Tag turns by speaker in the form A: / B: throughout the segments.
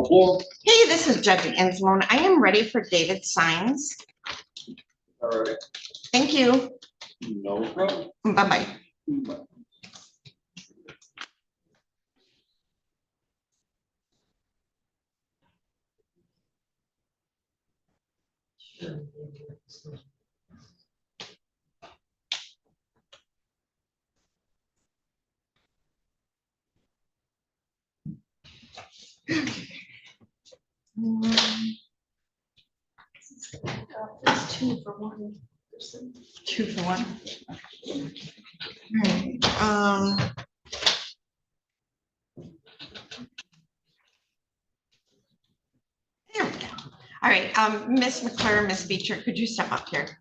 A: floor.
B: Hey, this is Judge Ensmone. I am ready for David's signs.
A: All right.
B: Thank you.
A: No problem.
B: Bye-bye.
C: It's 2 for 1.
B: 2 for 1. All right. There we go. All right, Miss McClure, Miss Beecher, could you step up here?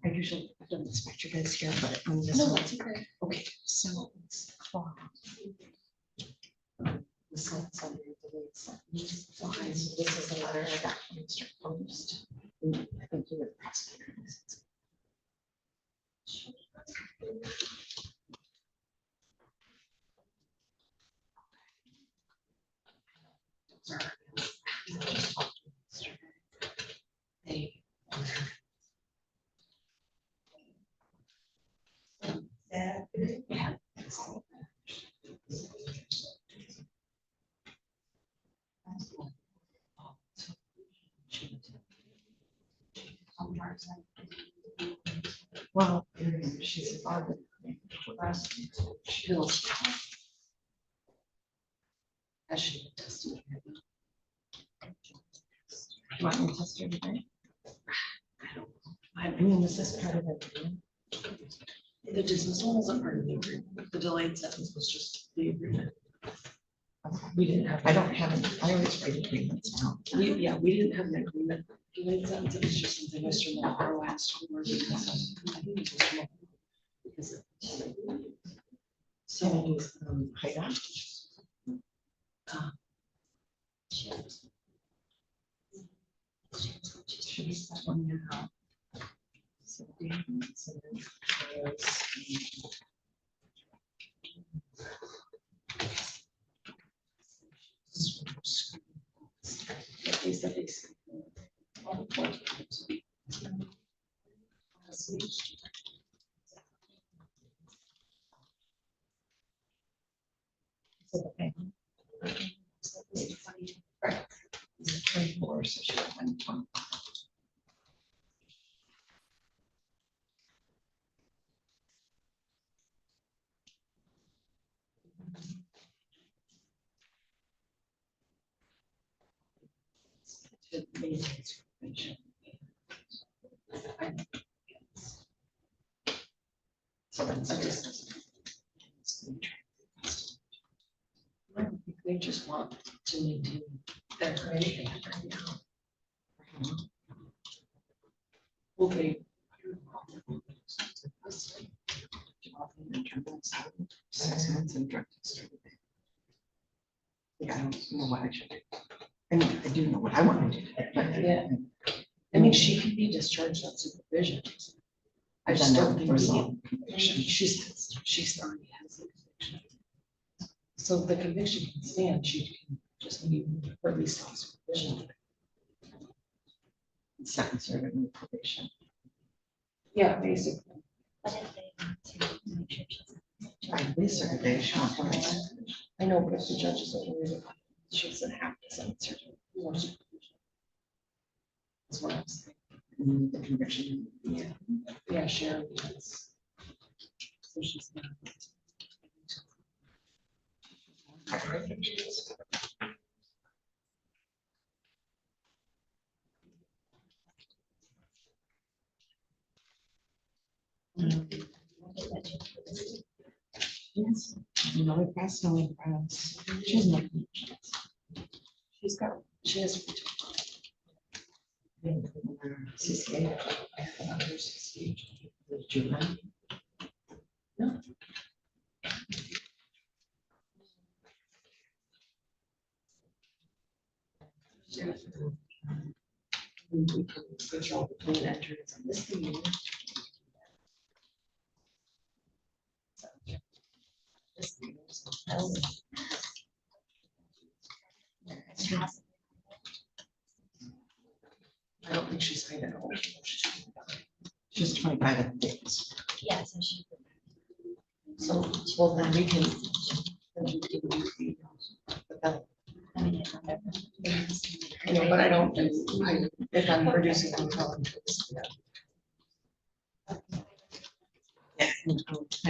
B: I usually don't expect you guys here, but on this
C: No,
B: one.
C: it's okay.
B: Okay, so it's the sentence under the date sentence. So this is a letter I got from Mr. Post. I think you were the prosecutor. Yeah. Well, she's a father. She feels. As she tested. You want me to test her today? I mean, this is part of it.
C: The dismissal wasn't part of the agreement. The delayed sentence was just the agreement.
B: We didn't have, I don't have, I always write agreements now.
C: We didn't have an agreement. Delayed sentence, it was just something Mr. Moore asked for. Because I think it was Mr. Moore. Because
B: So, Haida. Should we start one now? So,
C: they said they said.
B: Right. 24, so she went 20. So that's a distance.
C: I don't think they just want to maintain their credit right now. Well, they.
B: Six months in drug history. Yeah, I don't know what I should do. I mean, I do know what I want to do, but
C: Yeah. I mean, she can be discharged on supervision. I just don't think she's already has the conviction. So the conviction can stand, she can just be released on supervision.
B: sentence or in probation.
C: Yeah, basically.
D: But if they want to make sure she's.
B: By this or they shall.
C: I know, but if the judge is over it, she doesn't have to sentence her to more supervision. That's what I'm saying.
B: The conviction.
C: Yeah, yeah, Sharon does. So she's not.
B: Yes, another personal friends. She's not.
C: She has.
B: CCA. Juvenile.
C: No. So between entries on this thing. This thing, so I don't know. I don't think she's paid it all. She's 25 at the days.
D: Yeah, so she.
C: So, well, then we can. Then we can do the, but then,
D: I mean, it's not everyone.
C: I know, but I don't, if I'm reducing them. Yeah. I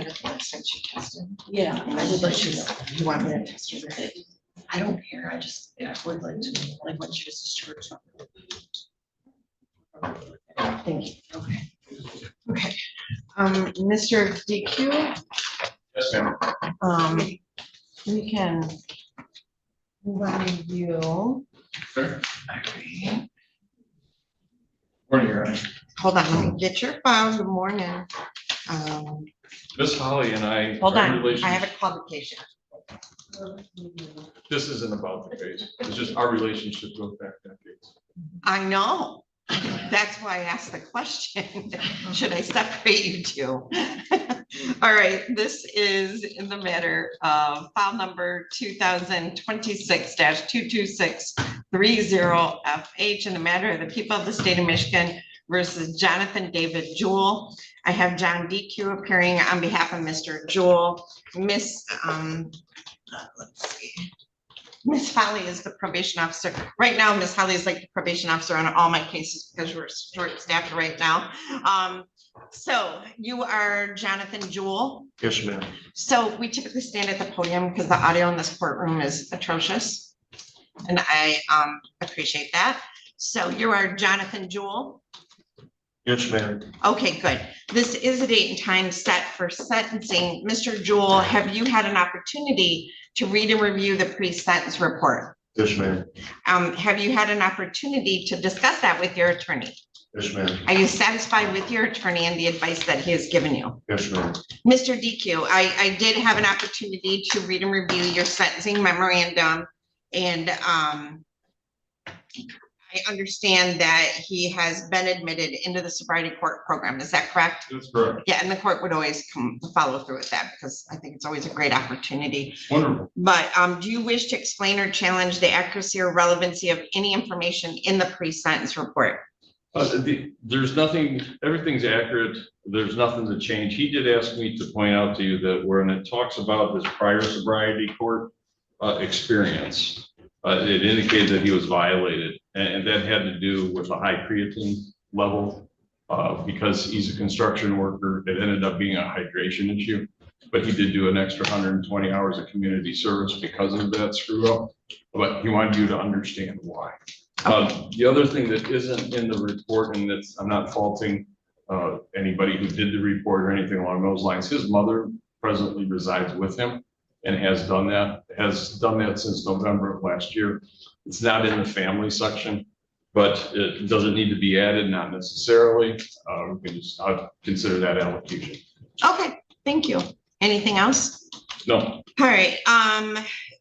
C: don't want to send you tested.
B: Yeah.
C: I would like you know, you want me to test you with it? I don't care, I just, yeah, I would like to, know, like, what you just described. Thank you, okay. Okay, Mr. DQ,
A: Yes, ma'am.
C: we can move on to you.
A: Sure.
C: Okay.
A: Morning, Your Honor.
C: Hold on, let me get your file, good morning.
A: Miss Holly and I.
C: Hold
A: our
C: on, I
A: relationship-
C: have a publication.
A: This isn't about the case. It's just our relationship goes back decades.
C: I know, that's why I asked the question, should I separate you two? All right, this is in the matter of file number 2026-22630FH in the matter of the people of the state of Michigan versus Jonathan David Jewell. I have John DQ appearing on behalf of Mr. Jewell. Let's see. Miss Holly is the probation officer. Right now, Miss Holly is like the probation officer on all my cases because we're short-staffed right now. So you are Jonathan Jewell.
A: Yes, ma'am.
C: So we typically stand at the podium because the audio in this courtroom is atrocious. And I appreciate that. So you are Jonathan Jewell.
A: Yes, ma'am.
C: Okay, good. This is a date and time set for sentencing. Mr. Jewell, have you had an opportunity to read and review the pre-sentence report?
A: Yes, ma'am.
C: Have you had an opportunity to discuss that with your attorney?
A: Yes, ma'am.
C: Are you satisfied with your attorney and the advice that he has given you?
A: Yes, ma'am.
C: Mr. DQ, I did have an opportunity to read and review your sentencing memorandum, and I understand that he has been admitted into the sobriety court program. Is that correct?
A: That's correct.
C: Yeah, and the court would always follow through with that because I think it's always a great opportunity.
A: Wonderful.
C: But do you wish to explain or challenge the accuracy or relevancy of any information in the pre-sentence report?
A: There's nothing, everything's accurate. There's nothing to change. He did ask me to point out to you that when it talks about his prior sobriety court experience, it indicated that he was violated, and that had to do with a high creatine level because he's a construction worker. It ended up being a hydration issue, but he did do an extra 120 hours of community service because of that screw up. But he wanted you to understand why. The other thing that isn't in the report, and that's, I'm not faulting anybody who did the report or anything along those lines. His mother presently resides with him and has done that since November of last year. It's not in the family section, but it doesn't need to be added, not necessarily. We can just, I'll consider that allocation.
C: Okay, thank you. Anything else?
A: No.
C: All right,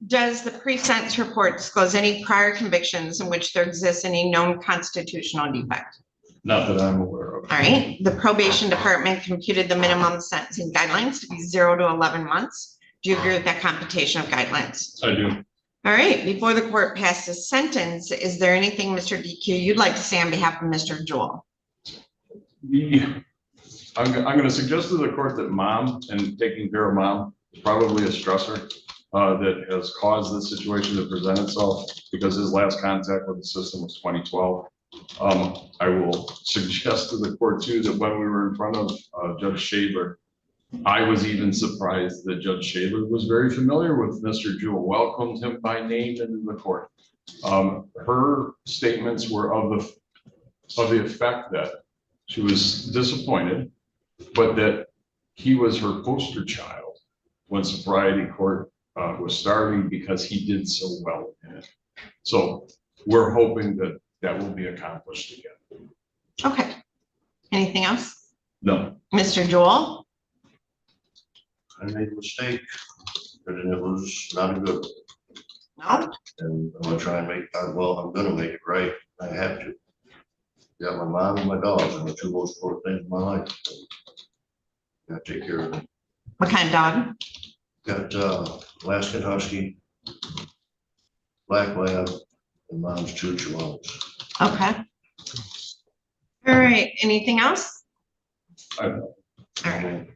C: does the pre-sentence report disclose any prior convictions in which there exists any known constitutional defect?
A: Not that I'm aware of.
C: All right, the probation department computed the minimum sentencing guidelines to be 0 to 11 months. Do you agree with that computation of guidelines?
A: I do.
C: All right, before the court passes sentence, is there anything, Mr. DQ, you'd like to say on behalf of Mr. Jewell?
A: I'm going to suggest to the court that mom and taking care of mom is probably a stressor that has caused this situation to present itself because his last contact with the system was 2012. I will suggest to the court too that when we were in front of Judge Shaver, I was even surprised that Judge Shaver was very familiar with Mr. Jewell, welcomed him by name into the court. Her statements were of the effect that she was disappointed, but that he was her poster child when sobriety court was starting because he did so well in it. So we're hoping that that will be accomplished again.
C: Okay, anything else?
A: No.
C: Mr. Jewell?
E: I made a mistake, and it was not a good one.
C: No?
E: And I'm gonna try and make, I'm gonna make it right. I have to. Got my mom and my dogs, and the two most important things in my life. Gotta take care of them.
C: What kind of dog?
E: Got, Alaskan Husky, Black Lab, and mom's two Chihuahuas.
C: Okay. All right, anything else?
A: I-
C: All right.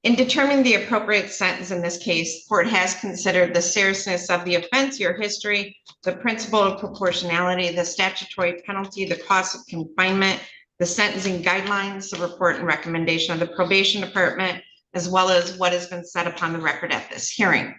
C: In determining the appropriate sentence in this case, court has considered the seriousness of the offense, your history, the principle of proportionality, the statutory penalty, the cost of confinement, the sentencing guidelines, the report and recommendation of the probation department, as well as what has been said upon the record at this hearing.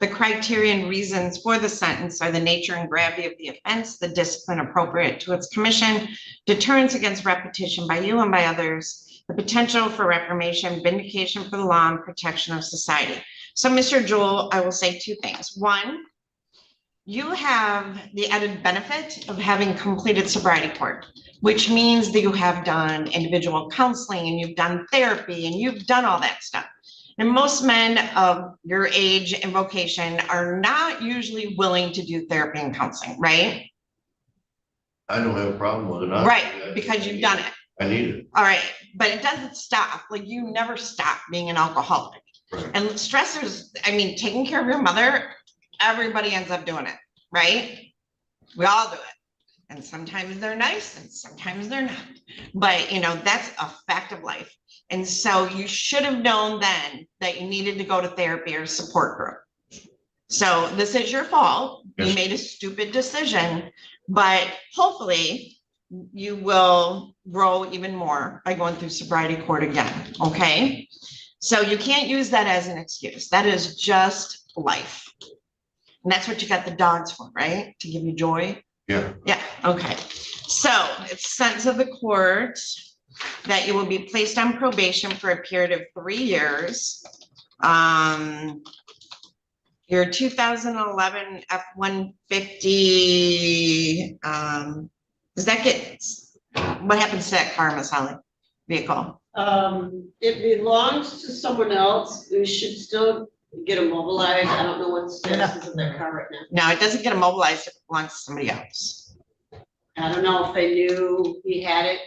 C: The criteria and reasons for the sentence are the nature and gravity of the offense, the discipline appropriate to its commission, deterrence against repetition by you and by others, the potential for reformation, vindication for the law, and protection of society. So, Mr. Jewell, I will say two things. One, you have the added benefit of having completed sobriety court, which means that you have done individual counseling and you've done therapy and you've done all that stuff. And most men of your age and vocation are not usually willing to do therapy and counseling, right?
E: I don't have a problem with it.
C: Right, because you've done it.
E: I need it.
C: All right, but it doesn't stop. Like, you never stop being an alcoholic.
E: Right.
C: And stressors, I mean, taking care of your mother, everybody ends up doing it, right? We all do it. And sometimes they're nice and sometimes they're not. But, you know, that's a fact of life. And so you should have known then that you needed to go to therapy or support group. So this is your fault. You
E: Yes.
C: made a stupid decision, but hopefully you will grow even more by going through sobriety court again, okay? So you can't use that as an excuse. That is just life. And that's what you got the dogs for, right? To give you joy?
E: Yeah.
C: Yeah, okay. So it's sentence of the court that you will be placed on probation for a period of 3 years. Your 2011 F-150, does that get, what happens to that car, Miss Holly? Vehicle?
F: It belongs to someone else. We should still get immobilized. I don't know what the status is of their car right now.
C: No, it doesn't get immobilized if it belongs to somebody else.
F: I don't know if they knew he had it.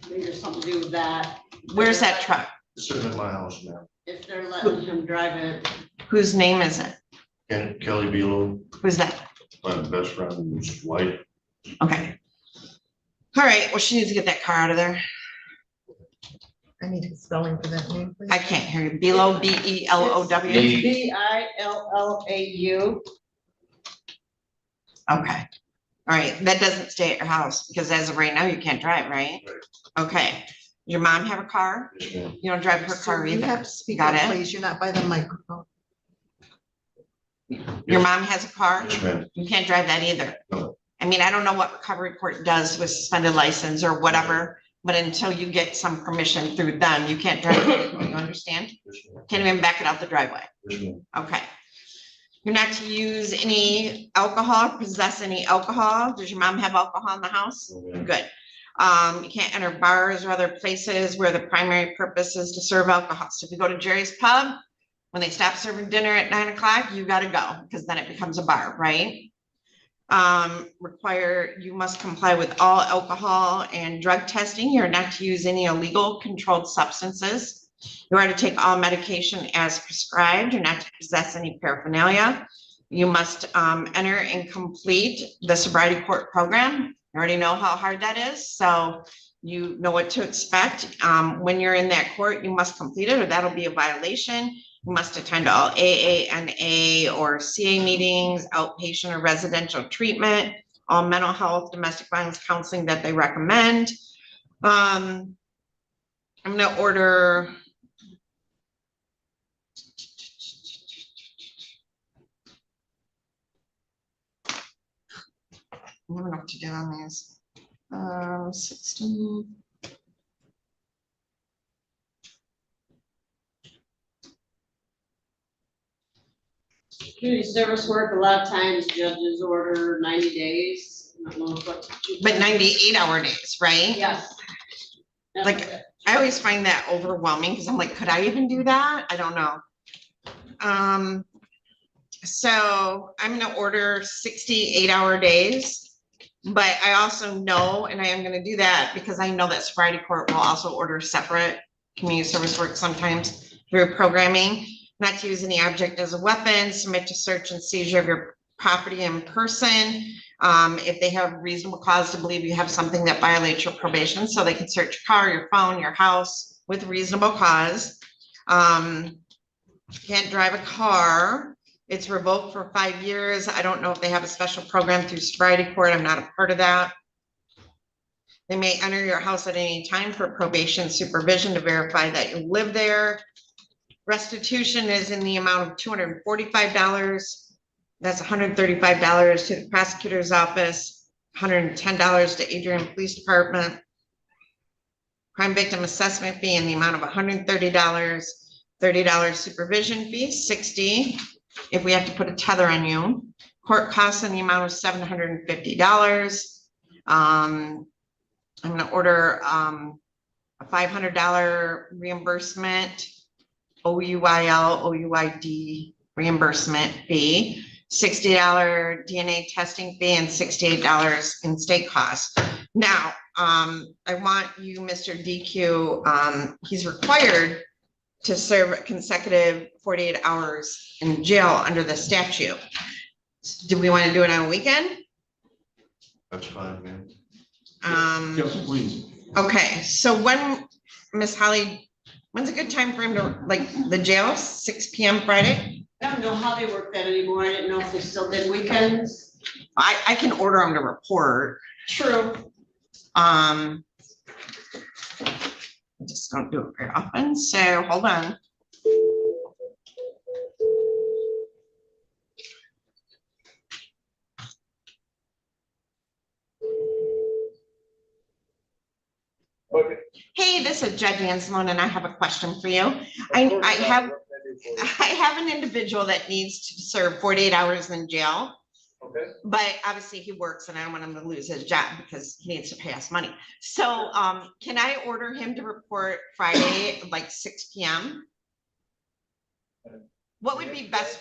F: Maybe there's something to do with that.
C: Where's that truck?
E: It's sitting in my house now.
F: If they're letting him drive it.
C: Whose name is it?
E: And Kelly Bealow,
C: Who's that?
E: my best friend's wife.
C: Okay. All right, well, she needs to get that car out of there.
B: I need a spelling for that name, please.
C: I can't hear you. Below, B-E-L-O-W?
F: It's B-I-L-L-A-U.
C: Okay. All right, that doesn't stay at your house because as of right now, you can't drive, right? Okay. Your mom have a car?
E: Yes, ma'am.
C: You don't drive her car
B: You
C: either?
B: have to speak
C: Got
B: up,
C: it?
B: please. You're not by the microphone.
C: Your mom has a car?
E: Yes, ma'am.
C: You can't drive that either.
E: No.
C: I mean, I don't know what recovery court does with suspended license or whatever, but until you get some permission through them, you can't drive. You understand?
E: Yes, ma'am.
C: Can't even back it out the driveway.
E: Yes, ma'am.
C: Okay. You're not to use any alcohol, possess any alcohol. Does your mom have alcohol in the house?
E: No, ma'am.
C: Good. You can't enter bars or other places where the primary purpose is to serve alcohol. So if you go to Jerry's Pub, when they stop serving dinner at 9 o'clock, you gotta go, because then it becomes a bar, right? You must comply with all alcohol and drug testing. You're not to use any illegal controlled substances. You are to take all medication as prescribed. You're not to possess any paraphernalia. You must enter and complete the sobriety court program. You already know how hard that is, so you know what to expect. When you're in that court, you must complete it or that'll be a violation. You must attend all AA, NA, or CA meetings, outpatient or residential treatment, all mental health, domestic violence counseling that they recommend. I'm gonna order. I don't know what to do on these. 16.
F: Community service work, a lot of times judges order 90 days. I don't know what-
C: But 98-hour days, right?
F: Yes.
C: Like, I always find that overwhelming because I'm like, could I even do that? I don't know. So I'm gonna order 68-hour days. But I also know, and I am gonna do that because I know that sobriety court will also order separate community service work sometimes through programming, not to use any object as a weapon, submit to search and seizure of your property in person. If they have reasonable cause to believe you have something that violates your probation, so they can search your car, your phone, your house with reasonable cause. Can't drive a car. It's revoked for 5 years. I don't know if they have a special program through sobriety court. I'm not a part of that. They may enter your house at any time for probation supervision to verify that you live there. Restitution is in the amount of $245. That's $135 to the prosecutor's office, $110 to Adrian Police Department. Crime victim assessment fee in the amount of $130, $30 supervision fee, $60 if we have to put a tether on you. Court costs in the amount of $750. I'm gonna order a $500 reimbursement, OUID reimbursement fee, $60 DNA testing fee, and $68 in state costs. Now, I want you, Mr. DQ, he's required to serve consecutive 48 hours in jail under the statute. Do we want to do it on a weekend?
E: That's fine, man.
A: Yes, please.
C: Okay, so when, Miss Holly, when's a good time for him to, like, the jail, 6 PM Friday?
F: I don't know how they work that anymore. I didn't know if they still did weekends.
C: I can order him to report.
F: True.
C: I just don't do it very often, so hold on.
G: Okay.
C: Hey, this is Judge Anselone, and I have a question for you. I have an individual that needs to serve 48 hours in jail,
G: Okay,
C: but obviously he works and I don't want him to lose his job because he needs to pay us money. So, can I order him to report Friday, like 6 PM? What would be best?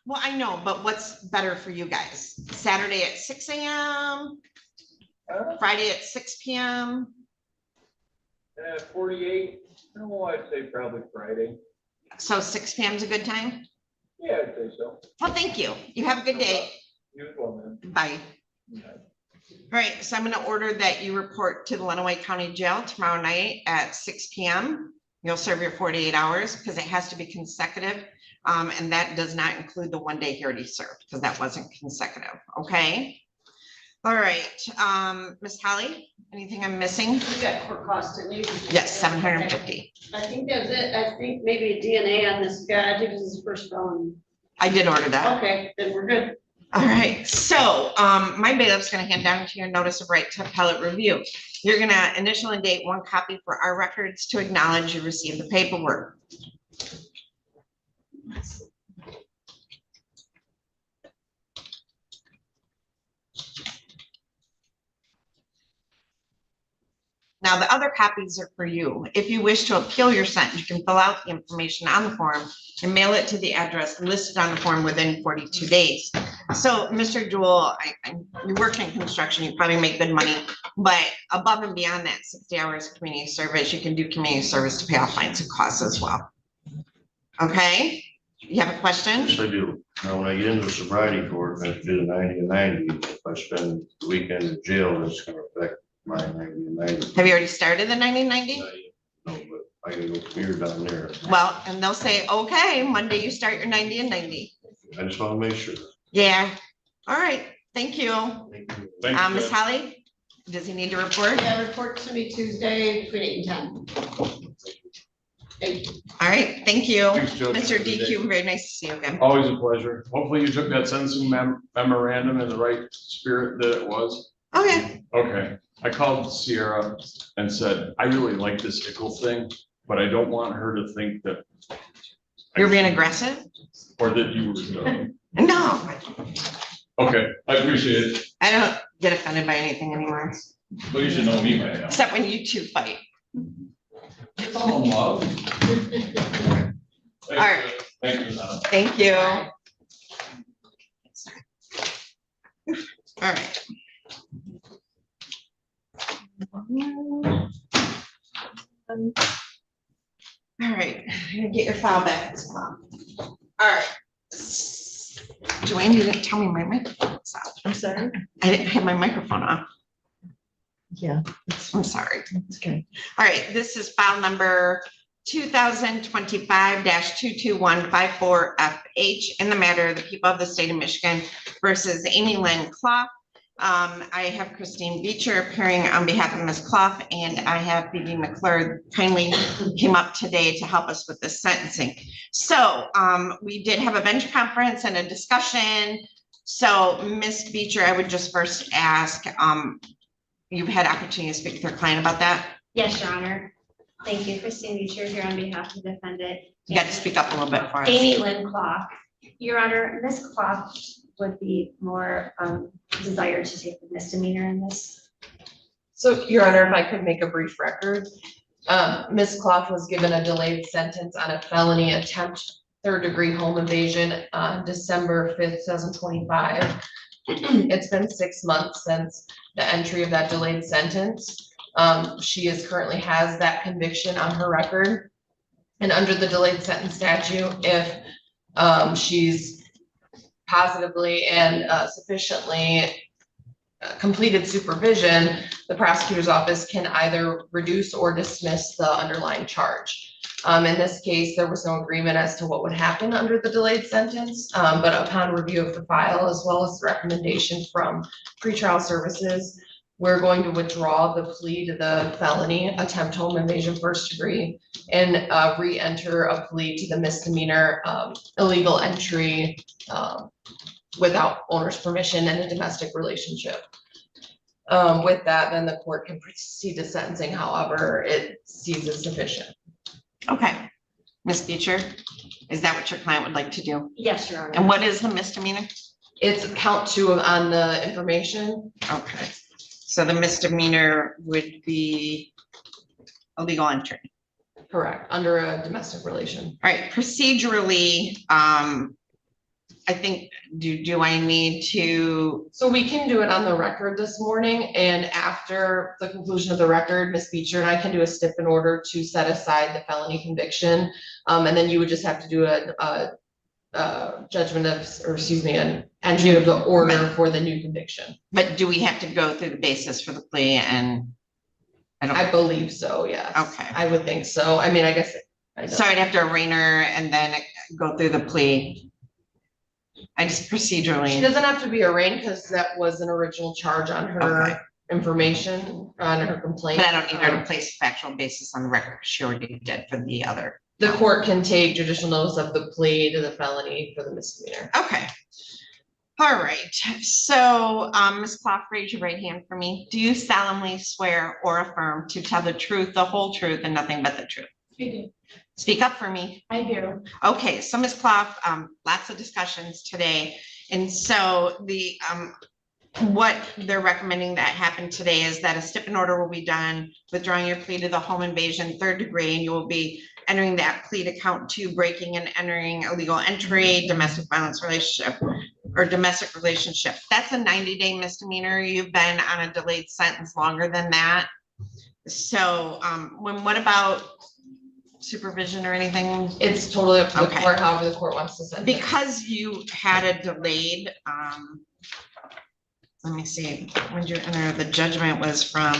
C: Well, I know, but what's better for you guys? Saturday at 6 AM, Friday at 6 PM?
G: 48, no, I'd say probably Friday.
C: So 6 PM is a good time?
G: Yeah, I'd say so.
C: Well, thank you. You have a good day.
G: You as well, man.
C: Bye.
G: Yeah.
C: All right, so I'm gonna order that you report to the Lenawee County Jail tomorrow night at 6 PM. You'll serve your 48 hours because it has to be consecutive. And that does not include the 1 day he already served because that wasn't consecutive, okay? All right, Miss Holly, anything I'm missing?
F: You got court costs, didn't you?
C: Yes, 750.
F: I think that's it. I think maybe DNA on this guy. I think this is his first felony.
C: I did order that.
F: Okay, then we're good.
C: All right, so my bailiff's gonna hand down to your notice of right to appellate review. You're gonna initial and date 1 copy for our records to acknowledge you received the paperwork. Now, the other copies are for you. If you wish to appeal your sentence, you can fill out the information on the form and mail it to the address listed on the form within 42 days. So, Mr. Jewell, you work in construction, you probably make good money, but above and beyond that 60 hours of community service, you can do community service to pay off fines and costs as well. Okay, you have a question?
E: Yes, I do. Now, when I get into sobriety court, and I do the 90 and 90, if I spend the weekend in jail, that's gonna affect my 90 and 90.
C: Have you already started the 90/90?
E: No, but I can go clear down there.
C: Well, and they'll say, okay, Monday you start your 90 and 90.
E: I just wanna make sure.
C: Yeah, all right, thank you.
E: Thank you.
A: Thank you,
C: Miss
A: Judge.
C: Holly, does he need to report?
F: Yeah, report to me Tuesday between 8 and 10. Thank you.
C: All right, thank you.
A: Thanks, Judge.
C: Mr. DQ, very nice to see you again.
A: Always a pleasure. Hopefully you took that sentencing memorandum in the right spirit that it was.
C: Okay,
A: Okay, I called Sierra and said, I really like this Ickle thing, but I don't want her to think that.
C: you're being aggressive?
A: Or that you were,
C: No,
A: okay, I appreciate it,
C: I don't get offended by anything anymore,
A: but you should know me by now.
C: except when you two fight.
A: It's all in love.
C: All right.
A: Thank you, Donna.
C: Thank you. All right. All right, I'm gonna get your file back. All right. Joanne, you didn't tell me my microphone's off.
B: I'm sorry.
C: I didn't have my microphone off.
B: Yeah,
C: I'm sorry.
B: it's okay.
C: All right, this is file number 2025-22154FH in the matter of the people of the state of Michigan versus Amy Lynn Clough. I have Christine Beecher appearing on behalf of Ms. Clough, and I have Phoebe McClure kindly came up today to help us with this sentencing. So we did have a bench conference and a discussion. So Ms. Beecher, I would just first ask, you've had opportunity to speak with your client about that?
D: Yes, Your Honor. Thank you, Christine Beecher here on behalf of the defendant.
C: You got to speak up a little bit for us.
D: Amy Lynn Clough. Your Honor, Ms. Clough would be more desired to take the misdemeanor in this.
H: So, Your Honor, if I could make a brief record, Ms. Clough was given a delayed sentence on a felony attempt third-degree home invasion on December 5th, 2025. It's been 6 months since the entry of that delayed sentence. She currently has that conviction on her record. And under the delayed sentence statute, if she's positively and sufficiently completed supervision, the prosecutor's office can either reduce or dismiss the underlying charge. In this case, there was no agreement as to what would happen under the delayed sentence, but upon review of the file, as well as the recommendation from pretrial services, we're going to withdraw the plea to the felony attempt home invasion first degree and re-enter a plea to the misdemeanor illegal entry without owner's permission in a domestic relationship. With that, then the court can proceed to sentencing, however it sees as sufficient.
C: Okay, Ms. Beecher, is that what your client would like to do?
D: Yes, Your Honor.
C: And what is the misdemeanor?
H: It's count 2 on the information.
C: Okay, so the misdemeanor would be illegal entry.
H: Correct, under a domestic relation.
C: All right, procedurally, I think, do I need to,
H: So we can do it on the record this morning, and after the conclusion of the record, Ms. Beecher and I can do a stipend order to set aside the felony conviction. And then you would just have to do a judgment of, or excuse me, an entry of the order for the new conviction.
C: but do we have to go through the basis for the plea and?
H: I believe so, yes.
C: Okay.
H: I would think so. I mean, I guess.
C: So I'd have to arraign her and then go through the plea. I just
H: She
C: procedurally,
H: doesn't have to be arraigned because that was an original charge on
C: Okay.
H: her information, on her complaint.
C: but I don't need her to place factual basis on the record. She already did for the other.
H: The court can take judicial notice of the plea to the felony for the misdemeanor.
C: Okay. All right, so Ms. Clough, raise your right hand for me. Do you solemnly swear or affirm to tell the truth, the whole truth, and nothing but the truth?
D: I do.
C: Speak up for me.
D: I do.
C: Okay, so Ms. Clough, lots of discussions today. And so the, what they're recommending that happen today is that a stipend order will be done, withdrawing your plea to the home invasion third degree, and you will be entering that plea to count 2, breaking and entering illegal entry, domestic violence relationship, or domestic relationship. That's a 90-day misdemeanor. You've been on a delayed sentence longer than that. So what about supervision or anything?
H: It's totally up to the
C: Okay.
H: court, however the court wants to send it.
C: Because you had a delayed, let me see, when did you enter, the judgment was from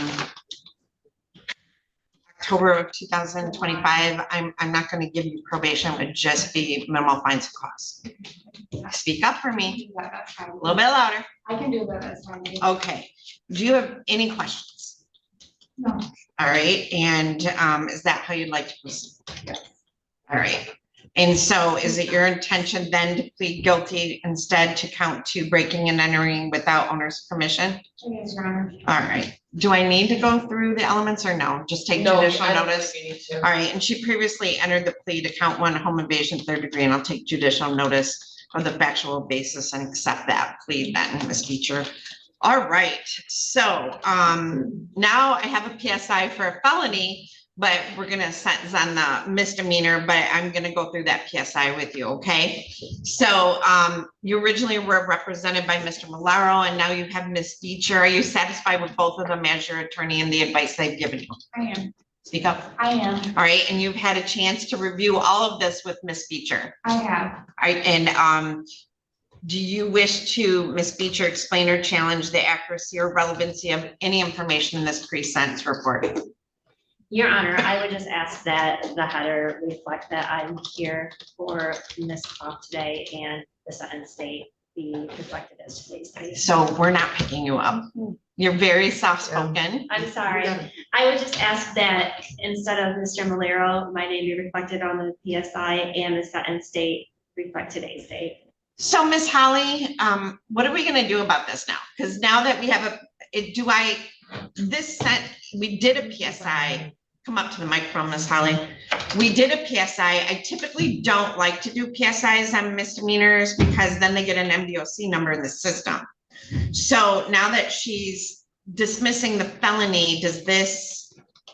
C: October of 2025. I'm not going to give you probation, it would just be minimal fines and costs. Speak up for me, a little bit louder.
D: I can do that, that's fine.
C: Okay, do you have any questions?
D: No.
C: All right, and is that how you'd like to proceed? All right, and so is it your intention then to plead guilty instead to count 2, breaking and entering without owner's permission?
D: Yes, Your Honor.
C: All right, do I need to go through the elements or no? Just take
H: No,
C: judicial
H: I don't
C: notice?
H: think you need to.
C: All right, and she previously entered the plea to count 1, home invasion third degree, and I'll take judicial notice of the factual basis and accept that plea then, Ms. Beecher. All right, so now I have a PSI for a felony but we're gonna sentence on the misdemeanor, but I'm gonna go through that PSI with you, okay? So, you originally were represented by Mr. Malaro, and now you have Ms. Beecher. Are you satisfied with both of them as your attorney and the advice they've given you?
D: I am,
C: Speak up.
D: I am,
C: All right, and you've had a chance to review all of this with Ms. Beecher.
D: I have.
C: All right, and, do you wish to, Ms. Beecher, explain or challenge the accuracy or relevancy of any information in this pre-sentence report?
D: Your Honor, I would just ask that the header reflect that I'm here for Ms. Clough today and the sentence date be reflected as today's date.
C: So we're not picking you up. You're very soft-spoken.
D: I'm sorry. I would just ask that instead of Mr. Malero, my name be reflected on the PSI and the sentence date reflect today's date.
C: So Ms. Holly, what are we gonna do about this now? Because now that we have we did a PSI. Come up to the microphone, Ms. Holly. We did a PSI. I typically don't like to do PSIs on misdemeanors because then they get an MDOC number in the system. So now that she's dismissing the felony,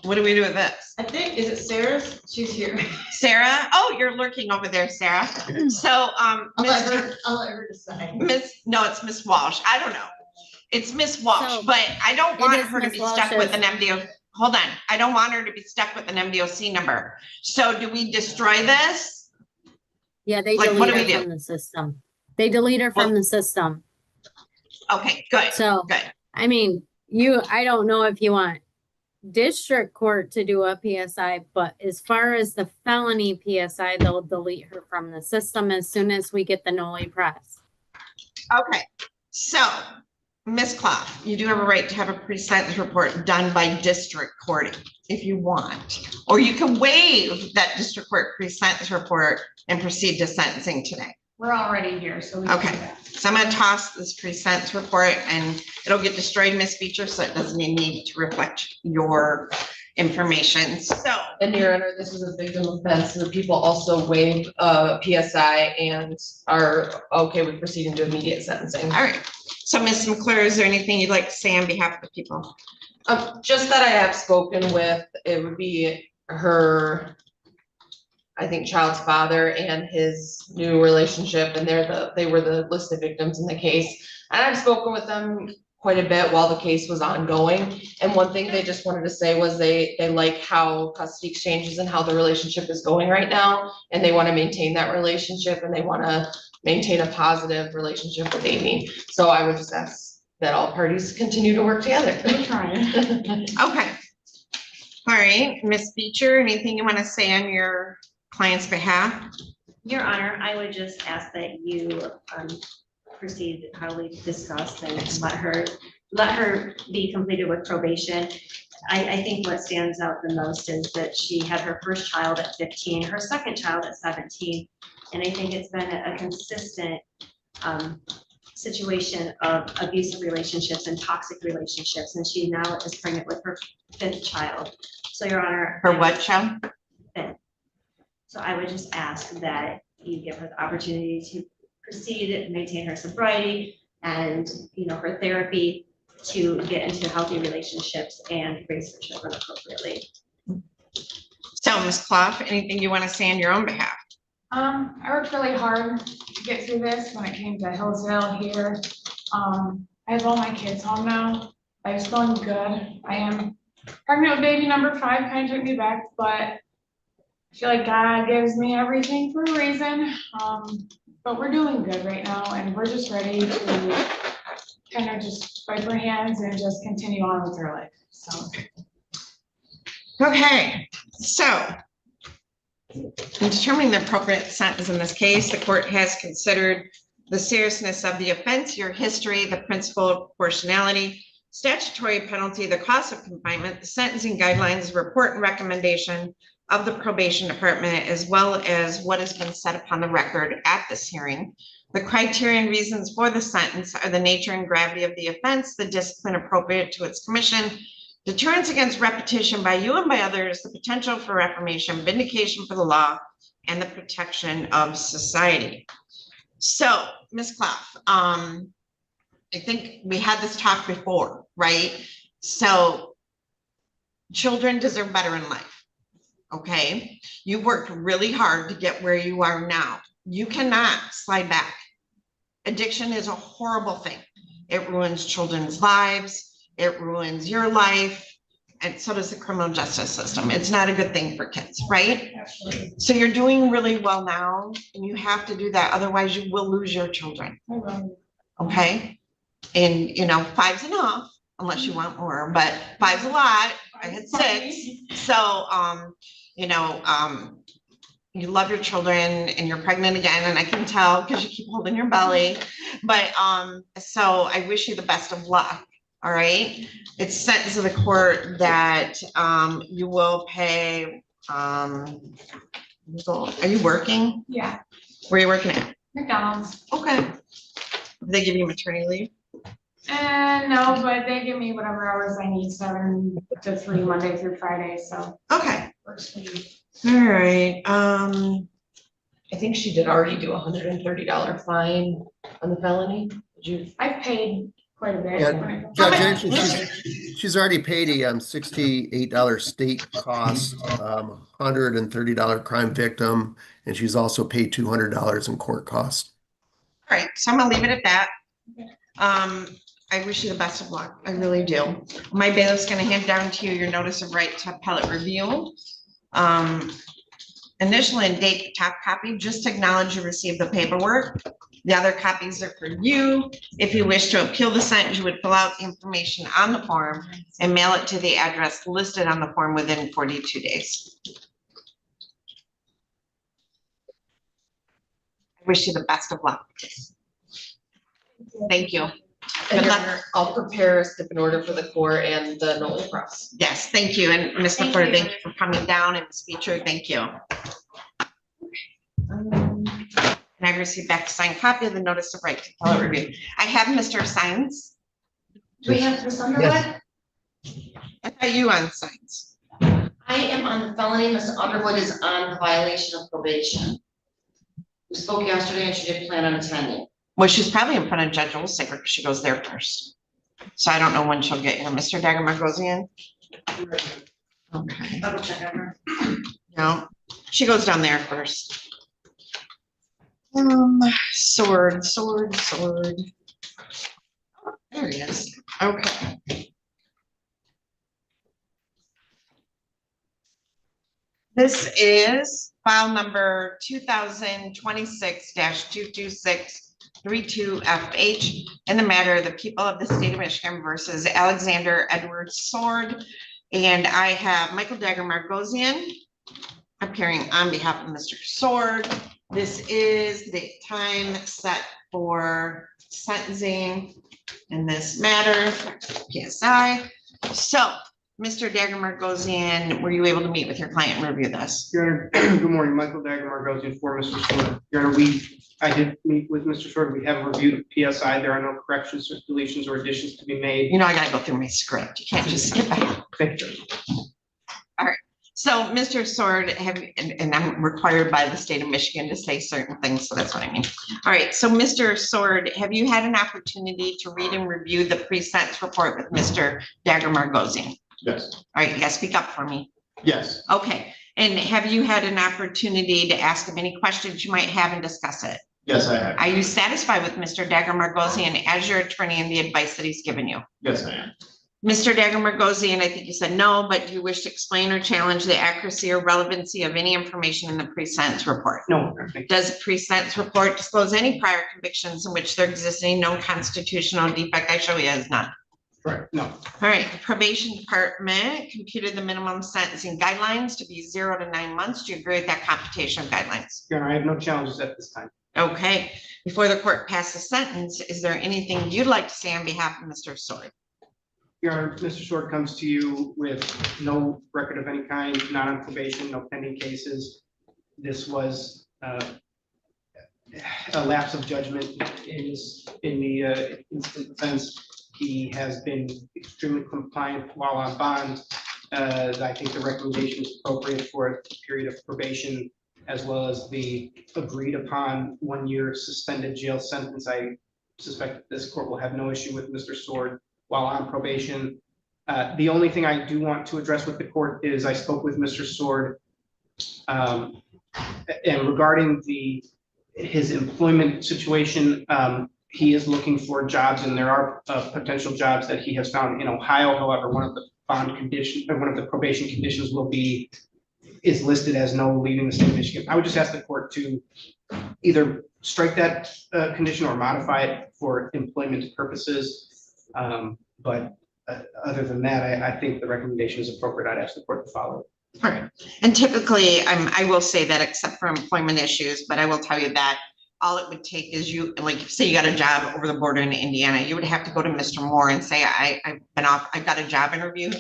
C: what do we do with this?
F: I think, is it Sarah's? She's here.
C: Sarah? Oh, you're lurking over there, Sarah. So,
F: I'll let her decide.
C: No, it's Miss Walsh. I don't know. It's Miss Walsh,
I: So,
C: but I don't
I: it
C: want
I: is
C: her to
I: Miss
C: be stuck with an
I: Walsh's.
C: MDO. Hold on. I don't want her to be stuck with an MDOC number. So do we destroy this?
I: Yeah, they
C: Like, what
I: delete
C: do we
I: her
C: do?
I: from the system. They delete her from the system.
C: Okay, good,
I: So,
C: good.
I: I mean, I don't know if you want district court to do a PSI, but as far as the felony PSI, they'll delete her from the system as soon as we get the noli press.
C: Okay, so Ms. Clough, you do have a right to have a pre-sentence report done by district court if you want. Or you can waive that district court pre-sentence report and proceed to sentencing today.
D: We're already here, so we can do
C: Okay,
D: that.
C: so I'm gonna toss this pre-sentence report and it'll get destroyed, Ms. Beecher, so it doesn't need to reflect your information. So,
H: And Your Honor, this is a victim offense. The people also waive PSI and are okay with proceeding to immediate sentencing.
C: all right. So Ms. McClure, is there anything you'd like to say on behalf of the people?
H: Just that I have spoken with, it would be her, I think, child's father and his new relationship, and they were the listed victims in the case. And I've spoken with them quite a bit while the case was ongoing. And one thing they just wanted to say was they like how custody exchanges and how the relationship is going right now. And they want to maintain that relationship and they want to maintain a positive relationship with Amy. So I would just ask that all parties continue to work together.
D: We're trying.
C: Okay. All right, Ms. Beecher, anything you want to say on your client's behalf?
D: Your Honor, I would just ask that you proceed how we discussed and let her be completed with probation. I think what stands out the most is that she had her first child at 15, her second child at 17. And I think it's been a consistent situation of abusive relationships and toxic relationships. And she now is pregnant with her 5th child. So Your Honor.
C: Her what child?
D: So I would just ask that you give her the opportunity to proceed and maintain her sobriety and, her therapy to get into healthy relationships and raise her children appropriately.
C: So Ms. Clough, anything you want to say on your own behalf?
J: I worked really hard to get through this when it came to Hillsdale here. I have all my kids home now. Life's going good. I am pregnant with baby number 5, kind of took me back, but I feel like God gives me everything for a reason. But we're doing good right now and we're just ready to kind of just wipe our hands and just continue on with our life, so.
C: Okay, so in determining the appropriate sentence in this case, the court has considered the seriousness of the offense, your history, the principle of proportionality, statutory penalty, the cost of confinement, the sentencing guidelines, report and recommendation of the probation department, as well as what has been set upon the record at this hearing. The criteria and reasons for the sentence are the nature and gravity of the offense, the discipline appropriate to its commission, deterrence against repetition by you and by others, the potential for reformation, vindication for the law, and the protection of society. So, Ms. Clough, I think we had this talk before, right? So children deserve better in life. okay? You worked really hard to get where you are now. You cannot slide back. Addiction is a horrible thing. It ruins children's lives. It ruins your life. And so does the criminal justice system. It's not a good thing for kids, right?
J: Absolutely.
C: So you're doing really well now, and you have to do that. Otherwise, you will lose your children,
J: I will.
C: okay? And, you know, 5's enough, unless you want more, but 5's a lot. I had 6. So, you know, you love your children and you're pregnant again, and I can tell because you keep holding your belly. But, so I wish you the best of luck. All right. It's sentence of the court that, you will pay, are you working?
J: Yeah,
C: Where are you working at?
J: McDonald's.
C: Okay. Did they give you maternity leave?
J: And no, but they give me whatever hours I need, 7 to 3, Monday through Friday, so.
C: Okay.
J: Works for me.
C: All right.
H: I think she did already do $130 fine on the felony. Did you?
J: I've paid quite a bit.
K: Yeah.
J: when I-
K: Judge, actually, she's already paid a $68 state cost, $130 crime victim, and she's also paid $200 in court costs.
C: All right. So I'm gonna leave it at that. I wish you the best of luck. I really do. My bailiff's gonna hand down to you your notice of right to appellate review. Initial and date the top copy, just acknowledge you received the paperwork. The other copies are for you. If you wish to appeal the sentence, you would fill out the information on the form and mail it to the address listed on the form within 42 days. I wish you the best of luck. Thank you.
H: And
C: Good luck.
H: I'll prepare a stip in order for the court and the Noli press.
C: Yes, thank you. And Ms.
D: Thank
C: LaFleur,
D: you.
C: thank you for coming down, and Ms. Beecher, thank you. And I received back a signed copy of the notice of right to appellate review. I have Mr. Signs.
L: Do we have Ms. Underwood?
C: I thought you on Signs.
L: I am on the felony, Ms. Underwood is on the violation of probation. We spoke yesterday and she did plan on attending.
C: Well, she's probably in front of Judge Olsaker because she goes there first. So I don't know when she'll get here. Mr. Dagger goes in. Okay,
L: Double check on her.
C: no, she goes down there first. Sword. There he is. Okay. This is file number 2026-22632FH in the matter of the people of the state of Michigan versus Alexander Edward Sword. And I have Michael Dagger Margosian appearing on behalf of Mr. Sword. This is the time set for sentencing in this matter, PSI. So, Mr. Dagger Margosian, were you able to meet with your client and review this?
M: Your Honor, good morning, Michael Dagger Margosian for Mr. Sword. Your Honor, I did meet with Mr. Sword. We have reviewed the PSI. There are no corrections or deletions or additions to be made.
C: You know, I gotta go through my script. You can't just skip ahead.
M: Thank you.
C: So, Mr. Sword, and I'm required by the state of Michigan to say certain things, so that's what I mean. All right, so Mr. Sword, have you had an opportunity to read and review the pre-sentence report with Mr. Dagger Margosian?
E: Yes,
C: All right, you gotta speak up for me.
E: yes,
C: Okay, and have you had an opportunity to ask him any questions you might have and discuss it?
E: yes, I have.
C: Are you satisfied with Mr. Dagger Margosian as your attorney and the advice that he's given you?
E: Yes, I am.
C: Mr. Dagger Margosian, I think you said no, but do you wish to explain or challenge the accuracy or relevancy of any information in the pre-sentence report?
M: No, thank you.
C: Does the pre-sentence report disclose any prior convictions in which there exists any known constitutional defect? I show you as none.
M: Correct, no.
C: All right, the probation department computed the minimum sentencing guidelines to be 0 to 9 months. Do you agree with that computation of guidelines?
M: Your Honor, I have no challenges at this time.
C: Okay, before the court passes sentence, is there anything you'd like to say on behalf of Mr. Sword?
M: Your Honor, Mr. Sword comes to you with no record of any kind, not on probation, no pending cases. This was a lapse of judgment in the instant offense. He has been extremely compliant while on bond. I think the recommendation is appropriate for a period of probation, as well as the agreed upon 1-year suspended jail sentence. I suspect that this court will have no issue with Mr. Sword while on probation. The only thing I do want to address with the court is I spoke with Mr. Sword And regarding his employment situation, he is looking for jobs and there are potential jobs that he has found in Ohio. However, one of the bond condition, or one of the probation conditions is listed as no leaving the state of Michigan. I would just ask the court to either strike that condition or modify it for employment purposes. But other than that, I think the recommendation is appropriate. I'd ask the court to follow.
C: All right, and typically, I will say that except for employment issues, but I will tell you that all it would take is you, like, say you got a job over the border in Indiana, you would have to go to Mr. Moore and say, I've got a job interview,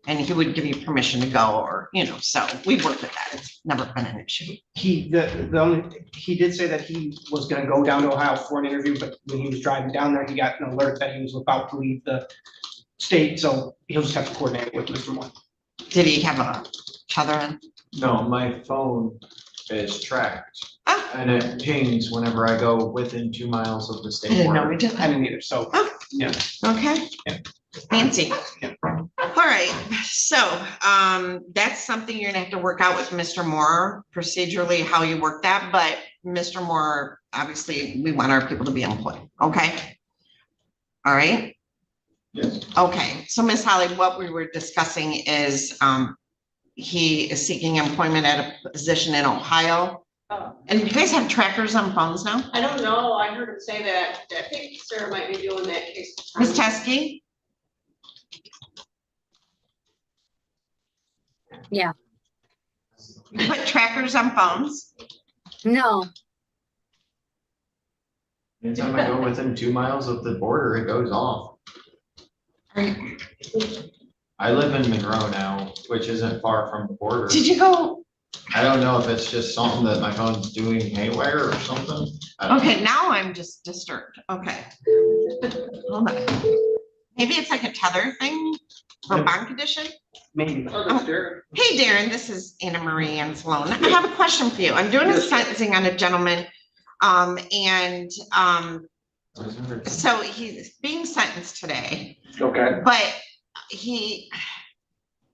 C: and he would give you permission to go, or, so we work with that. It's never been an issue.
M: He did say that he was gonna go down to Ohio for an interview, but when he was driving down there, he got an alert that he was about to leave the state, so he'll just have to coordinate with Mr. Moore.
C: Did he have a tether in?
N: No, my phone is tracked.
C: Oh.
N: And it pings whenever I go within 2 miles of the
C: I
N: state
C: didn't know
N: border.
C: we did
M: I
C: that.
M: didn't either, so, yeah.
C: Okay.
M: Yeah.
C: Fancy.
M: Yeah.
C: All right, so that's something you're gonna have to work out with Mr. Moore procedurally, how you work that, but Mr. Moore, obviously, we want our people to be employed, okay? All right,
N: Yes.
C: okay, so Miss Holly, what we were discussing is he is seeking employment at a position in Ohio.
F: Oh,
C: And you guys have trackers on phones now?
F: I don't know, I heard him say that, I think Sarah might be doing that case.
C: Ms. Teskey?
I: Yeah,
C: You put trackers on phones?
I: no,
N: Anytime I go within 2 miles of the border, it goes off. I live in Monroe now, which isn't far from the border.
C: Did you go?
N: I don't know if it's just something that my phone's doing haywire or something. I don't know.
C: Okay, now I'm just disturbed. Okay. Hold on. Maybe it's like a tether thing for bond condition?
M: Maybe.
F: Oh, that's Sarah.
C: Hey Darren, this is Anna Marie and Sloan. I have a question for you. I'm doing a sentencing on a gentleman. So he's being sentenced today,
G: Okay.
C: but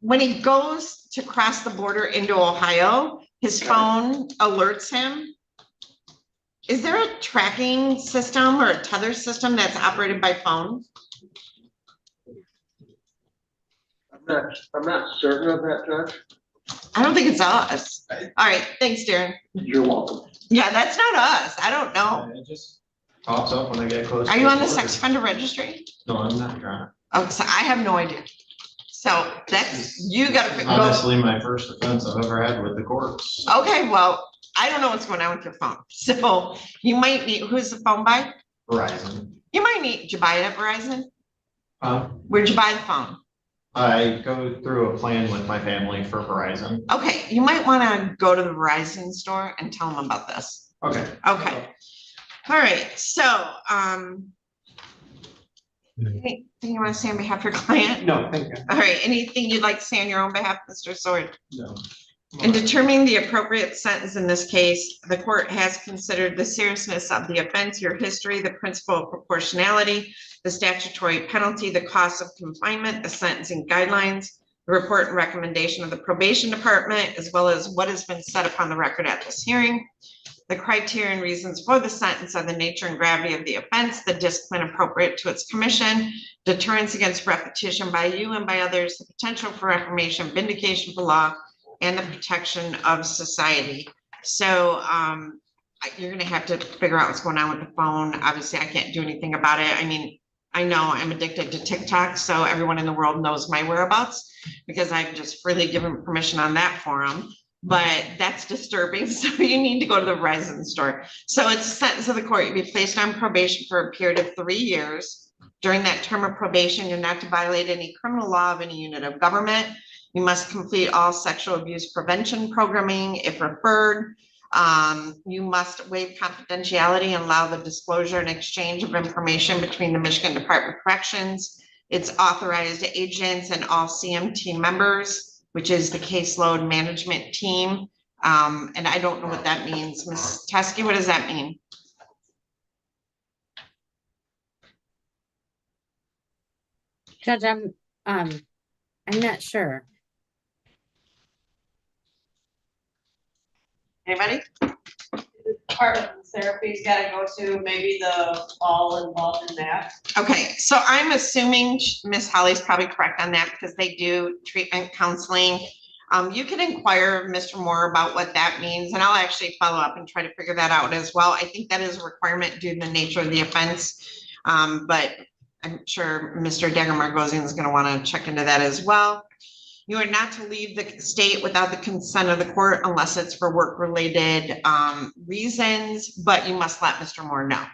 C: when he goes to cross the border into Ohio, his phone alerts him. Is there a tracking system or a tether system that's operated by phone?
G: I'm not certain of that, Judge.
C: I don't think it's us. All right, thanks, Darren.
G: You're welcome.
C: Yeah, that's not us. I don't know.
N: It just pops up when I get close.
C: Are
N: to
C: you on the
N: border.
C: sex offender registry?
N: No, I'm not trying.
C: Oh, so I have no idea. So that's, you gotta go.
N: Honestly, my first offense I've ever had with the courts.
C: Okay, well, I don't know what's going on with your phone. So you might need, who's the phone by?
N: Verizon.
C: You might need, did you buy it at Verizon?
N: Uh,
C: Where'd you buy the phone?
N: I go through a plan with my family for Verizon.
C: Okay, you might wanna go to the Verizon store and tell them about this.
N: Okay.
C: Okay. All right, so, anything you wanna say on behalf of your client?
M: No, thank you.
C: All right, anything you'd like to say on your own behalf, Mr. Sword?
N: No.
C: In determining the appropriate sentence in this case, the court has considered the seriousness of the offense, your history, the principle of proportionality, the statutory penalty, the cost of confinement, the sentencing guidelines, the report and recommendation of the probation department, as well as what has been said upon the record at this hearing. The criteria and reasons for the sentence are the nature and gravity of the offense, the discipline appropriate to its commission, deterrence against repetition by you and by others, the potential for reformation, vindication of the law, and the protection of society. So you're gonna have to figure out what's going on with the phone. Obviously, I can't do anything about it. I mean, I know I'm addicted to TikTok, so everyone in the world knows my whereabouts because I've just freely given permission on that forum. But that's disturbing, so you need to go to the Verizon store. So it's a sentence of the court, you'll be placed on probation for a period of 3 years. During that term of probation, you're not to violate any criminal law of any unit of government. You must complete all sexual abuse prevention programming if referred. You must waive confidentiality and allow the disclosure and exchange of information between the Michigan Department of Corrections, its authorized agents, and all CMT members, which is the caseload management team. And I don't know what that means. Ms. Teskey, what does that mean?
I: Judge, I'm not sure.
C: Anybody?
F: Department of Therapy's gotta go to, maybe the all involved in that.
C: Okay, so I'm assuming Miss Holly's probably correct on that because they do treatment counseling. You can inquire of Mr. Moore about what that means, and I'll actually follow up and try to figure that out as well. I think that is a requirement due to the nature of the offense. But I'm sure Mr. Dagger Margosian is gonna wanna check into that as well. You are not to leave the state without the consent of the court unless it's for work-related reasons, but you must let Mr. Moore know.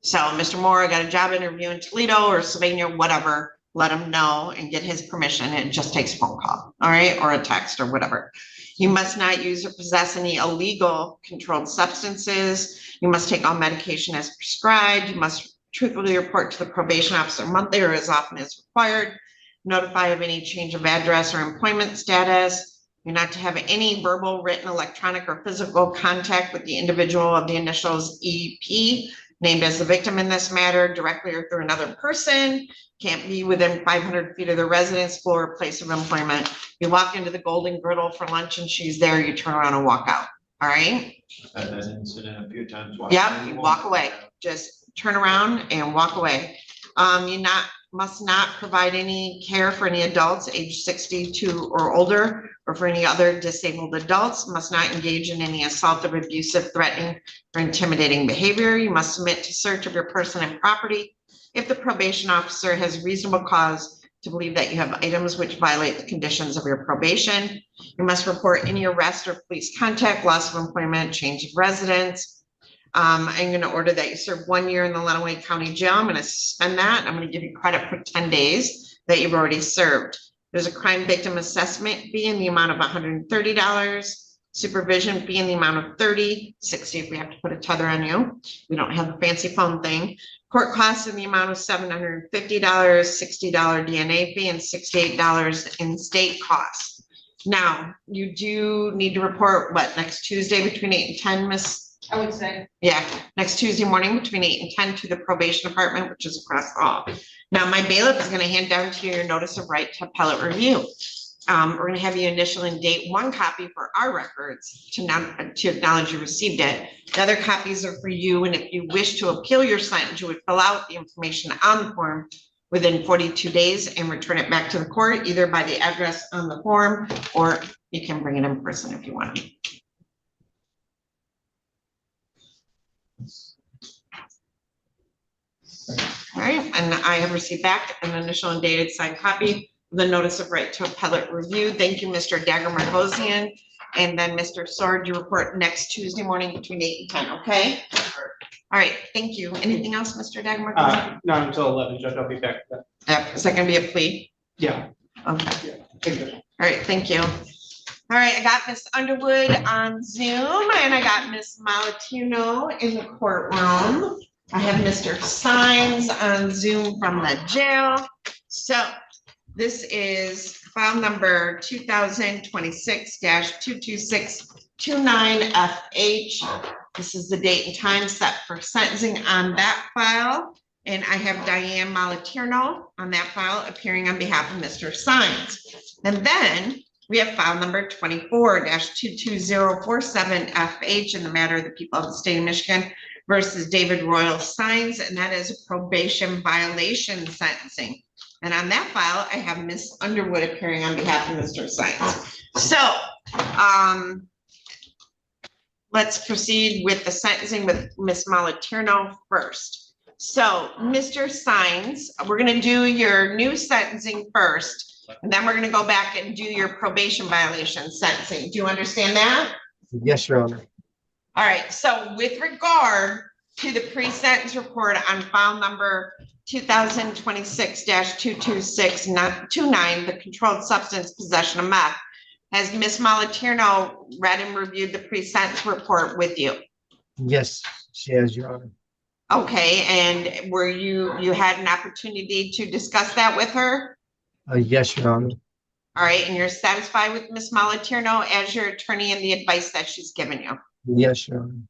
C: So Mr. Moore, I got a job interview in Toledo or Sylvania, whatever, let him know and get his permission. It just takes a phone call, all right, or a text or whatever. You must not use or possess any illegal controlled substances. You must take all medication as prescribed. You must truthfully report to the probation officer monthly or as often as required. Notify of any change of address or employment status. You're not to have any verbal, written, electronic, or physical contact with the individual of the initials EP named as the victim in this matter, directly or through another person. Can't be within 500 feet of the residence, floor, or place of employment. You walk into the Golden Griddle for lunch and she's there, you turn around and walk out, all right?
N: I've had that incident a few times.
C: Yep, you walk away, just turn around and walk away. You must not provide any care for any adults age 62 or older, or for any other disabled adults. Must not engage in any assaultive, abusive, threatening, or intimidating behavior. You must submit to search of your person and property if the probation officer has reasonable cause to believe that you have items which violate the conditions of your probation. You must report any arrest or police contact, loss of employment, change of residence. I'm going to order that you serve 1 year in the Lenawee County Jail. I'm going to suspend that. I'm going to give you credit for 10 days that you've already served. There's a crime victim assessment fee in the amount of $130. Supervision fee in the amount of $30, $60 if we have to put a tether on you. We don't have a fancy phone thing. Court costs in the amount of $750, $60 DNA fee, and $68 in state costs. Now, you do need to report what, next Tuesday between 8 and 10, Miss?
F: I would say.
C: Yeah, next Tuesday morning between 8 and 10 to the probation department, which is across the hall. Now, my bailiff is going to hand down to you your notice of right to appellate review. We're going to have you initial and date one copy for our records to acknowledge you received it. The other copies are for you, and if you wish to appeal your sentence, you would fill out the information on the form within 42 days and return it back to the court, either by the address on the form, or you can bring it in person if you want. All right, and I have received back an initial and dated signed copy of the notice of right to appellate review. Thank you, Mr. Dagger Margosian. And then Mr. Sword, you report next Tuesday morning between 8 and 10, okay? All right, thank you. Anything else, Mr. Dagger Margosian?
M: Not until 11, Judge, I'll be back.
C: Is that gonna be a plea?
M: Yeah.
C: Okay.
M: Thank you.
C: All right, thank you. All right, I got Miss Underwood on Zoom and I got Miss Malatino in the courtroom. I have Mr. Sines on Zoom from the jail. So this is file number 2026-22629FH. This is the date and time set for sentencing on that file. And I have Diane Malatirno on that file appearing on behalf of Mr. Sines. And then we have file number 24-22047FH in the matter of the people of the state of Michigan versus David Royal Sines, and that is a probation violation sentencing. And on that file, I have Miss Underwood appearing on behalf of Mr. Sines. So let's proceed with the sentencing with Miss Malatirno first. So Mr. Sines, we're going to do your new sentencing first, and then we're going to go back and do your probation violation sentencing. Do you understand that?
O: Yes, Your Honor.
C: All right, so with regard to the pre-sentence report on file number 2026-22629, the controlled substance possession of meth, has Ms. Malatirno read and reviewed the pre-sentence report with you?
O: Yes, she has, Your Honor.
C: Okay, and were you had an opportunity to discuss that with her?
O: Yes, Your Honor.
C: All right, and you're satisfied with Ms. Malatirno as your attorney and the advice that she's given you?
O: Yes, Your Honor.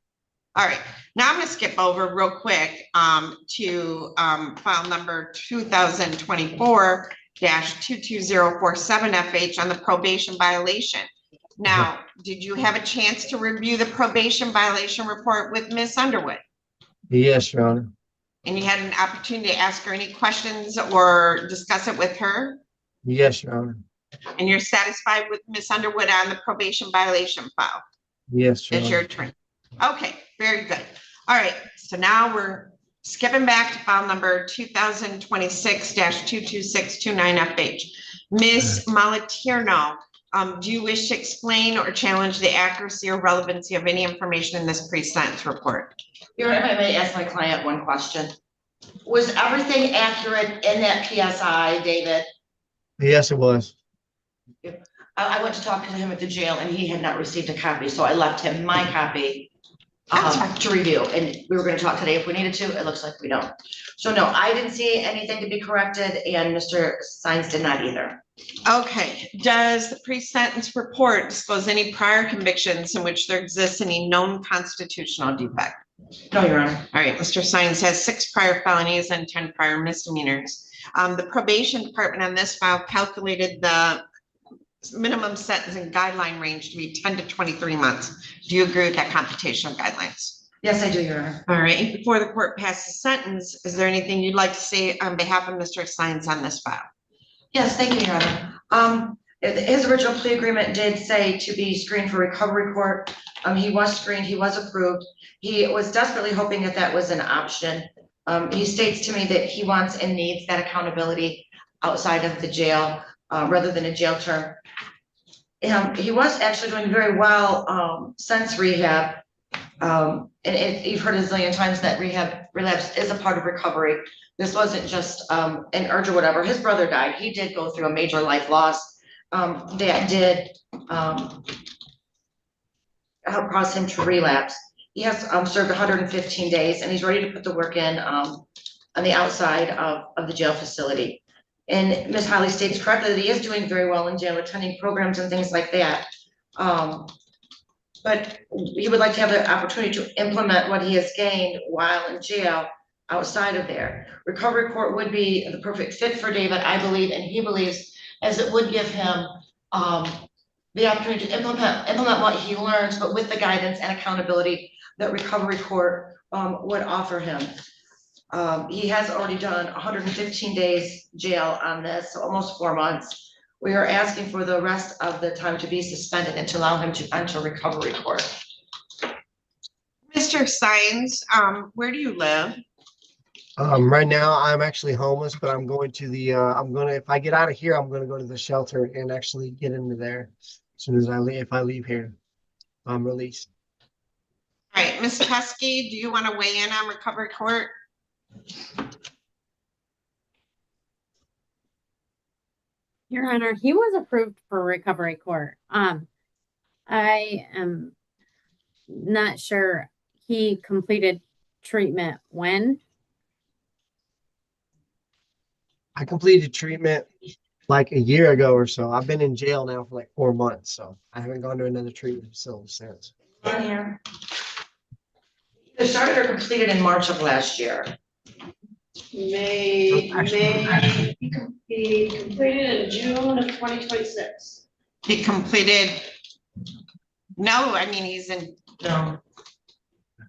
C: All right, now I'm going to skip over real quick to file number 2024-22047FH on the probation violation. Now, did you have a chance to review the probation violation report with Ms. Underwood?
O: Yes, Your Honor.
C: And you had an opportunity to ask her any questions or discuss it with her?
O: Yes, Your Honor.
C: And you're satisfied with Ms. Underwood on the probation violation file?
O: Yes, Your
C: As your
O: Honor.
C: attorney? Okay, very good. All right, so now we're skipping back to file number 2026-22629FH. Ms. Malatirno, do you wish to explain or challenge the accuracy or relevancy of any information in this pre-sentence report?
L: Your Honor, if I may ask my client one question. Was everything accurate in that PSI, David?
O: Yes, it was.
L: I went to talk to him at the jail and he had not received a copy, so I left him my copy
C: That's fine.
L: to review, and we were gonna talk today if we needed to. It looks like we don't. So no, I didn't see anything to be corrected and Mr. Sines did not either.
C: Okay, does the pre-sentence report disclose any prior convictions in which there exists any known constitutional defect?
L: No, Your Honor.
C: All right, Mr. Sines has 6 prior felonies and 10 prior misdemeanors. The probation department on this file calculated the minimum sentencing guideline range to be 10 to 23 months. Do you agree with that computation of guidelines?
L: Yes, I do, Your Honor.
C: All right, before the court passes sentence, is there anything you'd like to say on behalf of Mr. Sines on this file?
L: Yes, thank you, Your Honor. His original plea agreement did say to be screened for recovery court. He was screened, he was approved. He was desperately hoping that that was an option. He states to me that he wants and needs that accountability outside of the jail, rather than a jail term. He was actually doing very well, since rehab. And you've heard a zillion times that relapse is a part of recovery. This wasn't just an urge or whatever. His brother died. He did go through a major life loss. That did help cause him to relapse. He has served 115 days and he's ready to put the work in on the outside of the jail facility. And Ms. Holly states correctly that he is doing very well in jail, attending programs and things like that. But he would like to have the opportunity to implement what he has gained while in jail outside of there. Recovery court would be the perfect fit for David, I believe, and he believes, as it would give him the opportunity to implement what he learns, but with the guidance and accountability that recovery court would offer him. He has already done 115 days jail on this, so almost 4 months. We are asking for the rest of the time to be suspended and to allow him to enter recovery court.
C: Mr. Sines, where do you live?
O: Right now I'm actually homeless, but I'm going to the, if I get out of here, I'm gonna go to the shelter and actually get into there as soon as if I leave here, I'm released.
C: All right, Ms. Pesky, do you want to weigh in on recovery court?
I: Your Honor, he was approved for recovery court. I am not sure he completed treatment when.
O: I completed treatment like a year ago or so. I've been in jail now for like 4 months, so I haven't gone to another treatment facility since.
L: On here. Either started or completed in March of last year.
F: May be completed in June of 2026.
C: He completed, no, I mean, he's in,
L: No.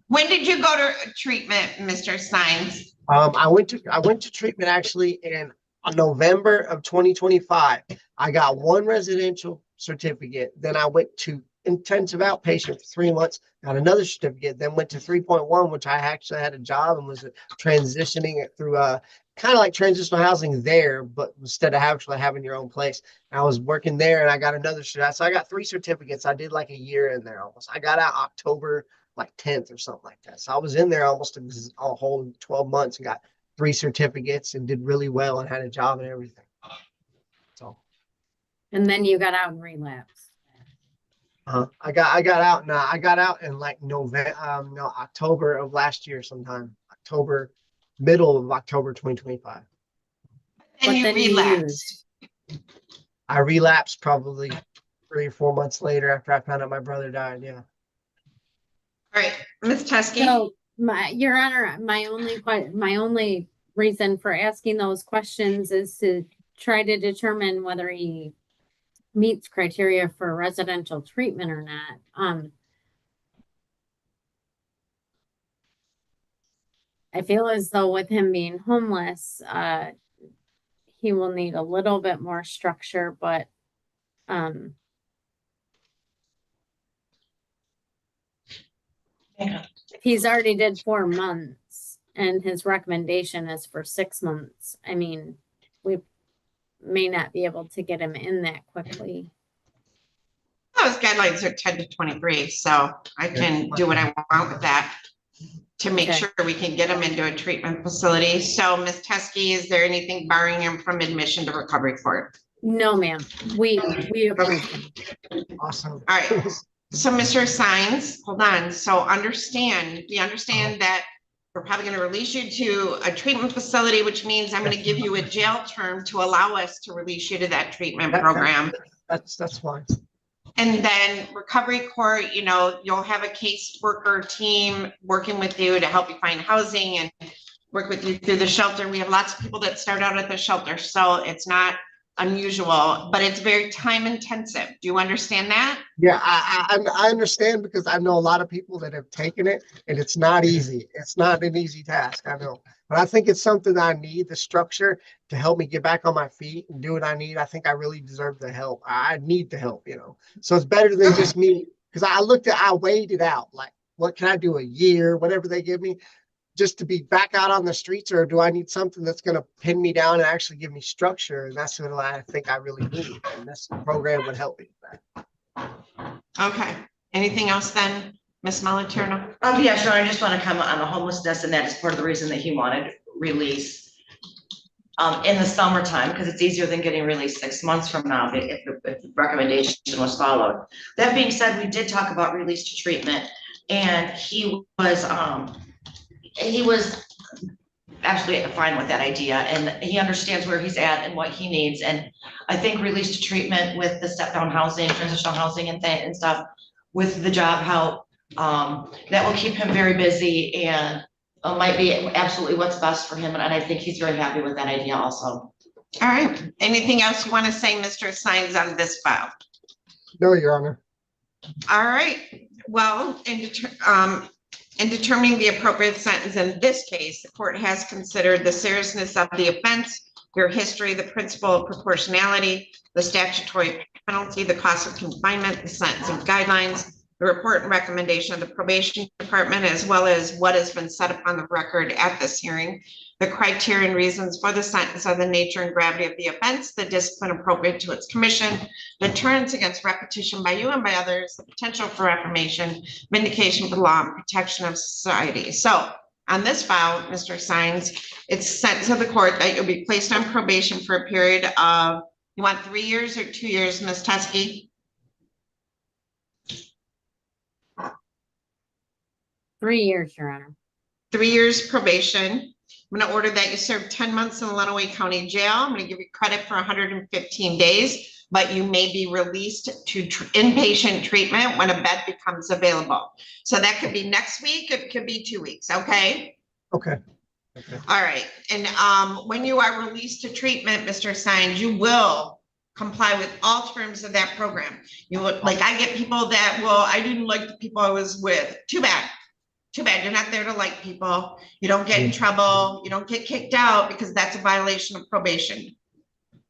C: when did you go to treatment, Mr. Sines?
O: I went to treatment actually in November of 2025. I got 1 residential certificate. Then I went to intensive outpatient for 3 months, got another certificate, then went to 3.1, which I actually had a job and was transitioning it through kind of like transitional housing there, but instead of actually having your own place. I was working there and I got another certificate. So I got 3 certificates. I did like a year in there almost. I got out October like 10th or something like that. So I was in there almost a whole 12 months and got 3 certificates and did really well and had a job and everything. So.
I: And then you got out and relapsed.
O: I got out in like October of last year sometime. Middle of October 2025.
C: And you relapsed.
O: I relapsed probably 3 or 4 months later after I found out my brother died. Yeah.
C: All right, Ms. Teskey.
I: So, Your Honor, my only reason for asking those questions is to try to determine whether he meets criteria for residential treatment or not. I feel as though with him being homeless, he will need a little bit more structure, but he's already did 4 months and his recommendation is for 6 months. I mean, we may not be able to get him in that quickly.
C: Those guidelines are 10 to 23, so I can do what I want with that to make
I: Okay.
C: sure we can get him into a treatment facility. So Ms. Teskey, is there anything barring him from admission to recovery court?
I: No, ma'am. We approved him.
O: Awesome.
C: All right. So Mr. Sines, hold on. So we understand that we're probably going to release you to a treatment facility, which means I'm going to give you a jail term to allow us to release you to that treatment program.
O: That's fine.
C: And then recovery court, you know, you'll have a caseworker team working with you to help you find housing and work with you through the shelter. We have lots of people that start out at the shelter, so it's not unusual, but it's very time intensive. Do you understand that?
O: Yeah, I understand because I know a lot of people that have taken it and it's not easy. It's not an easy task, I know. But I think it's something that I need, the structure to help me get back on my feet and do what I need. I think I really deserve the help. I need the help, you know. So it's better than just me, because I weighed it out. Like, what can I do, a year, whatever they give me, just to be back out on the streets, or do I need something that's going to pin me down and actually give me structure? And that's what I think I really need. And this program would help me with that.
C: Okay. Anything else then, Ms. Malaterno?
L: Yeah, sure. I just want to comment on the homelessness, and that is part of the reason that he wanted release in the summertime, because it's easier than getting released 6 months from now if the recommendation was followed. That being said, we did talk about release to treatment, and he was actually fine with that idea, and he understands where he's at and what he needs. And I think release to treatment with the step down housing, transitional housing and stuff with the job help, that will keep him very busy and might be absolutely what's best for him. And I think he's very happy with that idea also.
C: All right. Anything else you want to say, Mr. Sines, on this file?
O: No, Your Honor.
C: All right. Well, in determining the appropriate sentence in this case, the court has considered the seriousness of the offense, your history, the principle of proportionality, the statutory penalty, the cost of confinement, the sentencing guidelines, the report and recommendation of the probation department, as well as what has been set upon the record at this hearing, the criteria and reasons for the sentence of the nature and gravity of the offense, the discipline appropriate to its commission, deterrence against repetition by you and by others, the potential for reformation, vindication of the law, and protection of society. So on this file, Mr. Sines, it's sent to the court that you'll be placed on probation for a period of, you want 3 years or 2 years, Ms. Teskey?
I: 3 years, Your Honor.
C: 3 years probation. I'm going to order that you serve 10 months in the Lenawee County Jail. I'm going to give you credit for 115 days, but you may be released to inpatient treatment when a bed becomes available. So that could be next week, it could be 2 weeks, okay?
O: Okay.
C: All right. And when you are released to treatment, Mr. Sines, you will comply with all terms of that program. You will, like, I get people that, well, I didn't like the people I was with. Too bad. Too bad. You're not there to like people. You don't get in trouble. You don't get kicked out because that's a violation of probation.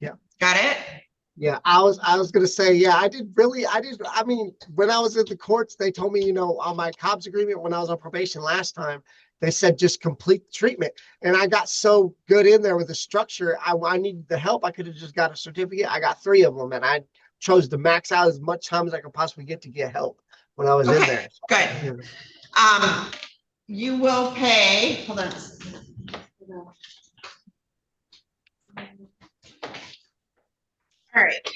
O: Yeah.
C: Got it?
O: Yeah, I was gonna say, yeah, I mean, when I was at the courts, they told me, you know, on my COBS agreement, when I was on probation last time, they said just complete the treatment. And I got so good in there with the structure, I needed the help. I could have just got a certificate. I got 3 of them, and I chose to max out as much time as I could possibly get to get help when I was in there.
C: Good.
O: Yeah.
C: You will pay, hold on. All right,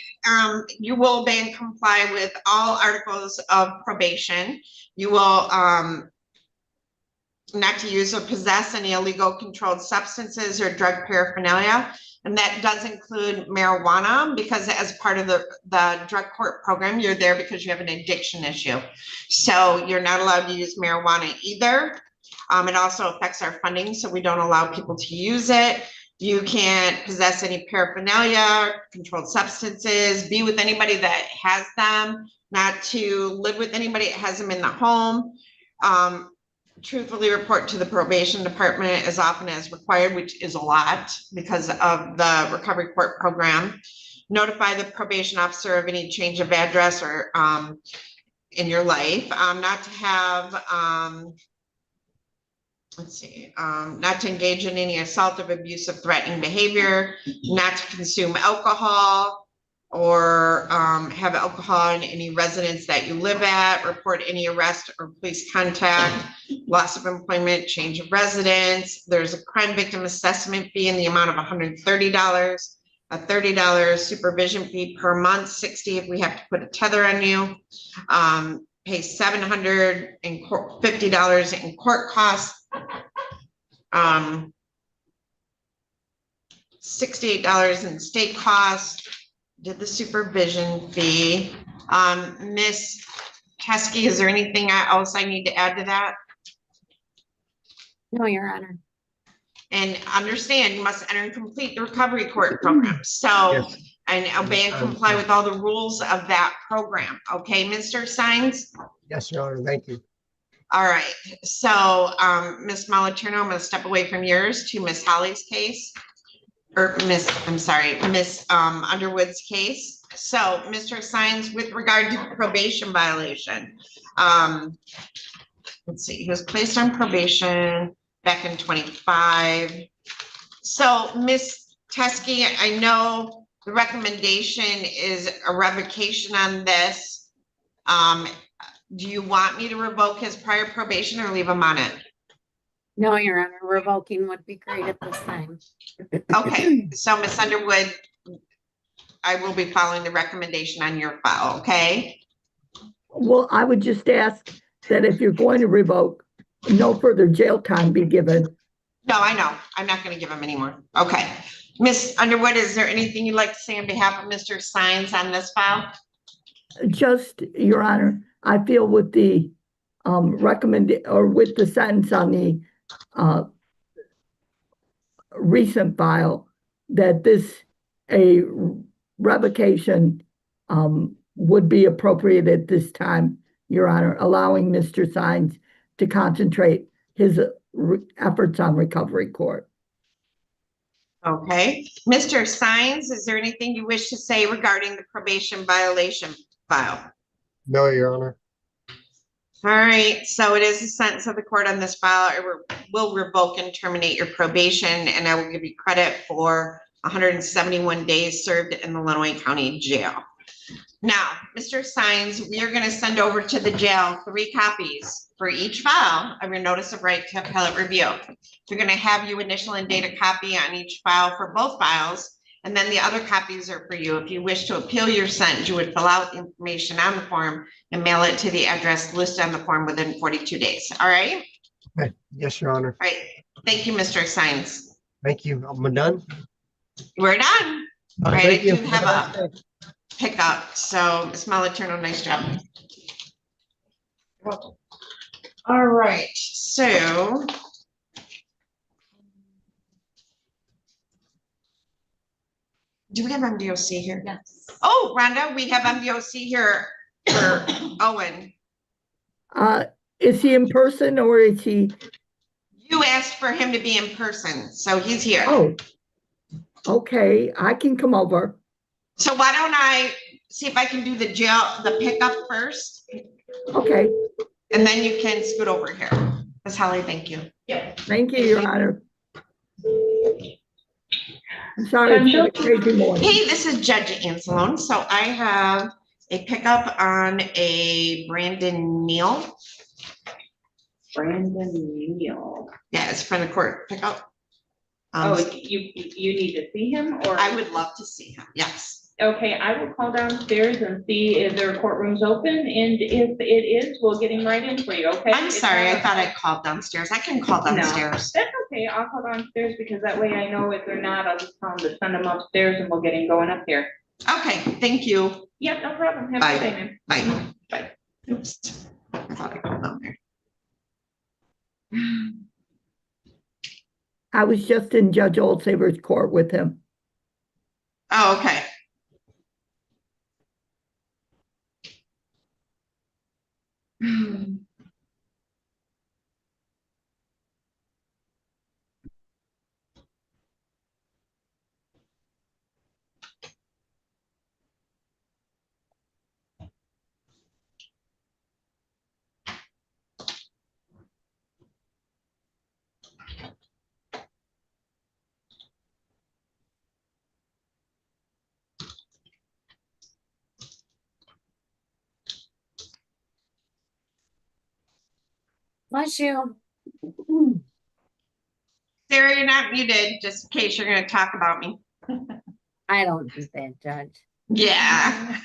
C: you will then comply with all articles of probation. You will not to use or possess any illegal controlled substances or drug paraphernalia. And that does include marijuana, because as part of the drug court program, you're there because you have an addiction issue. So you're not allowed to use marijuana either. It also affects our funding, so we don't allow people to use it. You can't possess any paraphernalia, controlled substances, be with anybody that has them, not to live with anybody that has them in the home. Truthfully report to the probation department as often as required, which is a lot because of the recovery court program. Notify the probation officer of any change of address or in your life, not to have, not to engage in any assaultive, abusive, threatening behavior, not to consume alcohol or have alcohol in any residence that you live at, report any arrest or police contact, loss of employment, change of residence. There's a crime victim assessment fee in the amount of $130, a $30 supervision fee per month, $60 if we have to put a tether on you. Pay $750 in court costs. $68 in state costs. Did the supervision fee. Miss Teskey, is there anything else I need to add to that?
I: No, Your Honor.
C: And understand, you must enter and complete the recovery court program. So, and obey and comply with all the rules of that program. Okay, Mr. Sines?
O: Yes, Your Honor, thank you.
C: All right, so Ms. Moliterno, I'm gonna step away from yours to Miss Holly's case. Or Miss Underwood's case. So, Mr. Sines, with regard to probation violation, let's see, he was placed on probation back in 25. So, Miss Teskey, I know the recommendation is a revocation on this. Do you want me to revoke his prior probation or leave him on it?
I: No, Your Honor, revoking would be great at this time.
C: Okay, so Ms. Underwood, I will be following the recommendation on your file, okay?
P: Well, I would just ask that if you're going to revoke, no further jail time be given.
C: No, I know. I'm not gonna give him any more. Okay. Ms. Underwood, is there anything you'd like to say on behalf of Mr. Sines on this file?
P: Just, Your Honor, I feel with the with the sentence on the recent file that a revocation would be appropriate at this time, Your Honor, allowing Mr. Sines to concentrate his efforts on recovery court.
C: Okay. Mr. Sines, is there anything you wish to say regarding the probation violation file?
O: No, Your Honor.
C: All right, so it is the sentence of the court on this file. It will revoke and terminate your probation, and I will give you credit for 171 days served in the Lenawee County Jail. Now, Mr. Sines, we are going to send over to the jail 3 copies for each file of your notice of right to appellate review. We're going to have you initial and date a copy on each file for both files. And then the other copies are for you. If you wish to appeal your sentence, you would fill out the information on the form and mail it to the address listed on the form within 42 days. All right?
O: Okay. Yes, Your Honor.
C: All right. Thank you, Mr. Sines.
O: Thank you. I'm done.
C: We're done. All right.
O: Thank
C: I
O: you.
C: do have a pickup. So Ms. Moliterno, nice job. All right. So do we have MDOC here?
B: Yes.
C: Oh, Rhonda, we have MDOC here for Owen.
P: Is he in person or is he?
C: You asked for him to be in person, so he's here.
P: Oh, okay, I can come over.
C: So why don't I see if I can do the pickup first?
P: Okay.
C: And then you can scoot over here. Ms. Holly, thank you. Yep.
P: Thank you, Your Honor. I'm sorry, it's been a crazy morning.
C: Hey, this is Judge Anselone. So I have a pickup on a Brandon Neal.
Q: Brandon Neal.
C: Yeah, it's from the court pickup.
Q: You need to see him, or?
C: I would love to see him, yes.
Q: Okay, I will call downstairs and see if their courtroom's open, and if it is, we'll get him right in for you, okay?
C: I'm sorry, I thought I called downstairs. I can call downstairs.
Q: No, that's okay, I'll call downstairs, because that way I know if they're not, I'll just tell them to send them upstairs and we'll get him going up here.
C: Okay, thank you.
Q: Yeah, no problem. Have a good day, ma'am.
C: Bye. Oops, I thought I called down there.
P: I was just in Judge Oldsaber's court with him.
C: Oh, okay.
I: Bless you.
C: Sarah, you're not muted, just in case you're gonna talk about me.
I: I don't do that, Judge.
C: Yeah.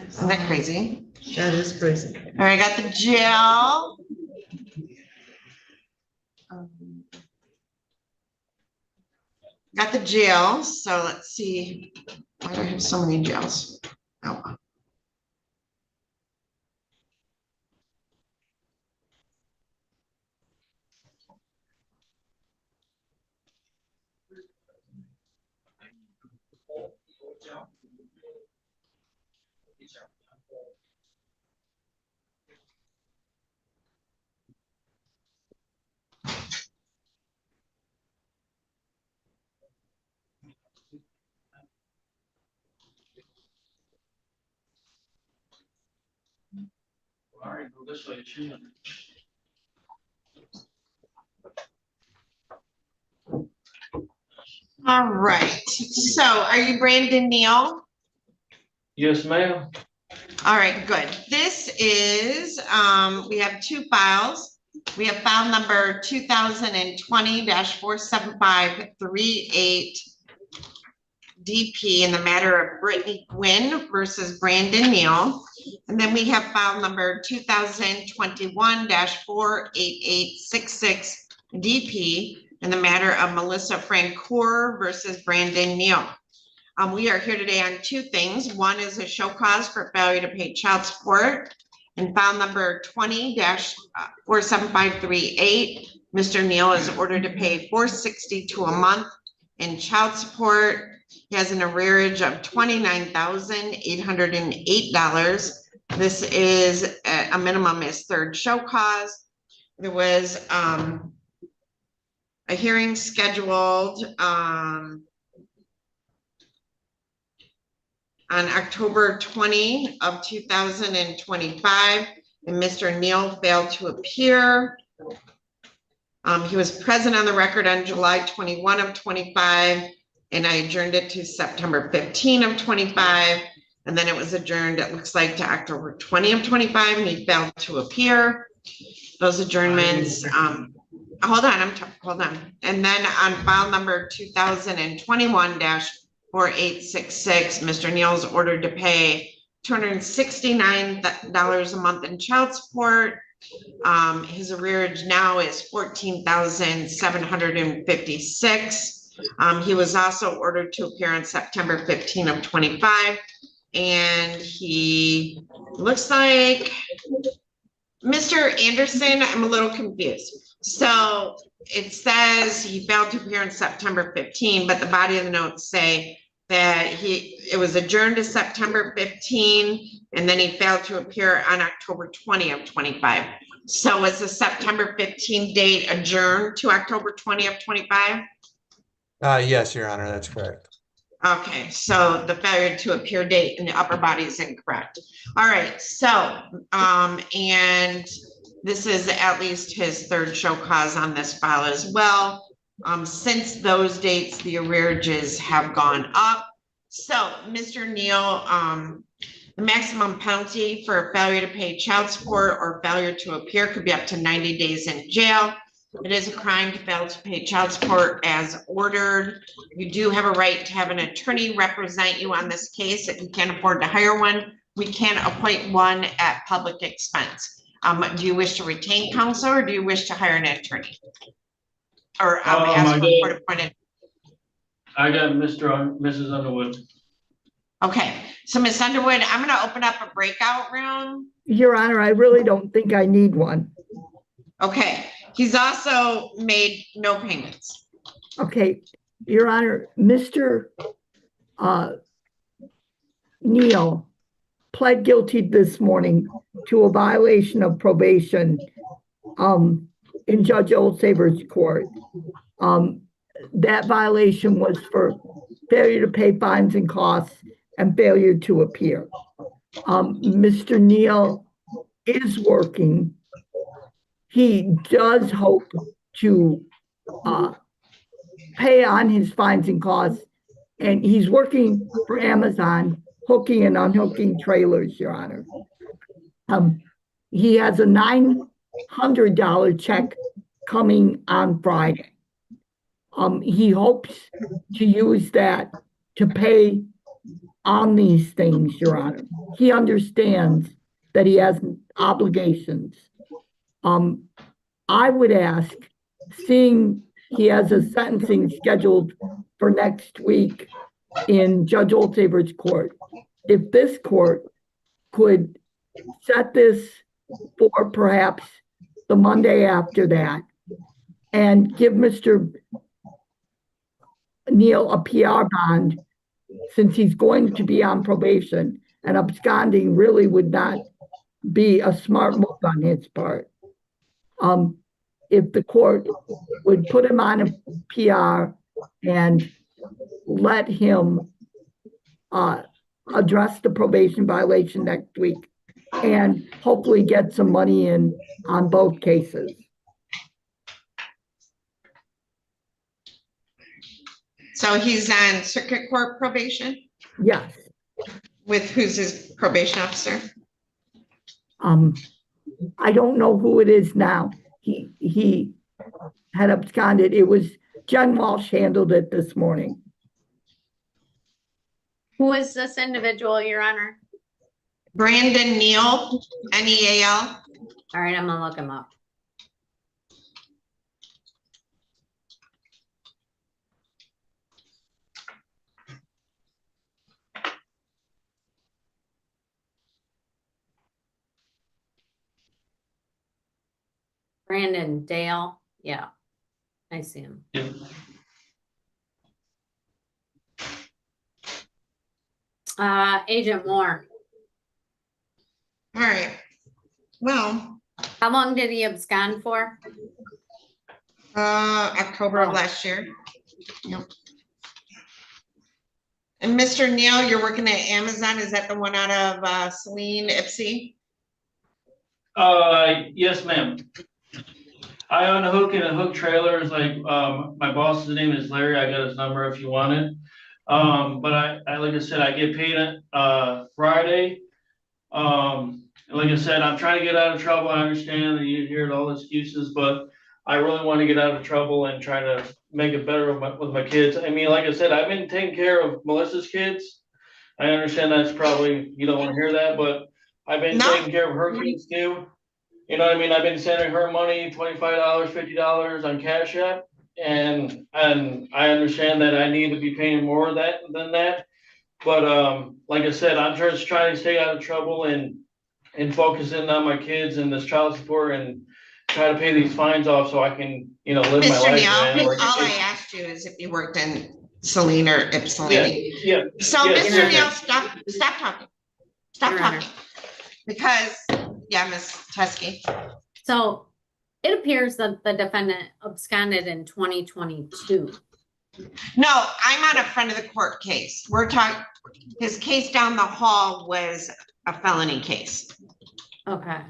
C: Isn't that crazy?
L: That is crazy.
C: All right, I got the jail. Got the jail, so let's see. Why do I have so many jails? Oh.
A: All right, go this way, Sheila.
C: All right, so are you Brandon Neal?
A: Yes, ma'am.
C: All right, good. This is, we have two files. We have file number 2020-47538 DP in the matter of Brittany Gwynn versus Brandon Neal. And then we have file number 2021-48866 DP in the matter of Melissa Francoeur versus Brandon Neal. We are here today on two things. One is a show cause for failure to pay child support. And file number 20-47538, Mr. Neal is ordered to pay $462 a month in child support. He has an arrearage of $29,808. This is a minimum is third show cause. There was a hearing scheduled on October 20 of 2025, and Mr. Neal failed to appear. He was present on the record on July 21 of 25, and I adjourned it to September 15 of 25. And then it was adjourned, it looks like, to October 20 of 25, and he failed to appear. Those adjournments, hold on, hold on. And then on file number 2021-4866, Mr. Neal's ordered to pay $269 a month in child support. His arrearage now is $14,756. He was also ordered to appear on September 15 of 25. And he looks like Mr. Anderson, I'm a little confused. So it says he failed to appear on September 15, but the body of the notes say that it was adjourned to September 15, and then he failed to appear on October 20 of 25. So was the September 15 date adjourned to October 20 of 25?
R: Yes, Your Honor, that's correct.
C: Okay, so the failure to appear date in the upper body is incorrect. All right, so, and this is at least his third show cause on this file as well. Since those dates, the arrearages have gone up. So, Mr. Neal, the maximum penalty for failure to pay child support or failure to appear could be up to 90 days in jail. It is a crime to fail to pay child support as ordered. You do have a right to have an attorney represent you on this case. If you can't afford to hire one, we can appoint one at public expense. Do you wish to retain counsel or do you wish to hire an attorney? Or ask for a court appointed?
G: I got Mrs. Underwood.
C: Okay, so Ms. Underwood, I'm gonna open up a breakout room.
P: Your Honor, I really don't think I need one.
C: Okay, he's also made no payments.
P: Okay, Your Honor, Mr. Neal pled guilty this morning to a violation of probation in Judge Oldsaber's court. That violation was for failure to pay fines and costs and failure to appear. Mr. Neal is working. He does hope to pay on his fines and costs, and he's working for Amazon, hooking and unhooking trailers, Your Honor. He has a $900 check coming on Friday. He hopes to use that to pay on these things, Your Honor. He understands that he has obligations. I would ask, seeing he has a sentencing scheduled for next week in Judge Oldsaber's court, if this court could set this for perhaps the Monday after that and give Mr. Neal a PR bond, since he's going to be on probation, and absconding really would not be a smart move on his part. If the court would put him on a PR and let him address the probation violation next week and hopefully get some money in on both cases.
C: So he's on circuit court probation?
P: Yes.
C: With who's his probation officer?
P: I don't know who it is now. He had absconded. It was Jen Walsh handled it this morning.
I: Who is this individual, Your Honor?
C: Brandon Neal, Neal.
I: All right, I'm gonna look him up. Brandon Dale, yeah, I see him.
G: Yeah.
I: Agent Moore.
C: All right, well.
I: How long did he abscond for?
C: October of last year. Yep. And Mr. Neal, you're working at Amazon, is that the one out of Saline, Ipsy?
G: Yes, ma'am. I own a hook and a hook trailers. Like, my boss's name is Larry. I got his number if you want it. But like I said, I get paid Friday. And like I said, I'm trying to get out of trouble. I understand that you hear all the excuses, but I really want to get out of trouble and try to make it better with my kids. I mean, like I said, I've been taking care of Melissa's kids. I understand that's probably, you don't want to hear that, but I've been taking care of her kids too. You know what I mean? I've been sending her money, $25, $50 on Cash App. And I understand that I need to be paying more than that. But like I said, I'm just trying to stay out of trouble and focus in on my kids and this child support and try to pay these fines off so I can, live my
C: Mr.
G: life.
C: Neal,
G: Man.
C: all I asked you is if you worked in Saline or Ypsilanti.
G: Yeah.
C: So,
G: yeah,
C: Mr.
G: yeah.
C: Neal, stop talking. Stop talking. Because, yeah, Ms. Teskey.
I: So it appears that the defendant absconded in 2022.
C: No, I'm on a friend of the court case. We're talking, his case down the hall was a felony case.
I: Okay.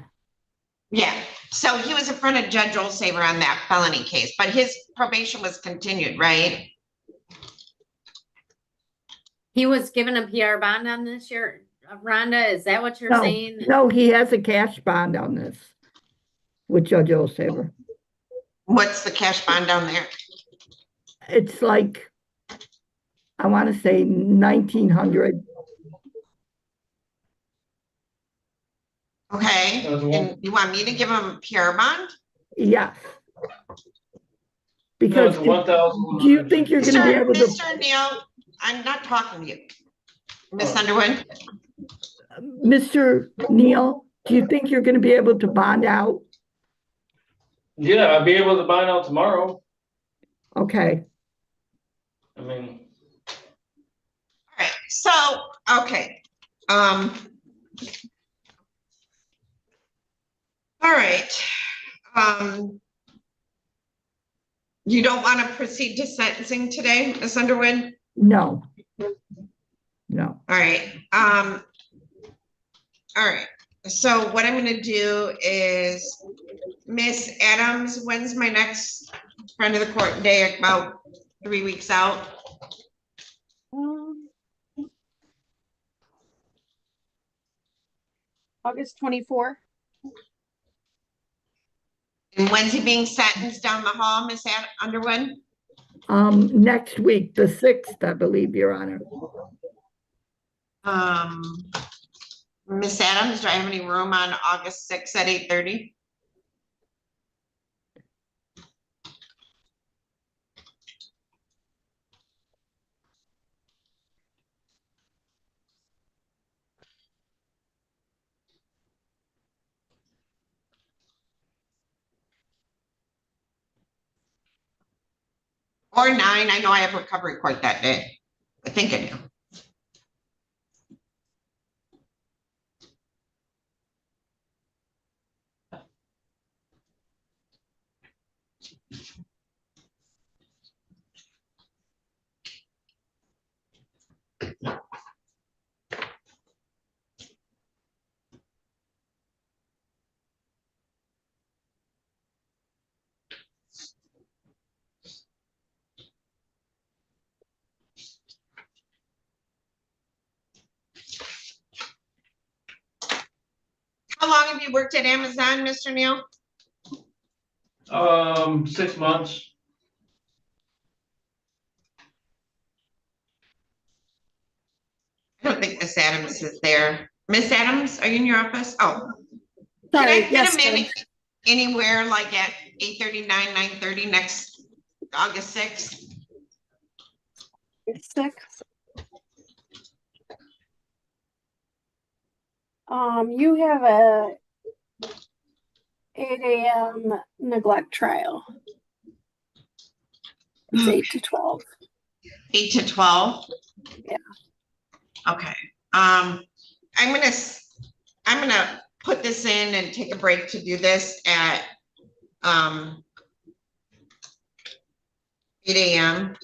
C: Yeah, so he was a friend of Judge Olsaver on that felony case, but his probation was continued, right?
I: He was given a PR bond on this year. Rhonda, is that what you're saying?
P: No, he has a cash bond on this with Judge Olsaver.
C: What's the cash bond down there?
P: It's like, I want to say 1,900.
C: Okay, and you want me to give him a PR bond?
P: Yeah. Because do you think you're going to be able to?
C: Mr. Neal, I'm not talking to you. Ms. Underwood?
P: Mr. Neal, do you think you're going to be able to bond out?
G: Yeah, I'll be able to bond out tomorrow.
P: Okay.
G: I mean.
C: All right, so, okay. All right. You don't want to proceed to sentencing today, Ms. Underwood?
P: No. No.
C: All right. All right. So what I'm going to do is, Miss Adams, when's my next friend of the court day? About 3 weeks out?
B: August 24.
C: And when's he being sentenced down the hall, Miss Underwood?
P: Next week, the 6th, I believe, Your Honor.
C: Miss Adams, do I have any room on August 6th at 8:30? Or 9, I know I have recovery court that day. I think I do. How long have you worked at Amazon, Mr. Neal?
G: 6 months.
C: I don't think Miss Adams is there. Miss Adams, are you in your office? Oh.
B: Sorry,
C: Can I
B: yes,
C: get him
B: Judge.
C: anywhere like at 8:39, 9:30 next August 6th?
B: 6. You have a 8 a.m. neglect trial. It's 8 to 12.
C: 8 to 12?
B: Yeah.
C: Okay. I'm gonna put this in and take a break to do this at 8 a.m.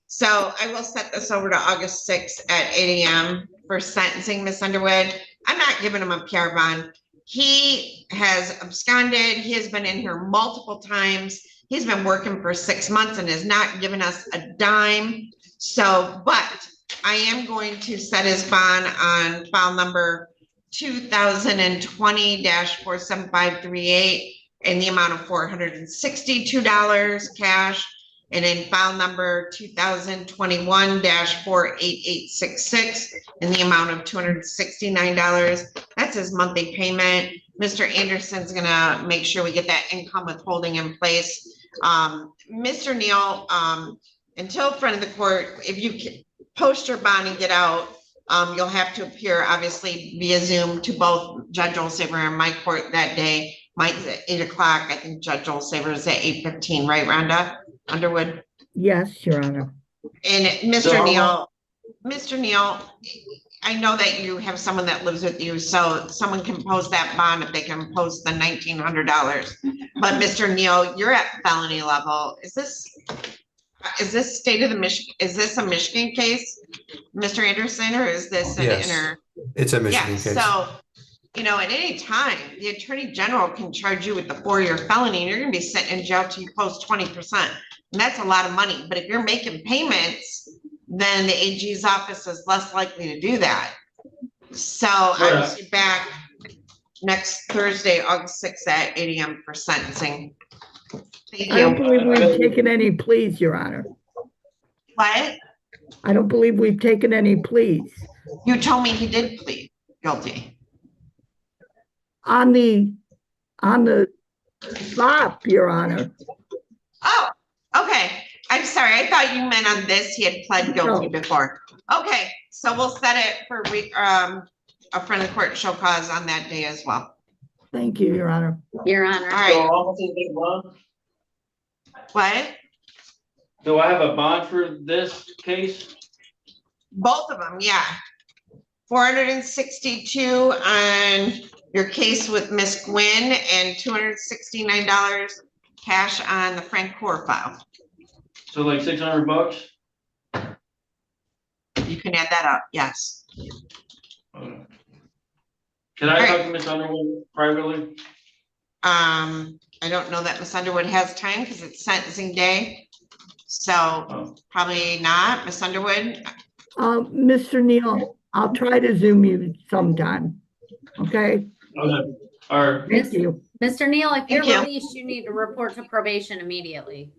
C: So I will set this over to August 6th at 8 a.m. for sentencing, Miss Underwood. I'm not giving him a PR bond. He has absconded. He has been in here multiple times. He's been working for 6 months and has not given us a dime. So, but I am going to set his bond on file number 2020-47538 in the amount of $462 cash. And in file number 2021-48866 in the amount of $269. That's his monthly payment. Mr. Anderson's gonna make sure we get that income withholding in place. Mr. Neal, until front of the court, if you post your bond and get out, you'll have to appear obviously via Zoom to both Judge Olsaver and my court that day. Mine's at 8 o'clock. I think Judge Olsaver is at 8:15, right, Rhonda Underwood?
P: Yes, Your Honor.
C: And Mr. Neal, I know that you have someone that lives with you, so someone can post that bond if they can post the $1,900. But Mr. Neal, you're at felony level. Is this state of the Michigan, is this a Michigan case, Mr. Anderson, or is this an
R: Yes,
C: inter?
R: it's a Michigan
C: Yeah,
R: case.
C: so, you know, at any time, the Attorney General can charge you with the 4-year felony and you're gonna be sitting in jail till you post 20%. And that's a lot of money, but if you're making payments, then the AG's office is less likely to do that. So I will see back next Thursday, August 6th at 8 AM for sentencing. Thank
P: I don't
C: you.
P: believe we've taken any pleas, Your Honor.
C: What?
P: I don't believe we've taken any pleas.
C: You told me he did plead guilty.
P: On the stop, Your Honor.
C: Oh, okay. I'm sorry. I thought you meant on this, he had pled guilty before. Okay, so we'll set it for a friend of the court show cause on that day as well.
P: Thank you, Your Honor.
I: Your Honor.
C: All right. What?
G: Do I have a bond for this case?
C: Both of them, yeah. 462 on your case with Miss Gwynn and $269 cash on the Frank Core file.
G: So like $600?
C: You can add that up, yes.
G: Can I talk to Ms. Underwood privately?
C: I don't know that Miss Underwood has time because it's sentencing day. So probably not, Miss Underwood.
P: Mr. Neal, I'll try to Zoom you sometime. Okay?
G: Okay, all right.
P: Thank you.
I: Mr. Neal, if you're
C: Thank you.
I: released, you need to report to probation immediately.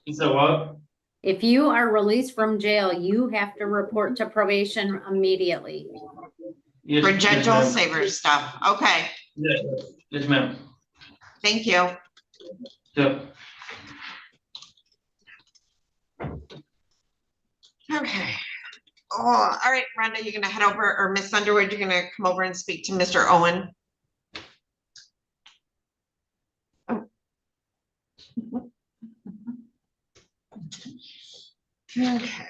G: You said what?
I: If you are released from jail, you have to report to probation immediately.
G: Yes,
C: For Judge
G: ma'am.
C: Olsaver stuff. Okay,
G: Yes, ma'am.
C: thank you.
G: Yep.
C: Okay. Oh, all right, Brenda, you're gonna head over, or Miss Underwood, you're gonna come over and speak to Mr. Owen. Okay.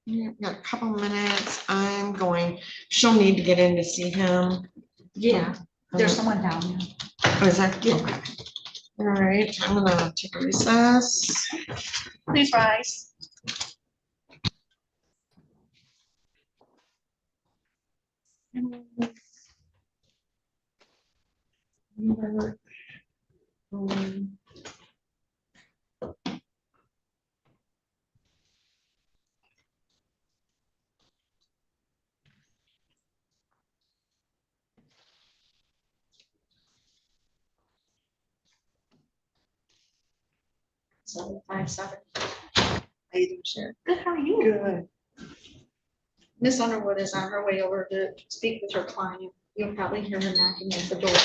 C: Yeah, I've got a couple minutes. She'll need to get in to see him.
B: Yeah, there's someone down there.
C: Oh, is that? Okay. All right, I'm gonna take a recess.
B: Please rise.
F: So 5-7.
B: How you doing, Sharon?
F: Good, how are you?
B: Good. Miss Underwood is on her way over to speak with her client. You'll probably hear her knocking at the door.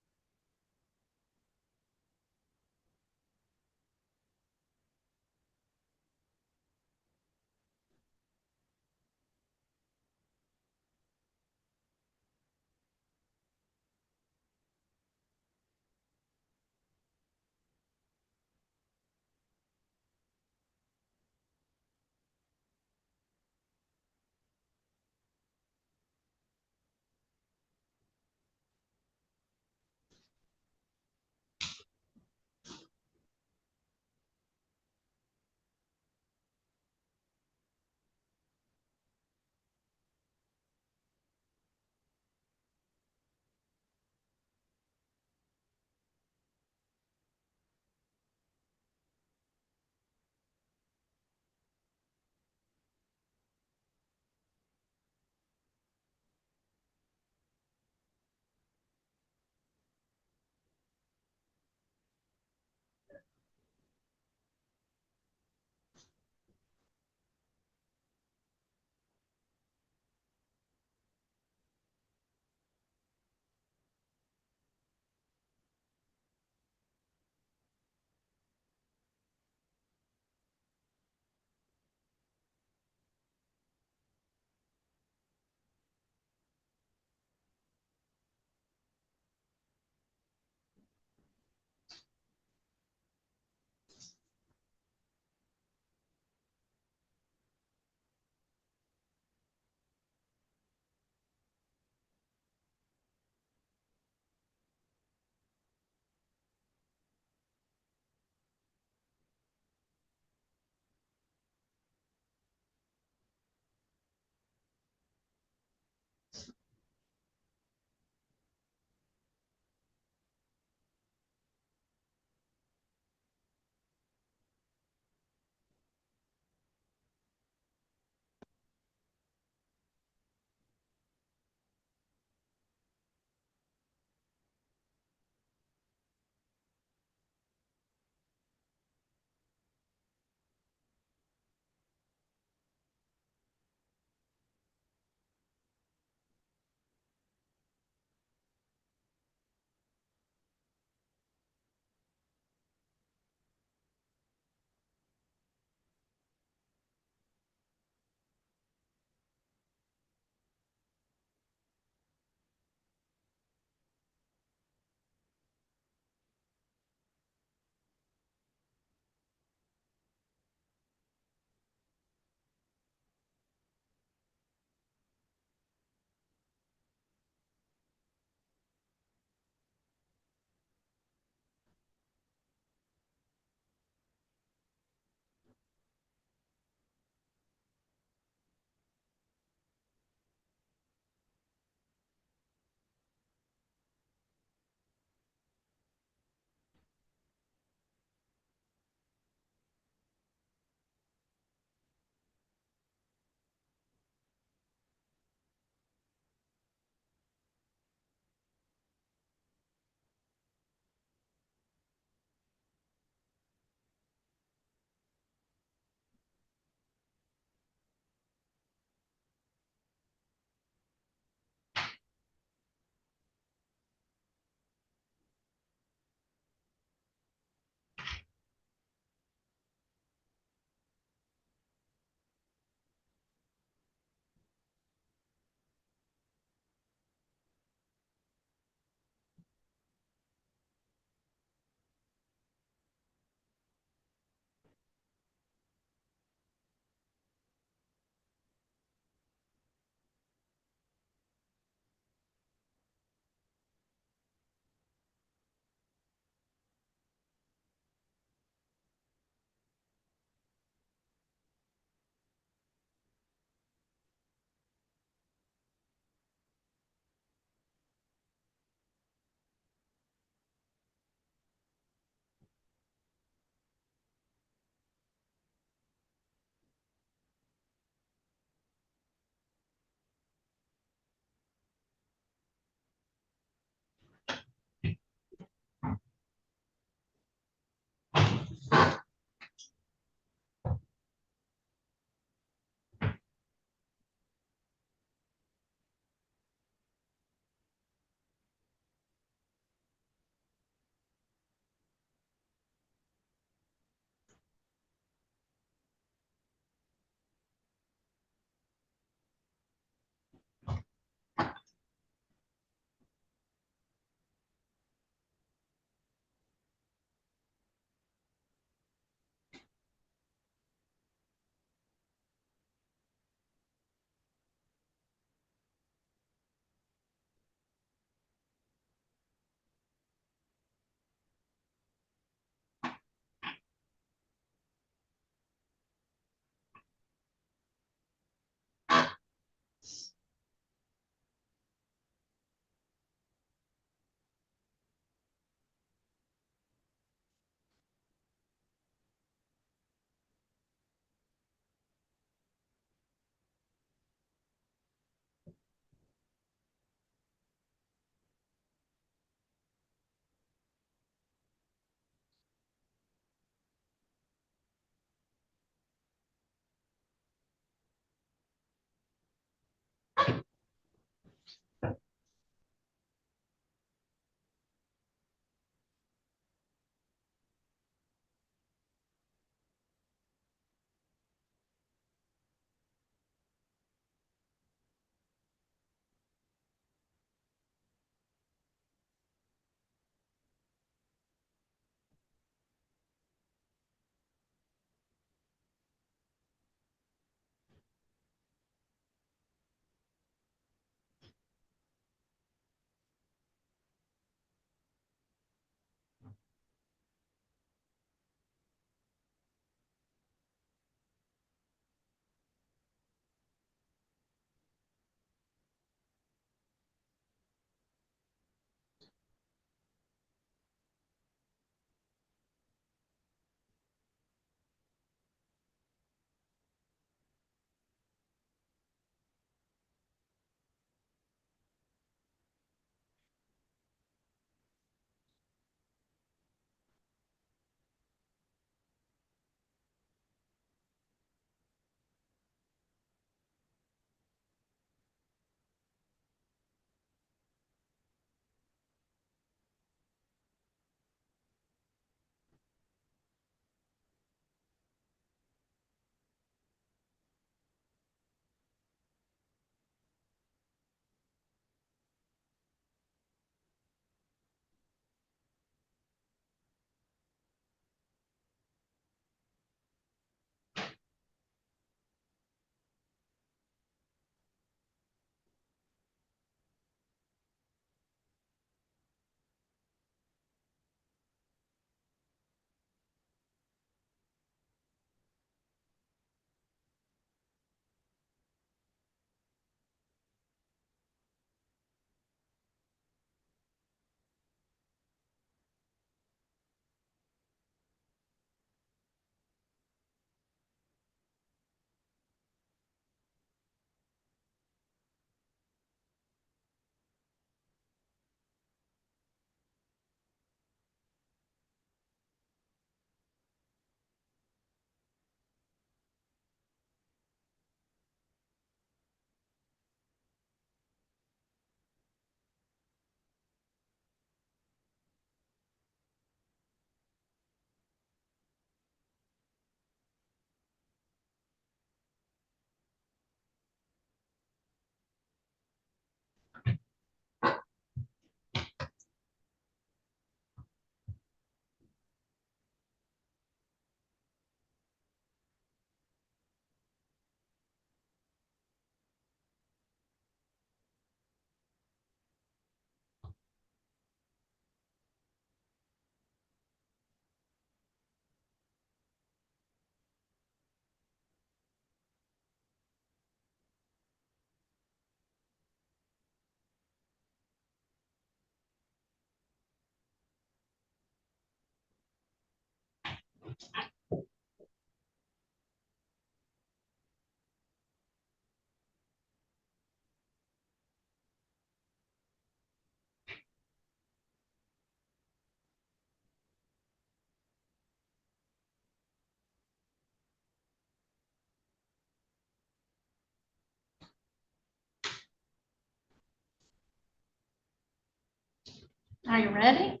B: Are you ready?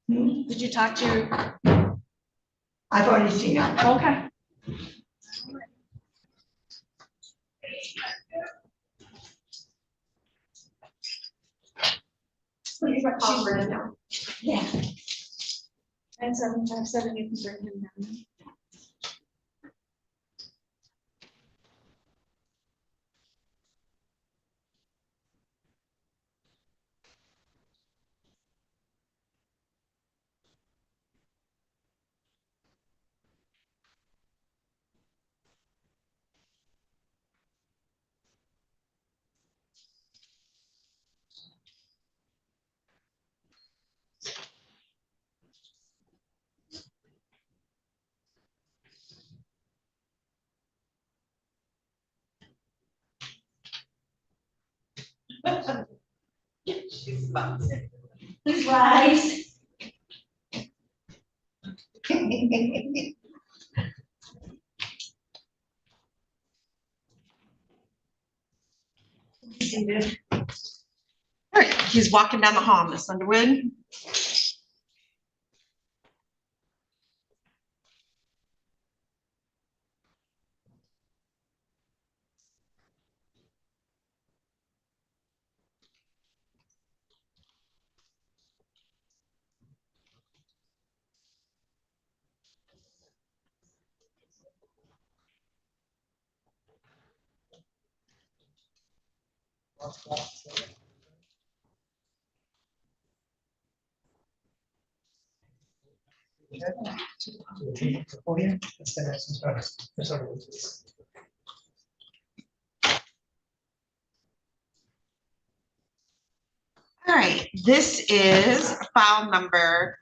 B: Did you talk to?
P: I've already seen it.
B: Okay. Yeah. And 757, you can bring him down. Please rise.
C: Seated. All right, he's walking down the hall, Miss Underwood. All right, this is file number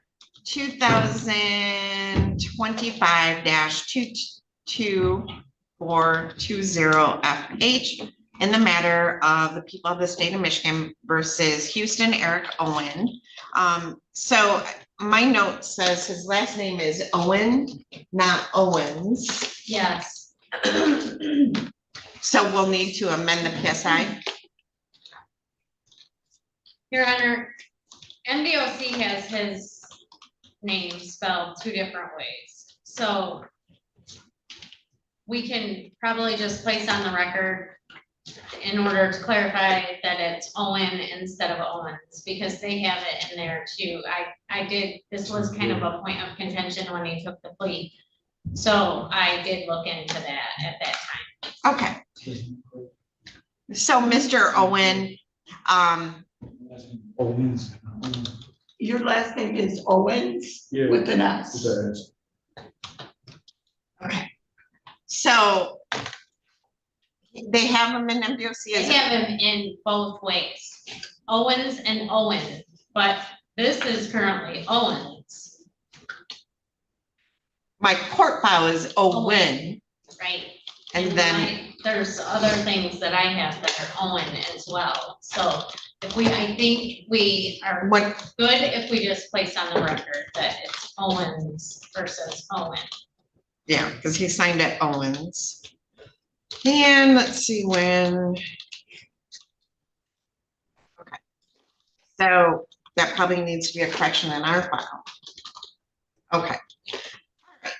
C: 2025-22420FH in the matter of the people of the state of Michigan versus Houston Eric Owen. So my note says his last name is Owen, not Owens.
I: Yes.
C: So we'll need to amend the PSI.
I: Your Honor, NDOC has his name spelled two different ways, so we can probably just place on the record in order to clarify that it's Owen instead of Owens, because they have it in there too. This was kind of a point of contention when he took the plea. So I did look into that at that time.
C: Okay. So Mr. Owen,
P: Your last name is Owens with an S.
C: okay. So they have him in MDOC.
I: They have him in both ways, Owens and Owen, but this is currently Owens.
C: My court file is Owen.
I: Right.
C: And then
I: there's other things that I have that are Owen as well. So if I think we are good if we just place on the record that it's Owens versus Owen.
C: yeah, because he signed at Owens. And let's see when. Okay. So that probably needs to be a correction in our file. Okay.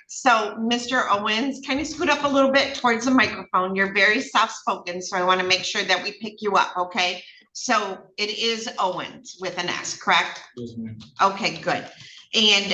C: So Mr. Owens, kind of scoot up a little bit towards the microphone. You're very soft-spoken, so I want to make sure that we pick you up, okay? So it is Owens with an S, correct?
S: Yes, ma'am.
C: Okay, good. And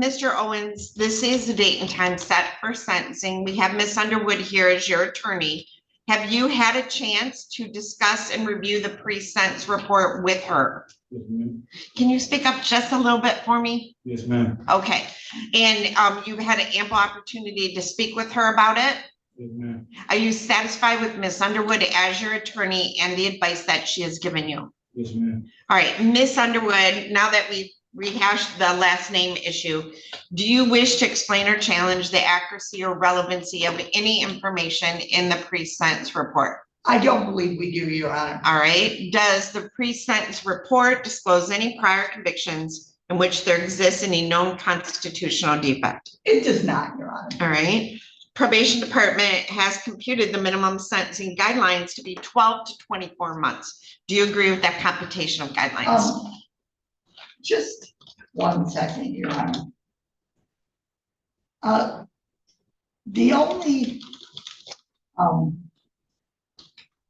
C: Mr. Owens, this is the date and time set for sentencing. We have Miss Underwood here as your attorney. Have you had a chance to discuss and review the pre-sentence report with her?
S: Yes, ma'am.
C: Can you speak up just a little bit for me?
S: Yes, ma'am.
C: Okay, and you had an ample opportunity to speak with her about it?
S: Yes, ma'am.
C: Are you satisfied with Miss Underwood as your attorney and the advice that she has given you?
S: Yes, ma'am.
C: All right, Miss Underwood, now that we've rehash the last name issue. Do you wish to explain or challenge the accuracy or relevancy of any information in the pre-sentence report?
P: I don't believe we do, Your Honor.
C: All right. Does the pre-sentence report disclose any prior convictions in which there exists any known constitutional defect?
P: It does not, Your Honor.
C: All right. Probation Department has computed the minimum sentencing guidelines to be 12 to 24 months. Do you agree with that computation of guidelines?
P: Just 1 second, Your Honor. The only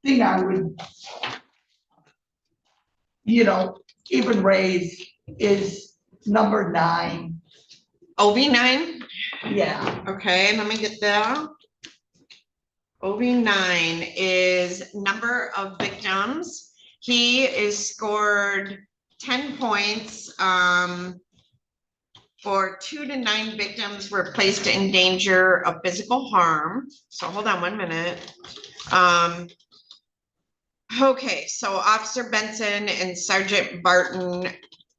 P: thing I would, even raise is number 9.
C: OV9?
P: Yeah.
C: Okay, let me get that. OV9 is number of victims. He is scored 10 points for 2 to 9 victims were placed in danger of physical harm. So hold on 1 minute. Okay, so Officer Benson and Sergeant Barton,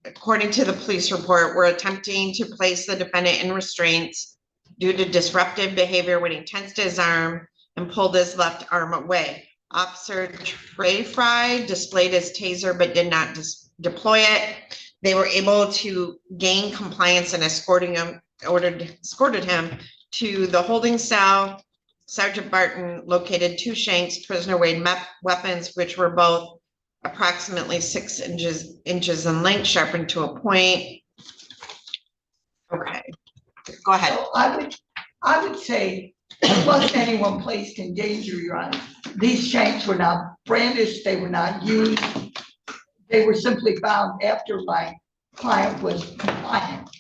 C: according to the police report, were attempting to place the defendant in restraints due to disruptive behavior when he tensed his arm and pulled his left arm away. Officer Trey Fry displayed his taser but did not deploy it. They were able to gain compliance and escorted him to the holding cell. Sergeant Barton located 2 shanks, prisoner weight weapons, which were both approximately 6 inches in length, sharpened to a point. Okay, go ahead.
P: So I would say, wasn't anyone placed in danger, Your Honor. These shanks were not brandished, they were not used. They were simply found after my client was compliant.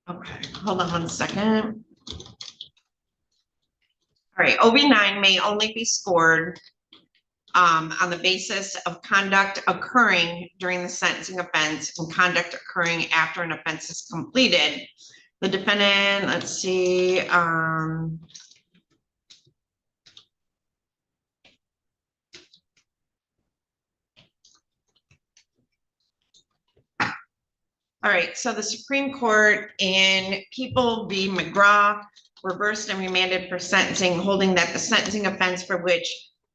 C: Okay, hold on 1 second. All right, OV9 may only be scored on the basis of conduct occurring during the sentencing offense and conduct occurring after an offense is completed. The defendant, let's see, all right, so the Supreme Court in People v. McGraw reversed and remanded for sentencing, holding that the sentencing offense for which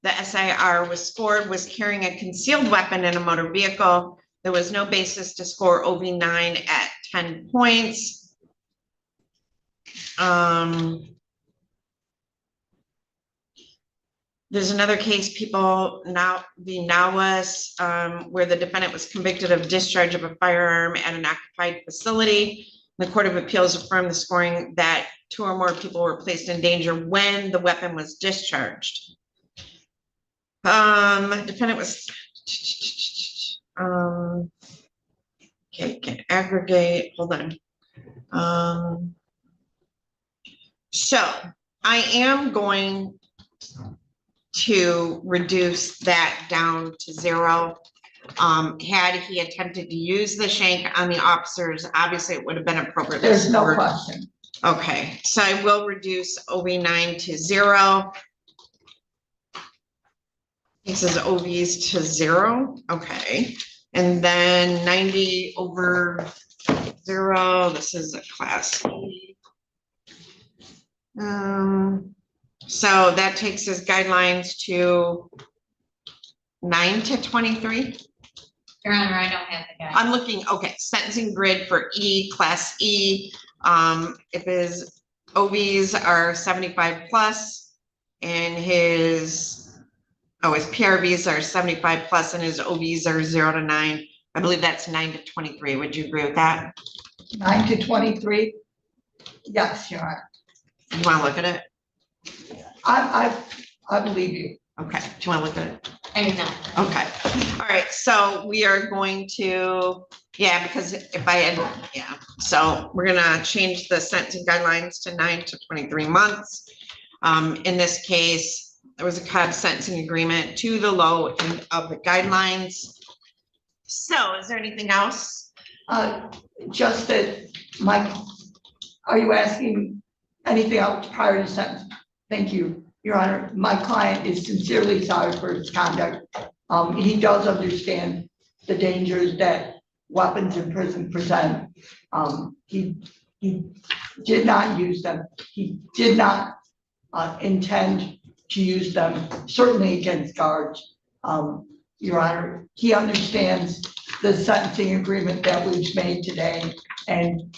C: the SIR was scored was carrying a concealed weapon in a motor vehicle. There was no basis to score OV9 at 10 points. There's another case, People v. Nawas, where the defendant was convicted of discharge of a firearm at an occupied facility. The Court of Appeals affirmed the scoring that 2 or more people were placed in danger when the weapon was discharged. Defendant was okay, can aggregate, hold on. So I am going to reduce that down to 0. Had he attempted to use the shank on the officers, obviously it would have been appropriate.
P: There's no question.
C: Okay, so I will reduce OV9 to 0. He says OVs to 0, okay. And then 90 over 0, this is a class E. So that takes his guidelines to 9 to 23.
D: Your Honor, I don't have the guide.
C: I'm looking, okay, sentencing grid for E, class E. If his OVs are 75 plus and his PRVs are 75 plus and his OVs are 0 to 9, I believe that's 9 to 23. Would you agree with that?
P: 9 to 23? Yes, Your Honor.
C: You want to look at it?
P: I believe you.
C: Okay, do you want to look at it?
D: I do not.
C: Okay, all right, so we are going to, because if I had, so we're gonna change the sentencing guidelines to 9 to 23 months. In this case, there was a COB sentencing agreement to the low end of the guidelines. So is there anything else?
P: Just that are you asking anything else prior to sentence? Thank you, Your Honor. My client is sincerely sorry for his conduct. He does understand the dangers that weapons in prison present. He did not use them. He did not intend to use them, certainly against guards. Your Honor, he understands the sentencing agreement that we've made today, and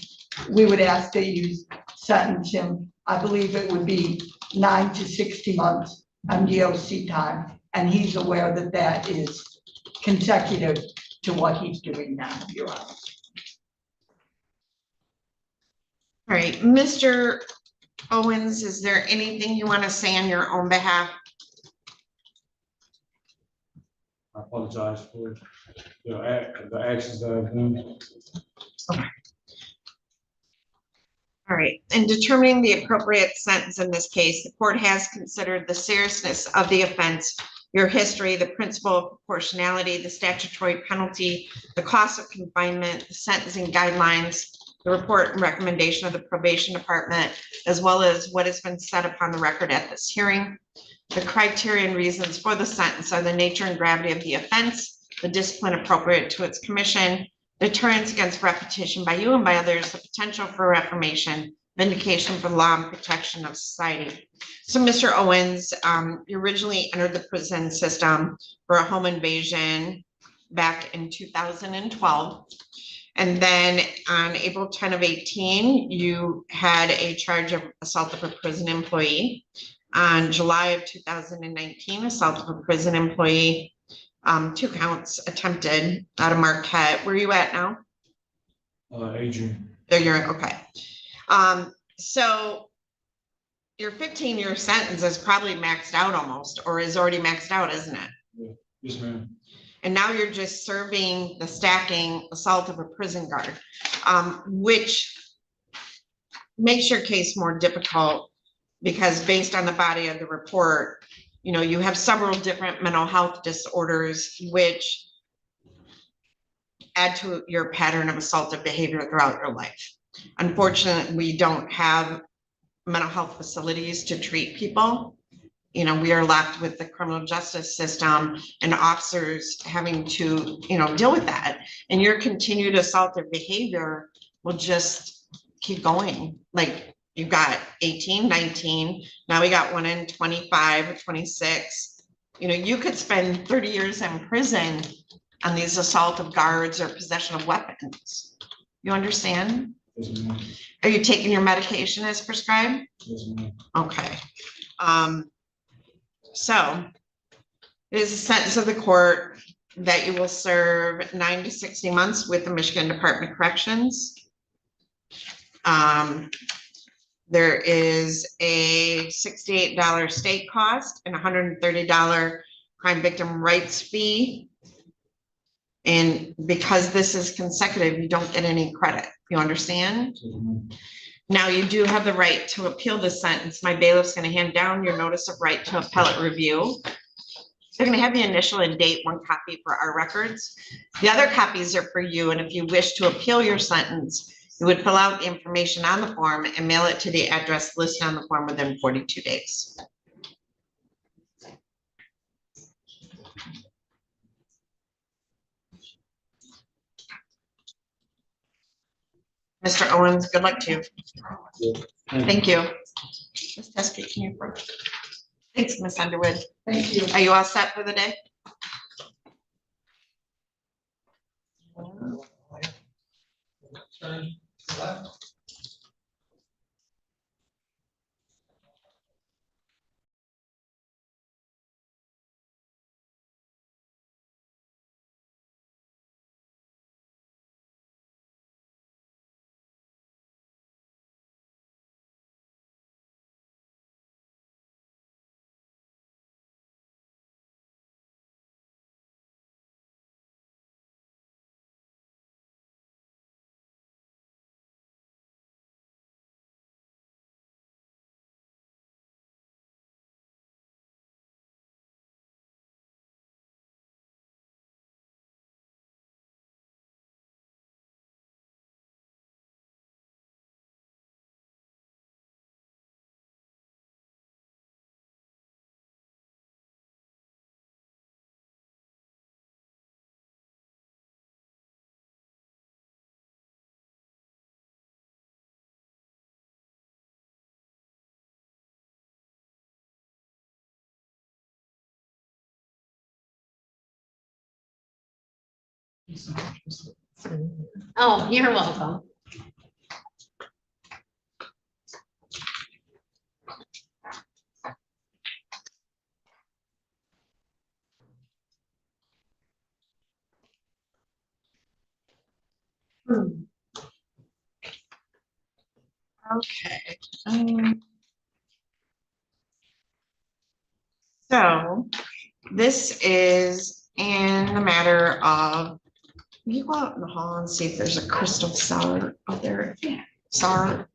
P: we would ask that you sentence him. I believe it would be 9 to 60 months on DOC time, and he's aware that that is consecutive to what he's doing now, Your Honor.
C: All right, Mr. Owens, is there anything you want to say on your own behalf?
S: I apologize for the actions that I've done.
C: All right, in determining the appropriate sentence in this case, the court has considered the seriousness of the offense, your history, the principle of proportionality, the statutory penalty, the cost of confinement, the sentencing guidelines, the report and recommendation of the probation department, as well as what has been said upon the record at this hearing. The criteria and reasons for the sentence are the nature and gravity of the offense, the discipline appropriate to its commission, deterrence against repetition by you and by others, the potential for reformation, vindication for law and protection of society. So Mr. Owens, you originally entered the prison system for a home invasion back in 2012. And then on April 10 of 18, you had a charge of assault of a prison employee. On July of 2019, assault of a prison employee, 2 counts attempted out of Marquette. Where are you at now?
S: Adrian.
C: There you're, okay. So your 15-year sentence is probably maxed out almost, or is already maxed out, isn't it?
S: Yeah. Yes, ma'am.
C: And now you're just serving the stacking assault of a prison guard, which makes your case more difficult because based on the body of the report, you know, you have several different mental health disorders, which add to your pattern of assaultive behavior throughout your life. Unfortunately, we don't have mental health facilities to treat people. You know, we are left with the criminal justice system and officers having to, you know, deal with that. And your continued assaultive behavior will just keep going. Like you've got 18, 19, now we got one in 25 or 26. You know, you could spend 30 years in prison on these assault of guards or possession of weapons. You understand?
S: Yes, ma'am.
C: Are you taking your medication as prescribed?
S: Yes, ma'am.
C: Okay. So it is a sentence of the court that you will serve 9 to 60 months with the Michigan Department of Corrections. There is a $68 state cost and $130 crime victim rights fee. And because this is consecutive, you don't get any credit. You understand?
S: Yes, ma'am.
C: Now, you do have the right to appeal the sentence. My bailiff's going to hand down your notice of right to appellate review. They're going to have the initial and date, 1 copy for our records. The other copies are for you, and if you wish to appeal your sentence, you would fill out the information on the form and mail it to the address listed on the form within 42 days. Mr. Owens, good luck to you. Thank you. Ms. Teskey, can you approach? Thanks, Ms. Underwood.
P: Thank you.
C: Are you all set for the day?
I: Oh, you're welcome.
C: Okay. So this is in the matter of, you go out in the hall and see if there's a crystal sour out there. Sour.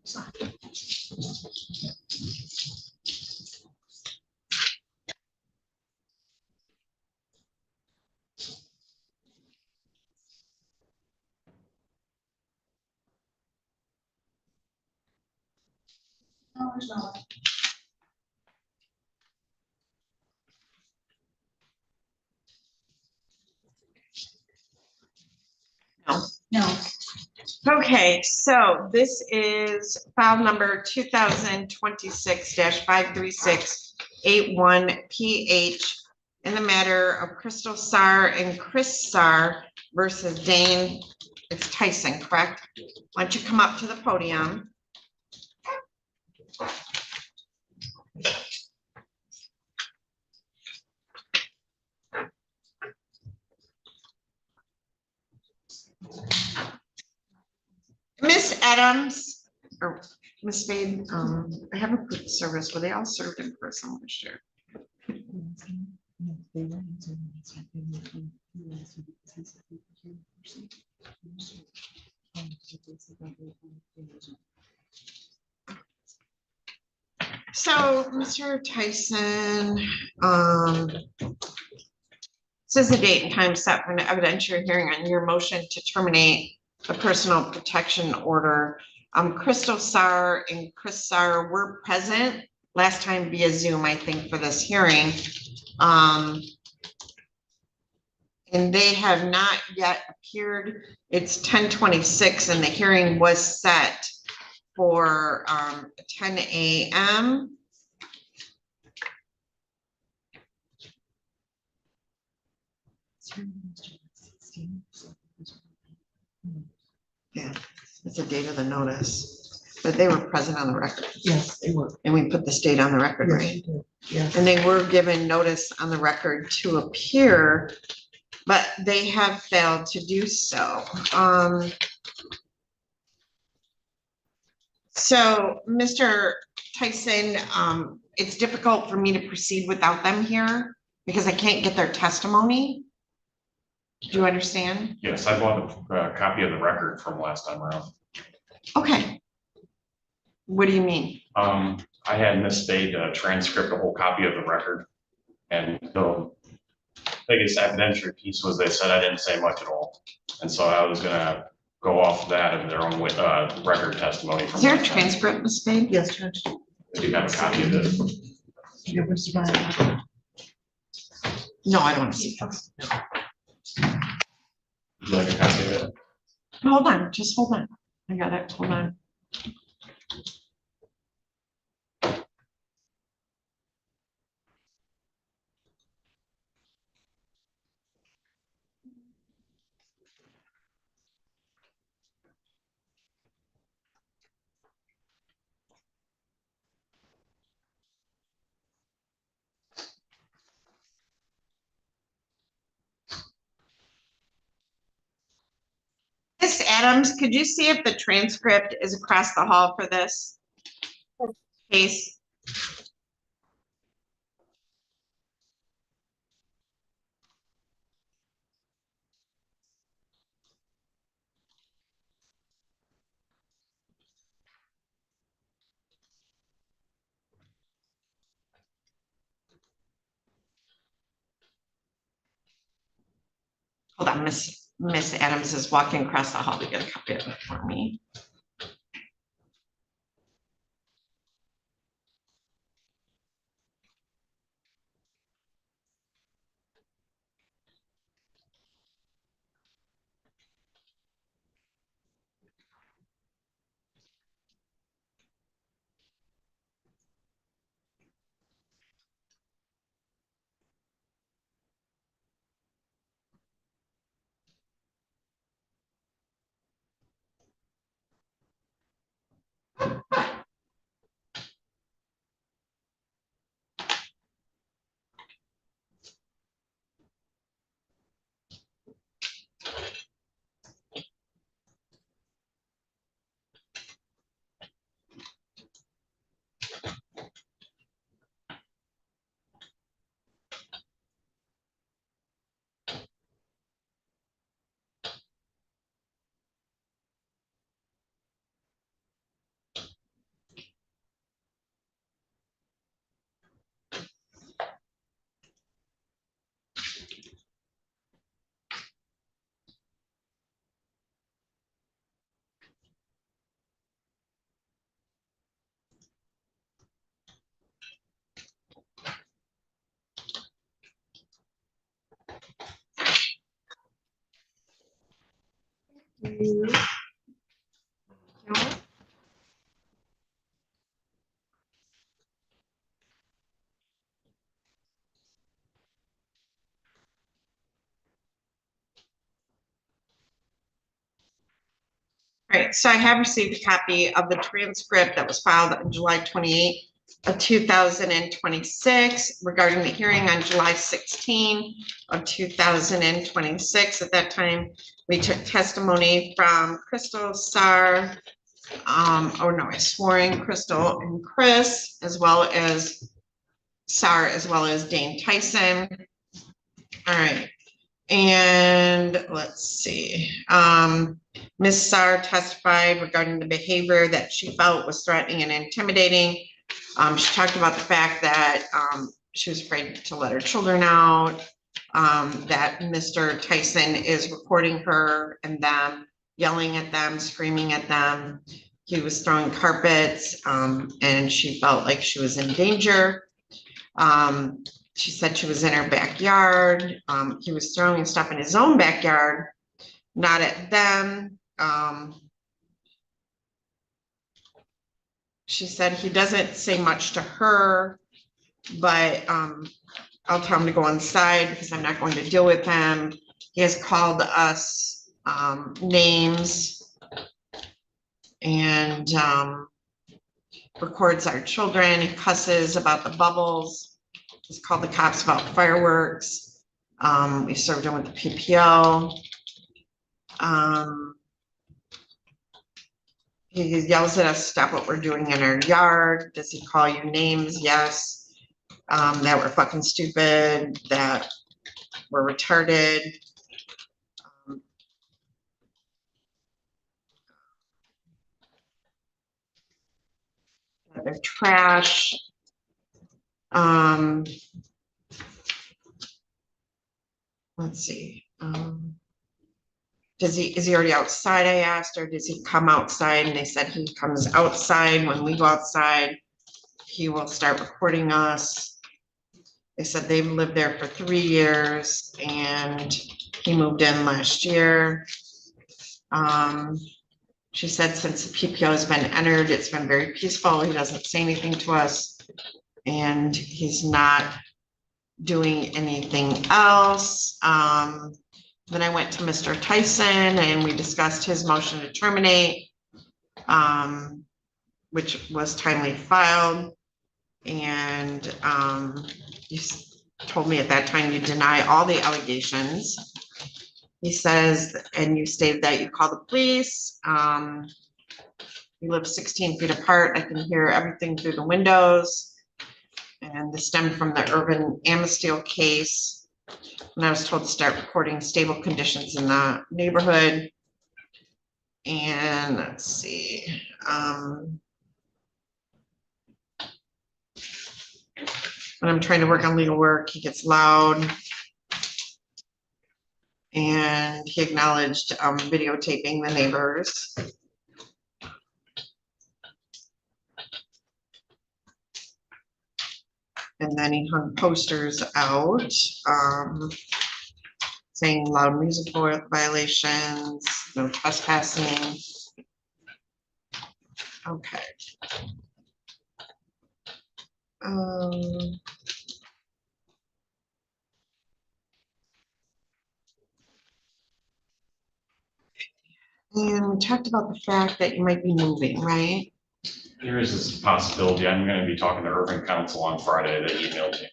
J: No, there's not.
C: No.
J: No.
C: Okay, so this is file number 2026-53681 in the matter of Crystal Sar and Chris Sar versus Dane, it's Tyson, correct? Why don't you come up to the podium? Miss Adams, or Miss Spade, I have a quick service where they all served in person last year. So, Mr. Tyson, this is the date and time set for an evidentiary hearing on your motion to terminate the personal protection order. Crystal Sar and Chris Sar were present last time via Zoom, I think, for this hearing. And they have not yet appeared. It's 10:26 and the hearing was set for 10 a.m. Yeah, it's the date of the notice, but they were present on the record.
O: Yes, they were.
C: And we put this date on the record,
O: Yes,
C: right?
O: you did. Yes.
C: And they were given notice on the record to appear, but they have failed to do so. So, Mr. Tyson, it's difficult for me to proceed without them here because I can't get their testimony. Do you understand?
T: Yes, I want a copy of the record from last time around.
C: Okay. What do you mean?
T: I had Miss Spade transcript a whole copy of the record. And the biggest evidentiary piece was they said I didn't say much at all. And so I was gonna go off that of their own record testimony.
C: Is there a transcript, Ms. Spade?
O: Yes, Judge.
T: Do you have a copy of this?
C: No, I don't want to see that.
T: Would you like a copy of it?
C: Hold on, just hold on. I got it, hold on. Miss Adams, could you see if the transcript is across the hall for this case? Hold on, Miss Adams is walking across the hall to get a copy of it for me. No? All right, so I have received a copy of the transcript that was filed on July 28th of 2026 regarding the hearing on July 16 of 2026. At that time, we took testimony from Crystal Sar, I swore in Crystal and Chris, as well as Sar, as well as Dane Tyson. All right, and let's see. Ms. Sar testified regarding the behavior that she felt was threatening and intimidating. She talked about the fact that she was afraid to let her children out, that Mr. Tyson is recording her and them, yelling at them, screaming at them. He was throwing carpets, and she felt like she was in danger. She said she was in her backyard. He was throwing stuff in his own backyard, not at them. She said he doesn't say much to her, but I'll tell him to go inside because I'm not going to deal with him. He has called us names and records our children. He cusses about the bubbles. He's called the cops about fireworks. We served him with the PPO. He yells at us, stop what we're doing in our yard. Does he call you names? Yes. That we're fucking stupid, that we're retarded. That they're trash. Let's see. Is he already outside? I asked, or does he come outside? And they said he comes outside. When we go outside, he will start recording us. They said they've lived there for 3 years and he moved in last year. She said since the PPO has been entered, it's been very peaceful. He doesn't say anything to us and he's not doing anything else. Then I went to Mr. Tyson and we discussed his motion to terminate, which was timely filed. And you told me at that time you deny all the allegations. He says, and you stated that you called the police. You live 16 feet apart. I can hear everything through the windows. And this stemmed from the Urban Amisteel case. And I was told to start recording stable conditions in the neighborhood. And let's see. When I'm trying to work on legal work, he gets loud. And he acknowledged videotaping the neighbors. And then he hung posters out saying loud music violations, no trespassing. Okay. And we talked about the fact that you might be moving, right?
T: There is this possibility. I'm gonna be talking to Urban Council on Friday. They emailed me.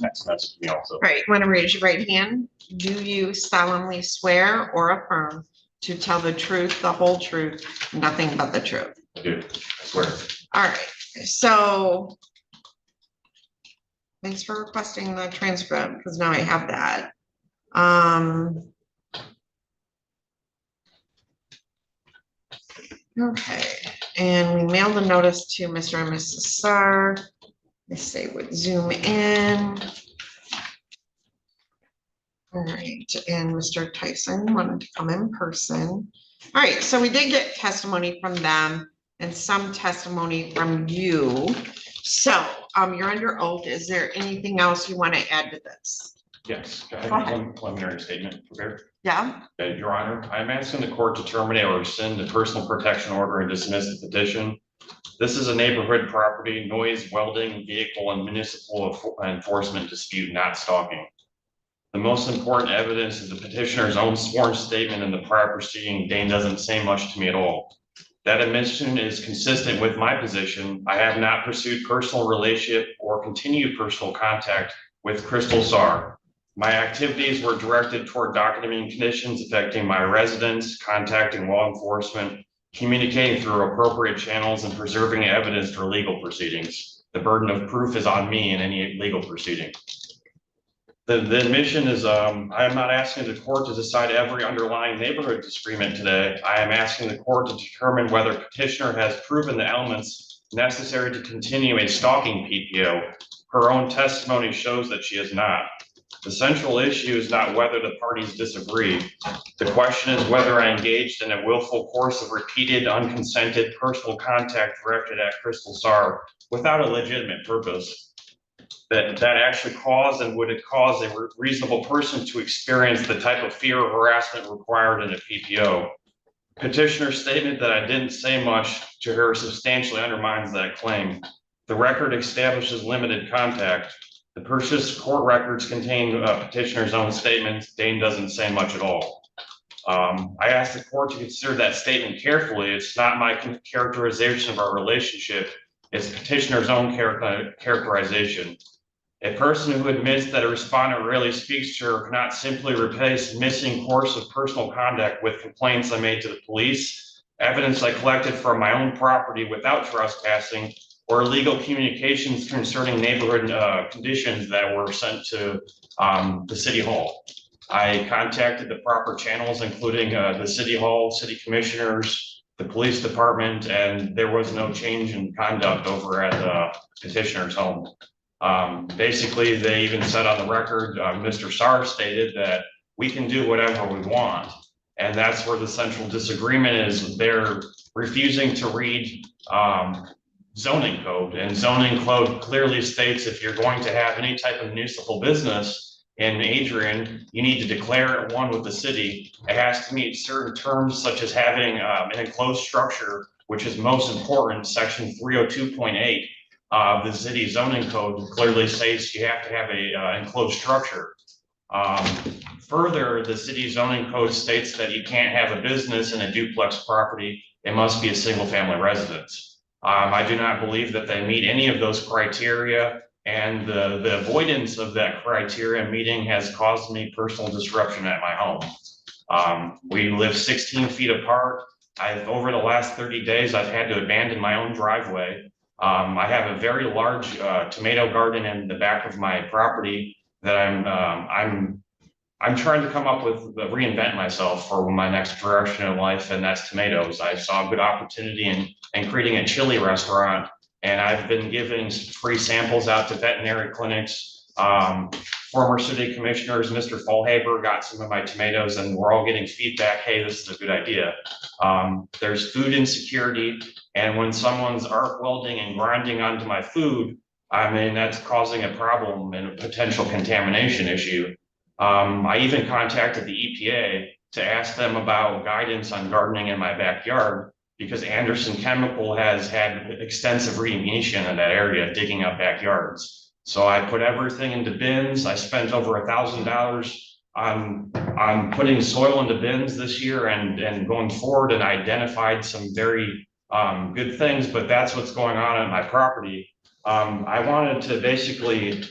T: Text messaged me also.
C: Right, want to raise your right hand? Do you solemnly swear or affirm to tell the truth, the whole truth, nothing but the truth?
T: I do, I swear.
C: All right, so thanks for requesting the transcript because now I have that. Okay, and we mailed the notice to Mr. and Mrs. Sar. They say would zoom in. All right, and Mr. Tyson wanted to come in person. All right, so we did get testimony from them and some testimony from you. So you're under oath. Is there anything else you want to add to this?
T: Yes, I have one preliminary statement prepared.
C: Yeah,
T: Your Honor, I'm asking the court to terminate or rescind the personal protection order and dismiss the petition. This is a neighborhood property, noise, welding, vehicle, and municipal enforcement dispute, not stalking. The most important evidence is the petitioner's own sworn statement in the prior proceeding. Dane doesn't say much to me at all. That admission is consistent with my position. I have not pursued personal relationship or continued personal contact with Crystal Czar. My activities were directed toward documenting conditions affecting my residents, contacting law enforcement, communicating through appropriate channels, and preserving evidence for legal proceedings. The burden of proof is on me in any legal proceeding. The admission is, I am not asking the court to decide every underlying neighborhood disagreement today. I am asking the court to determine whether petitioner has proven the elements necessary to continue a stalking PPO. Her own testimony shows that she has not. The central issue is not whether the parties disagree. The question is whether I engaged in a willful course of repeated, unconsented personal contact directed at Crystal Czar without a legitimate purpose. That actually caused and would it cause a reasonable person to experience the type of fear or harassment required in a PPO. Petitioner's statement that I didn't say much to her substantially undermines that claim. The record establishes limited contact. The purchase court records contain petitioner's own statements. Dane doesn't say much at all. I asked the court to consider that statement carefully. It's not my characterization of our relationship. It's petitioner's own characterization. A person who admits that a respondent rarely speaks to her cannot simply replace missing course of personal conduct with complaints I made to the police, evidence I collected from my own property without trespassing, or illegal communications concerning neighborhood conditions that were sent to the city hall. I contacted the proper channels, including the city hall, city commissioners, the police department, and there was no change in conduct over at the petitioner's home. Basically, they even said on the record, Mr. Czar stated that we can do whatever we want. And that's where the central disagreement is. They're refusing to read zoning code, and zoning code clearly states if you're going to have any type of municipal business in Adrian, you need to declare it one with the city. It has to meet certain terms such as having an enclosed structure, which is most important. Section 302.8 the city zoning code clearly states you have to have a enclosed structure. Further, the city zoning code states that you can't have a business in a duplex property. It must be a single family residence. I do not believe that they meet any of those criteria, and the avoidance of that criteria meeting has caused me personal disruption at my home. We live 16 feet apart. Over the last 30 days, I've had to abandon my own driveway. I have a very large tomato garden in the back of my property that I'm trying to come up with, reinvent myself for my next direction in life, and that's tomatoes. I saw a good opportunity in creating a chili restaurant, and I've been giving free samples out to veterinary clinics. Former city commissioners, Mr. Fallhaber got some of my tomatoes, and we're all getting feedback, hey, this is a good idea. There's food insecurity, and when someone's arc welding and grinding onto my food, I mean, that's causing a problem and a potential contamination issue. I even contacted the EPA to ask them about guidance on gardening in my backyard, because Anderson Chemical has had extensive remediation in that area, digging up backyards. So I put everything into bins. I spent over $1,000 on putting soil into bins this year and going forward, and identified some very good things, but that's what's going on my property. I wanted to basically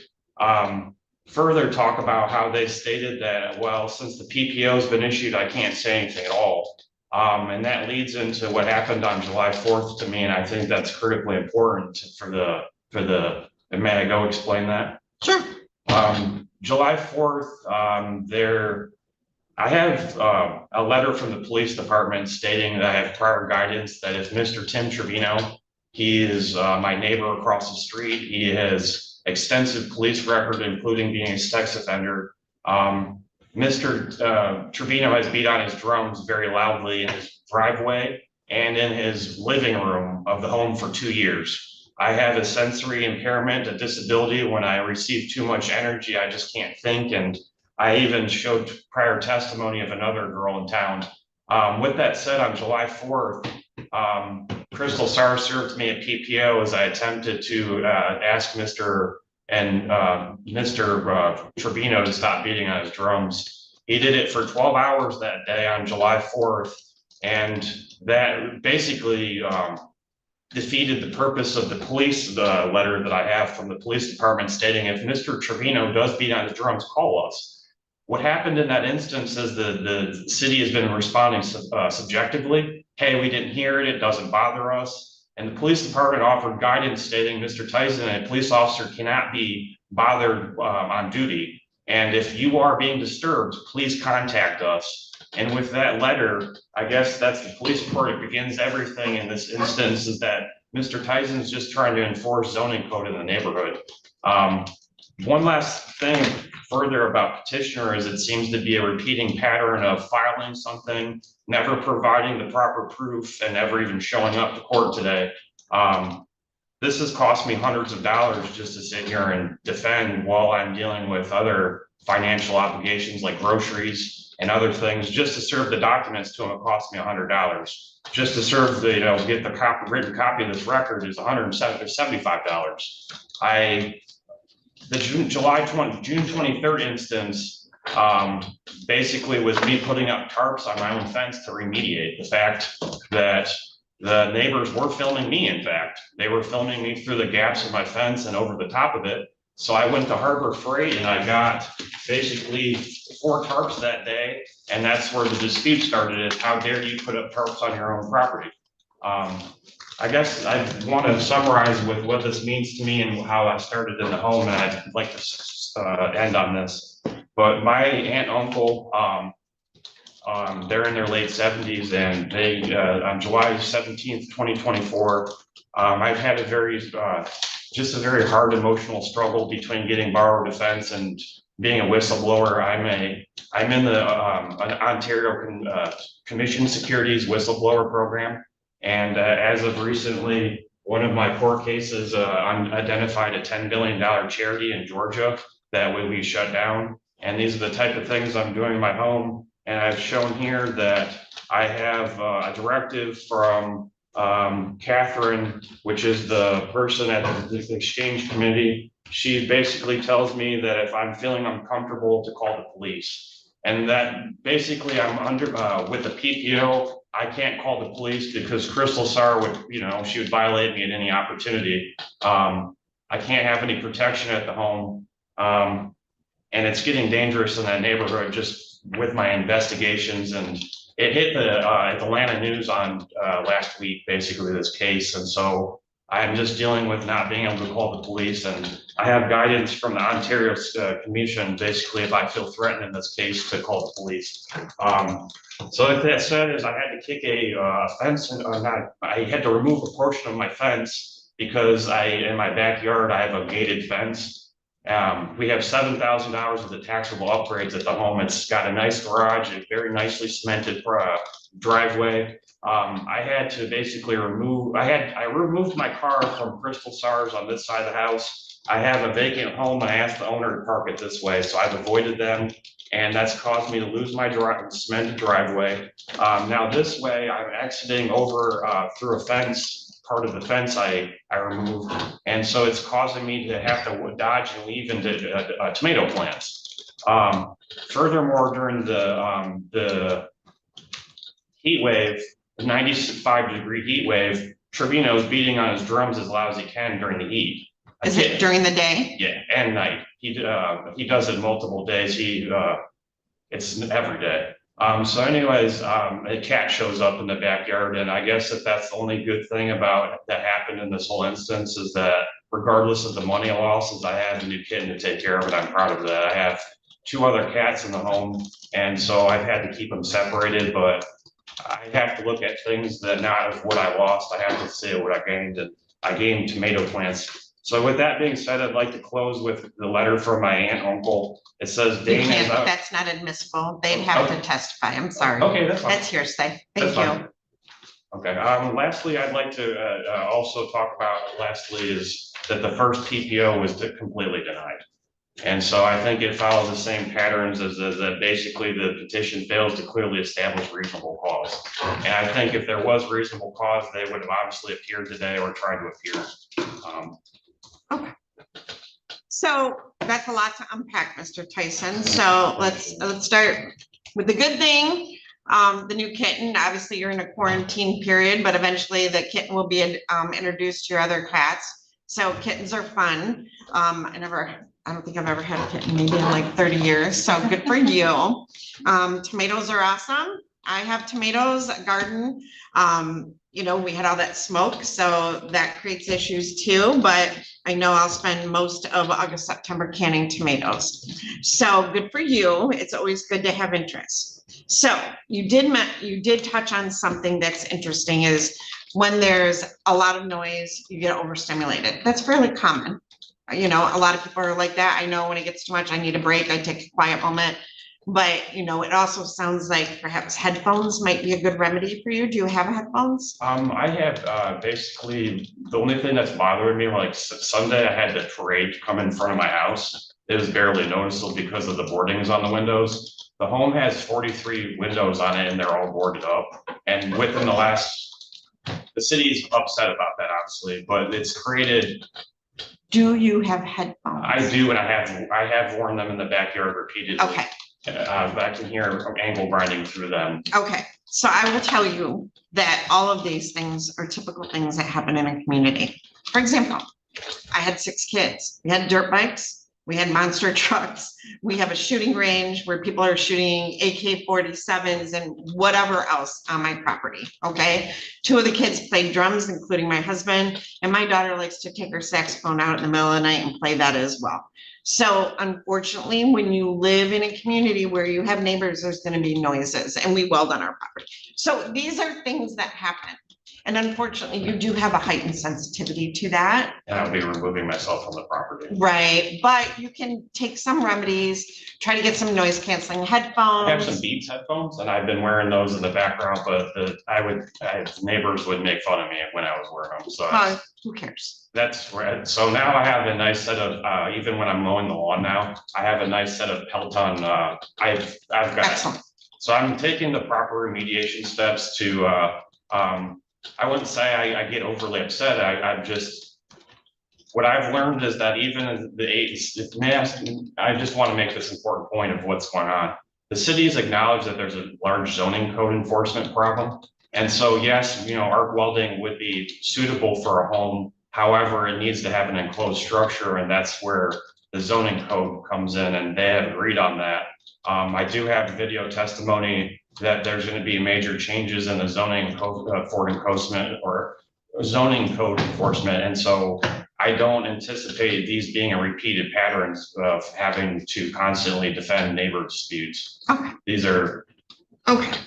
T: further talk about how they stated that, well, since the PPO has been issued, I can't say anything at all. And that leads into what happened on July 4th to me, and I think that's critically important for the, may I go explain that?
C: Sure.
T: July 4th, I have a letter from the police department stating that I have prior guidance that if Mr. Tim Trevino, he is my neighbor across the street, he has extensive police record, including being a sex offender. Mr. Trevino has beat on his drums very loudly in his driveway and in his living room of the home for 2 years. I have a sensory impairment, a disability. When I receive too much energy, I just can't think, and I even showed prior testimony of another girl in town. With that said, on July 4th, Crystal Sar served me a PPO as I attempted to ask Mr. Trevino to stop beating on his drums. He did it for 12 hours that day on July 4th, and that basically defeated the purpose of the police letter that I have from the police department stating if Mr. Trevino does beat on his drums, call us. What happened in that instance is the city has been responding subjectively. Hey, we didn't hear it. It doesn't bother us. And the police department offered guidance stating Mr. Tyson, a police officer, cannot be bothered on duty. And if you are being disturbed, please contact us. And with that letter, I guess that's the police report. It begins everything in this instance is that Mr. Tyson's just trying to enforce zoning code in the neighborhood. One last thing further about petitioner is it seems to be a repeating pattern of filing something, never providing the proper proof, and never even showing up to court today. This has cost me hundreds of dollars just to sit here and defend while I'm dealing with other financial obligations like groceries and other things. Just to serve the documents to them, it cost me $100. Just to serve the, get the written copy of this record is $175. The June 23rd instance basically was me putting up tarps on my own fence to remediate the fact that the neighbors were filming me. In fact, they were filming me through the gaps of my fence and over the top of it. So I went to Harbor Freight and I got basically 4 tarps that day. And that's where the dispute started, is how dare you put up tarps on your own property? I guess I want to summarize with what this means to me and how I started in the home, and I'd like to end on this. But my aunt and uncle, they're in their late 70s, and they, on July 17th, 2024, I've had just a very hard emotional struggle between getting borrowed defense and being a whistleblower. I'm in the Ontario Commission Securities whistleblower program. And as of recently, one of my court cases identified a $10 billion charity in Georgia that will be shut down. And these are the type of things I'm doing in my home. And I've shown here that I have a directive from Catherine, which is the person at the exchange committee. She basically tells me that if I'm feeling uncomfortable to call the police. And that basically I'm under with the PPO. I can't call the police because Crystal Sar would, she would violate me at any opportunity. I can't have any protection at the home. And it's getting dangerous in that neighborhood just with my investigations. And it hit the Atlanta news on last week, basically this case. And so I'm just dealing with not being able to call the police. And I have guidance from the Ontario Commission, basically, if I feel threatened in this case, to call the police. So with that said, is I had to kick a fence, and I had to remove a portion of my fence because in my backyard, I have a gated fence. We have $7,000 of the taxable upgrades at the home. It's got a nice garage, a very nicely cemented driveway. I had to basically I removed my car from Crystal Sar's on this side of the house. I have a vacant home and I asked the owner to park it this way. So I've avoided them. And that's caused me to lose my cemented driveway. Now this way I'm exiting over through a fence, part of the fence I removed. And so it's causing me to have to dodge and weave into tomato plants. Furthermore, during the heat wave, the 95-degree heat wave, Trevino's beating on his drums as loud as he can during the heat.
C: Is it during the day?
T: Yeah, and night. He does it multiple days. It's every day. So anyways, a cat shows up in the backyard, and I guess that's the only good thing about that happened in this whole instance is that regardless of the money losses, I have a new kitten to take care of it. I'm proud of that. I have 2 other cats in the home, and so I've had to keep them separated, but I have to look at things that not of what I lost. I have to see what I gained, and I gained tomato plants. So with that being said, I'd like to close with the letter from my aunt and uncle. It says Dane is out.
C: That's not admissible. They'd have to testify. I'm sorry.
T: Okay, that's fine.
C: That's hearsay. Thank you.
T: Fine. Okay, lastly, I'd like to also talk about, is that the first PPO was completely denied. And so I think it follows the same patterns as that basically the petition fails to clearly establish reasonable cause. And I think if there was reasonable cause, they would have obviously appeared today or tried to appear.
C: So that's a lot to unpack, Mr. Tyson. So let's start with the good thing. The new kitten, obviously you're in a quarantine period, but eventually the kitten will be introduced to your other cats. So kittens are fun. I don't think I've ever had a kitten, maybe in like 30 years. So good for you. Tomatoes are awesome. I have tomatoes, a garden. You know, we had all that smoke, so that creates issues too, but I know I'll spend most of August, September canning tomatoes. So good for you. It's always good to have interest. So you did touch on something that's interesting is when there's a lot of noise, you get overstimulated. That's fairly common. You know, a lot of people are like that. I know when it gets too much, I need a break. I take a quiet moment. But, you know, it also sounds like perhaps headphones might be a good remedy for you. Do you have headphones?
T: I have basically the only thing that's bothering me, like Sunday, I had the parade come in front of my house. It was barely noticeable because of the boardings on the windows. The home has 43 windows on it and they're all boarded up. And within the city's upset about that, obviously, but it's created.
C: Do you have headphones?
T: I do, and I have worn them in the backyard repeatedly.
C: Okay.
T: I can hear ankle grinding through them.
C: Okay, so I will tell you that all of these things are typical things that happen in a community. For example, I had 6 kids. We had dirt bikes. We had monster trucks. We have a shooting range where people are shooting AK-47s and whatever else on my property, okay? 2 of the kids played drums, including my husband, and my daughter likes to take her saxophone out in the middle of the night and play that as well. So unfortunately, when you live in a community where you have neighbors, there's going to be noises, and we weld on our property. So these are things that happen. And unfortunately, you do have a heightened sensitivity to that.
T: And I'll be removing myself from the property.
C: Right, but you can take some remedies, try to get some noise canceling headphones.
T: I have some Beats headphones and I've been wearing those in the background, but neighbors would make fun of me when I was wearing them, so.
C: Well, who cares?
T: That's right. So now I have a nice set of, even when I'm mowing the lawn now, I have a nice set of Peloton, I've got.
C: Excellent.
T: So I'm taking the proper remediation steps to, I wouldn't say I get overly upset. I'm just, what I've learned is that even in the age, I just want to make this important point of what's going on. The cities acknowledge that there's a large zoning code enforcement problem. And so, yes, you know, arc welding would be suitable for a home. However, it needs to have an enclosed structure, and that's where the zoning code comes in, and they have agreed on that. I do have video testimony that there's going to be major changes in the zoning code for enforcement or zoning code enforcement. And so I don't anticipate these being a repeated patterns of having to constantly defend neighbor disputes.
C: Okay.
T: These are.
C: Okay.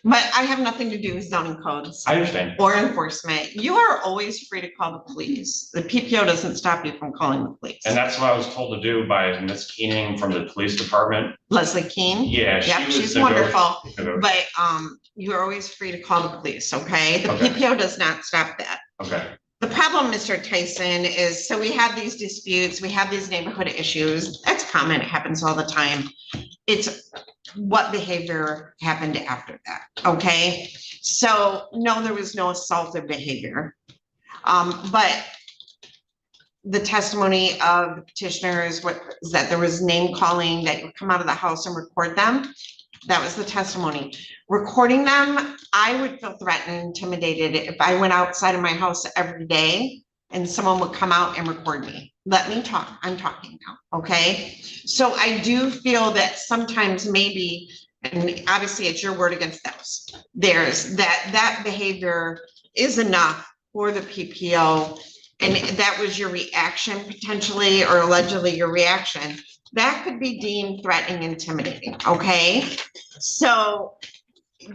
C: But I have nothing to do with zoning codes.
T: I understand.
C: Or enforcement. You are always free to call the police. The PPO doesn't stop you from calling the police.
T: And that's what I was told to do by Miss Keening from the police department.
C: Leslie Keene?
T: Yeah.
C: Yep, she's wonderful. But you're always free to call the police, okay? The PPO does not stop that.
T: Okay.
C: The problem, Mr. Tyson, is so we have these disputes, we have these neighborhood issues. That's common, it happens all the time. It's what behavior happened after that, okay? So no, there was no assaultive behavior. But the testimony of the petitioners was that there was name calling, that you would come out of the house and record them. That was the testimony. Recording them, I would feel threatened and intimidated if I went outside of my house every day and someone would come out and record me. Let me talk. I'm talking now, okay? So I do feel that sometimes maybe, and obviously it's your word against theirs, there's that behavior is enough for the PPO, and that was your reaction potentially, or allegedly your reaction. That could be deemed threatening, intimidating, okay? So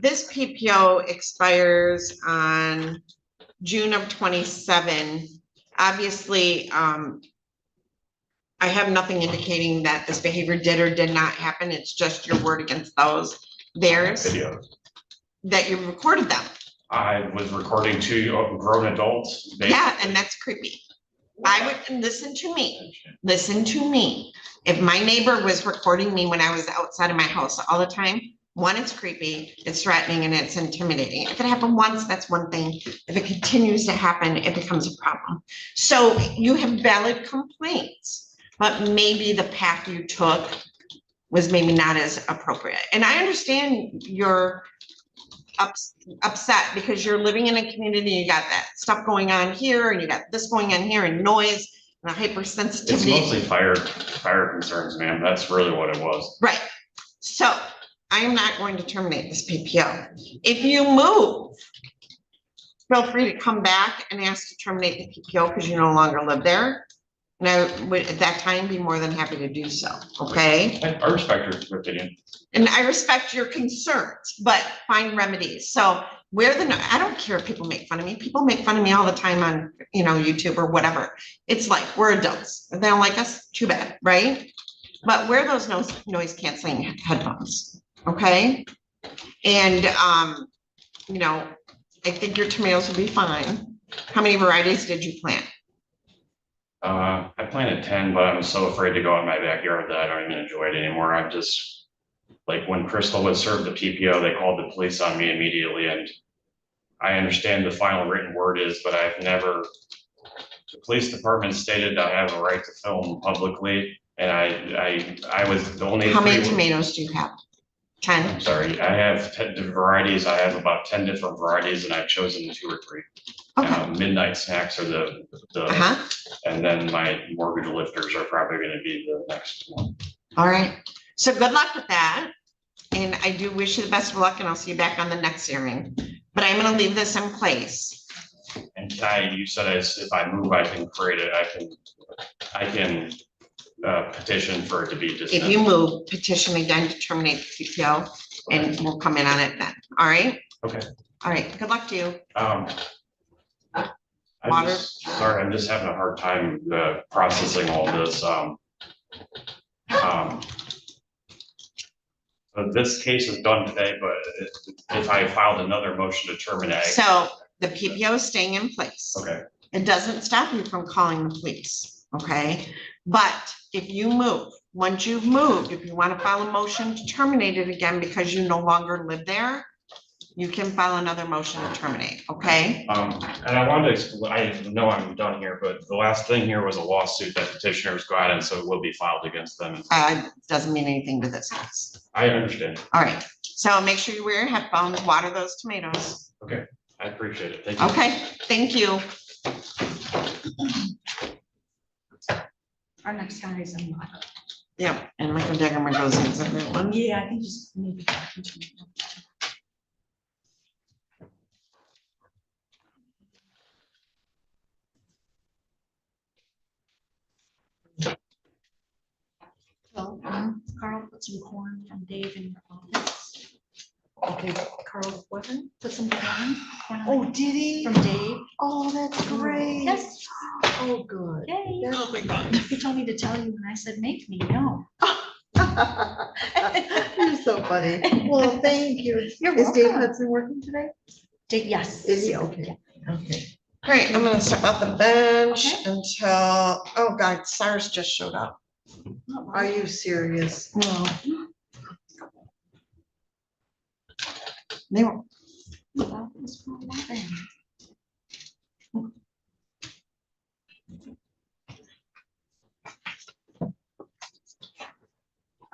C: this PPO expires on June of 27. Obviously, I have nothing indicating that this behavior did or did not happen. It's just your word against theirs, that you recorded them.
T: I was recording 2 grown adults.
C: Yeah, and that's creepy. I would, and listen to me. If my neighbor was recording me when I was outside of my house all the time, one, it's creepy, it's threatening, and it's intimidating. If it happened once, that's one thing. If it continues to happen, it becomes a problem. So you have valid complaints, but maybe the path you took was maybe not as appropriate. And I understand you're upset because you're living in a community, you got that stuff going on here, and you got this going on here, and noise, and a hypersensitivity.
T: It's mostly fire concerns, ma'am. That's really what it was.
C: Right. So I am not going to terminate this PPO. If you move, feel free to come back and ask to terminate the PPO because you no longer live there. And I would at that time be more than happy to do so, okay?
T: I respect your opinion.
C: And I respect your concerns, but find remedies. So I don't care if people make fun of me. People make fun of me all the time on, YouTube or whatever. It's like, we're adults. If they don't like us, too bad, right? But wear those noise canceling headphones, okay? And, I think your tomatoes will be fine. How many varieties did you plant?
T: I planted 10, but I'm so afraid to go in my backyard that I don't even enjoy it anymore. I'm just, like, when Crystal was served the PPO, they called the police on me immediately, and I understand the final written word is, but the police department stated I have a right to film publicly, and I was the only.
C: How many tomatoes do you have? 10?
T: I'm sorry, I have 10 different varieties. I have about 10 different varieties, and I've chosen 2 or 3.
C: Okay.
T: Midnight snacks are the and then my mortgage lifters are probably going to be the next one.
C: All right. So good luck with that. And I do wish you the best of luck, and I'll see you back on the next hearing. But I'm going to leave this in place.
T: And you said if I move, I can create it. I can petition for it to be dismissed.
C: If you move, petition again to terminate the PPO, and we'll come in on it then. All right?
T: Okay.
C: All right. Good luck to you.
T: Sorry, I'm just having a hard time processing all this. So this case is done today, but if I filed another motion to terminate.
C: So the PPO is staying in place.
T: Okay.
C: It doesn't stop you from calling the police, okay? But if you move, once you've moved, if you want to file a motion to terminate it again because you no longer live there, you can file another motion to terminate, okay?
T: And I wanted to, I know I'm done here, but the last thing here was a lawsuit that petitioners got in, so it will be filed against them.
C: Doesn't mean anything to this case.
T: I understand.
C: All right, so make sure you wear your headphones, water those tomatoes.
T: Okay, I appreciate it. Thank you.
C: Okay, thank you.
B: Our next guy is in.
C: Yeah, and Michael Deggerman goes into that one.
B: Yeah, I think just maybe. Well, Carl put some corn from Dave in your office. Okay, Carl, what? Put some corn.
L: Oh, did he?
B: From Dave.
L: Oh, that's great.
B: Yes.
L: Oh, good.
B: Yay.
L: Oh, my God.
B: He told me to tell you, and I said, make me, no.
L: You're so funny. Well, thank you.
B: You're
L: Is Dave
B: welcome.
L: Hudson working today?
B: Dave, yes.
L: Is he? Okay. Okay.
C: All right, I'm gonna step off the bench until, oh God, Cyrus just showed up.
L: Are you serious?
C: No. They were.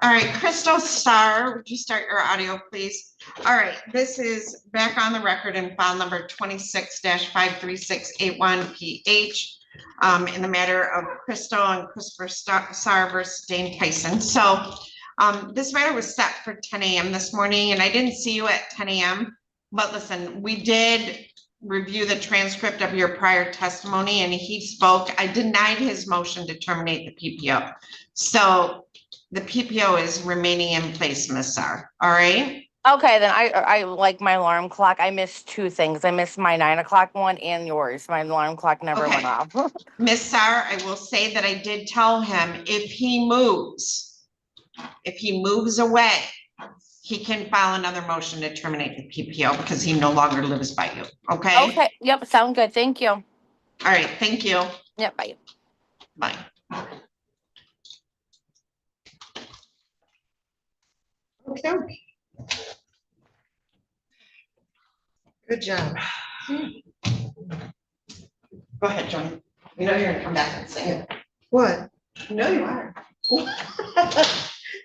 C: All right, Crystal Starr, would you start your audio, please? All right, this is back on the record in file number 26-53681PH in the matter of Crystal and Christopher Starr versus Dane Tyson. So this matter was set for 10 a.m. this morning, and I didn't see you at 10 a.m. But listen, we did review the transcript of your prior testimony, and he spoke. I denied his motion to terminate the PPO. So the PPO is remaining in place, Ms. Starr, all right?
U: Okay, then I like my alarm clock. I missed 2 things. I missed my 9 o'clock one and yours. My alarm clock never went off.
C: Ms. Starr, I will say that I did tell him if he moves away, he can file another motion to terminate the PPO because he no longer lives by you, okay?
U: Okay, yep, sound good. Thank you.
C: All right, thank you.
U: Yep, bye.
C: Bye.
L: Okay. Good job.
C: Go ahead, Johnny. You know you're gonna come back and sing it.
L: What?
C: You know you are.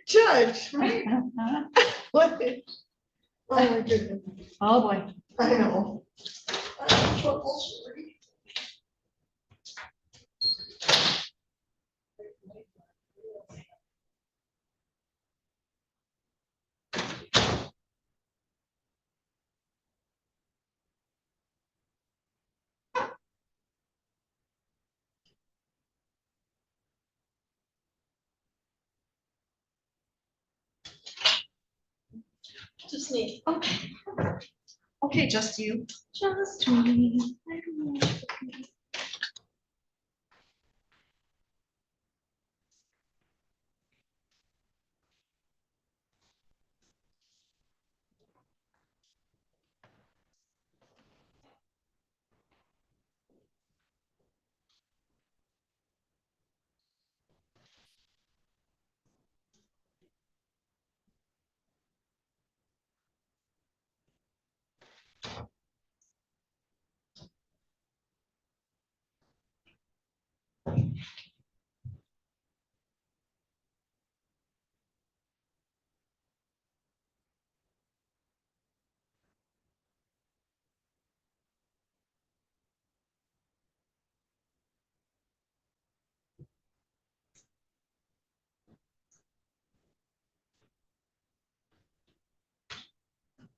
L: Judge, right? What? Oh, my goodness.
B: Oh, boy.
L: I know. I'm in trouble, Sherry.
B: Just me.
C: Okay. Okay, just you.
B: Just me. I don't know.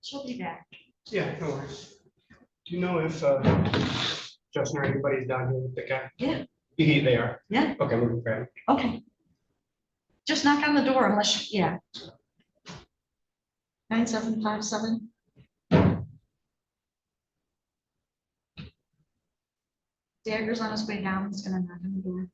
C: She'll be back.
M: Yeah, no worries. Do you know if Justin or anybody's down here with the guy?
C: Yeah.
M: They are?
C: Yeah.
M: Okay, we'll grab him.
C: Okay. Just knock on the door unless, yeah. 9757. Dagger's on his way down. He's gonna knock on the door.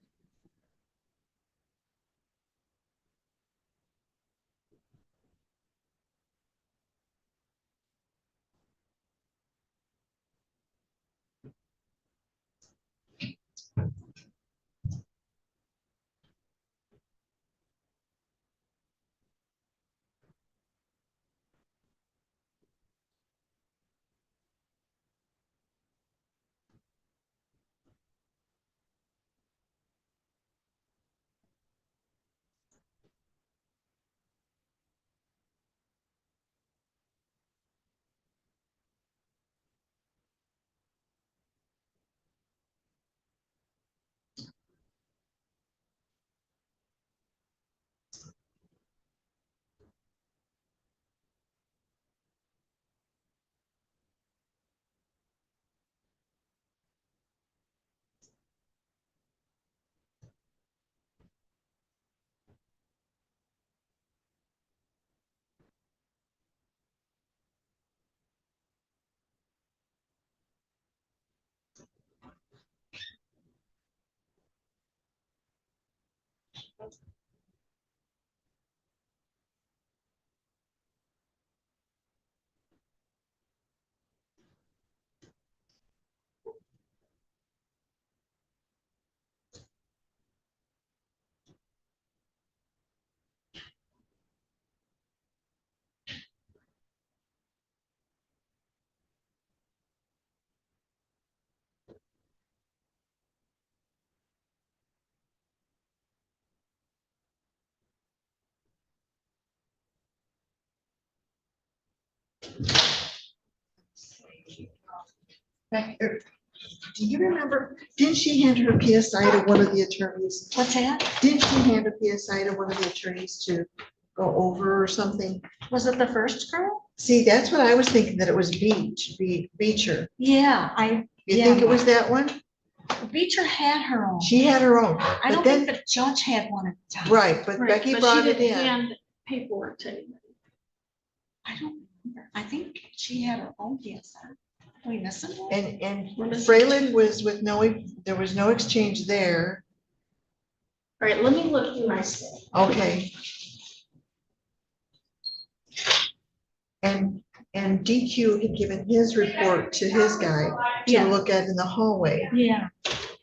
L: Back there. Do you remember, didn't she hand her PSI to one of the attorneys?
C: What's that?
L: Didn't she hand a PSI to one of the attorneys to go over or something?
C: Was it the first girl?
L: See, that's what I was thinking, that it was Beecher.
C: Yeah,
L: You think it was that one?
C: Beecher had her own.
L: She had her own.
C: I
L: but
C: don't
L: then-
C: think the judge had one at the time.
L: Right, but Becky brought it in.
J: And paperwork to anybody.
C: I don't remember. I think she had her own PSI. Are we missing one?
L: And Fralin was with there was no exchange there.
J: All right, let me look through my stuff.
L: Okay. And DQ had given his report to his guy to
C: Yeah.
L: look at in the hallway.
C: Yeah,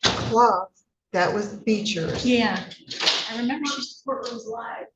L: Cloth, that was Beecher's.
C: yeah. I remember she's.
J: Courtroom's live.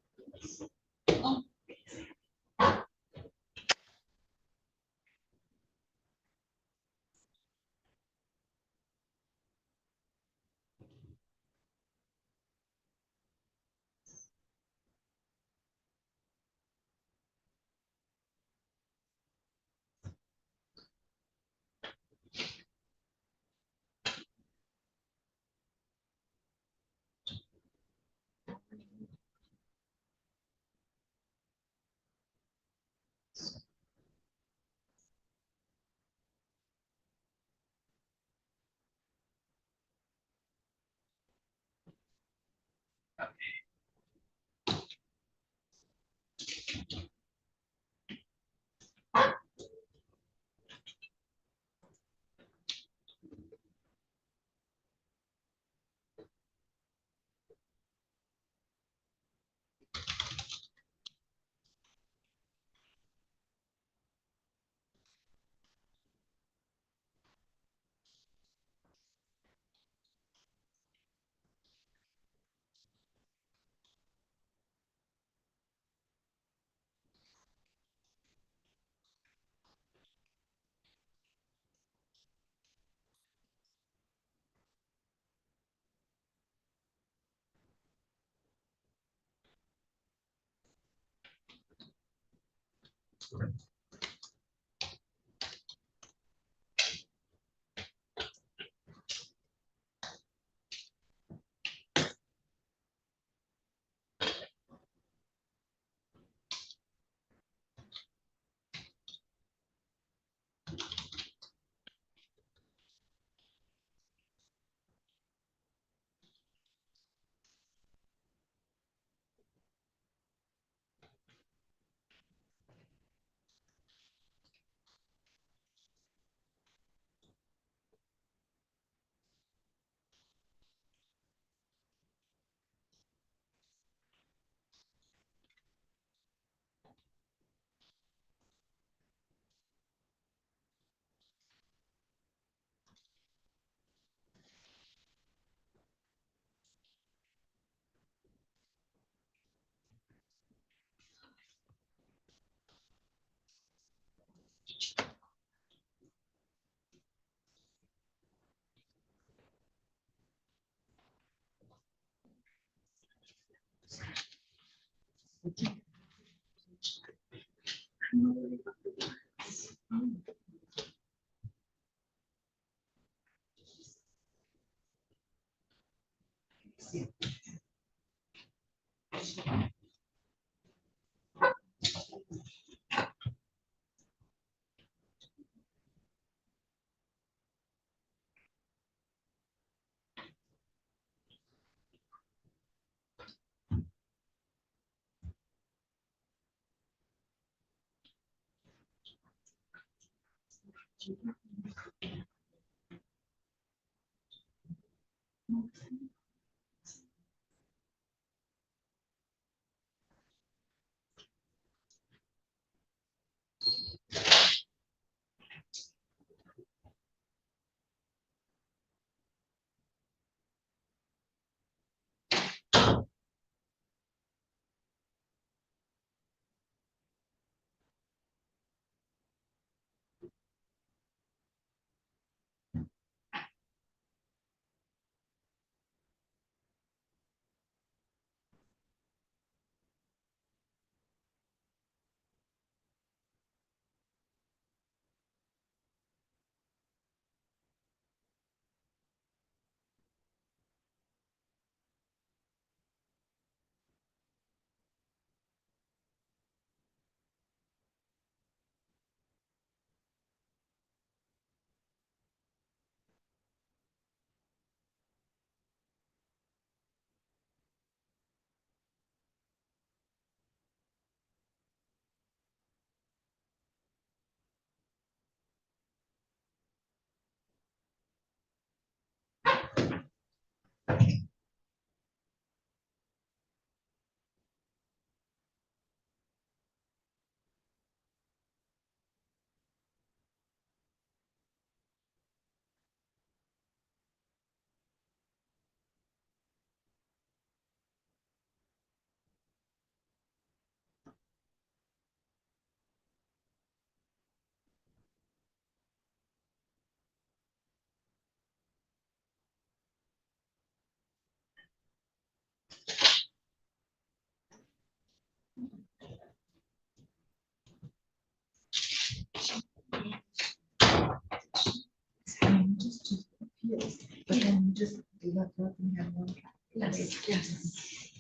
B: But then just let them have one. Yes, yes.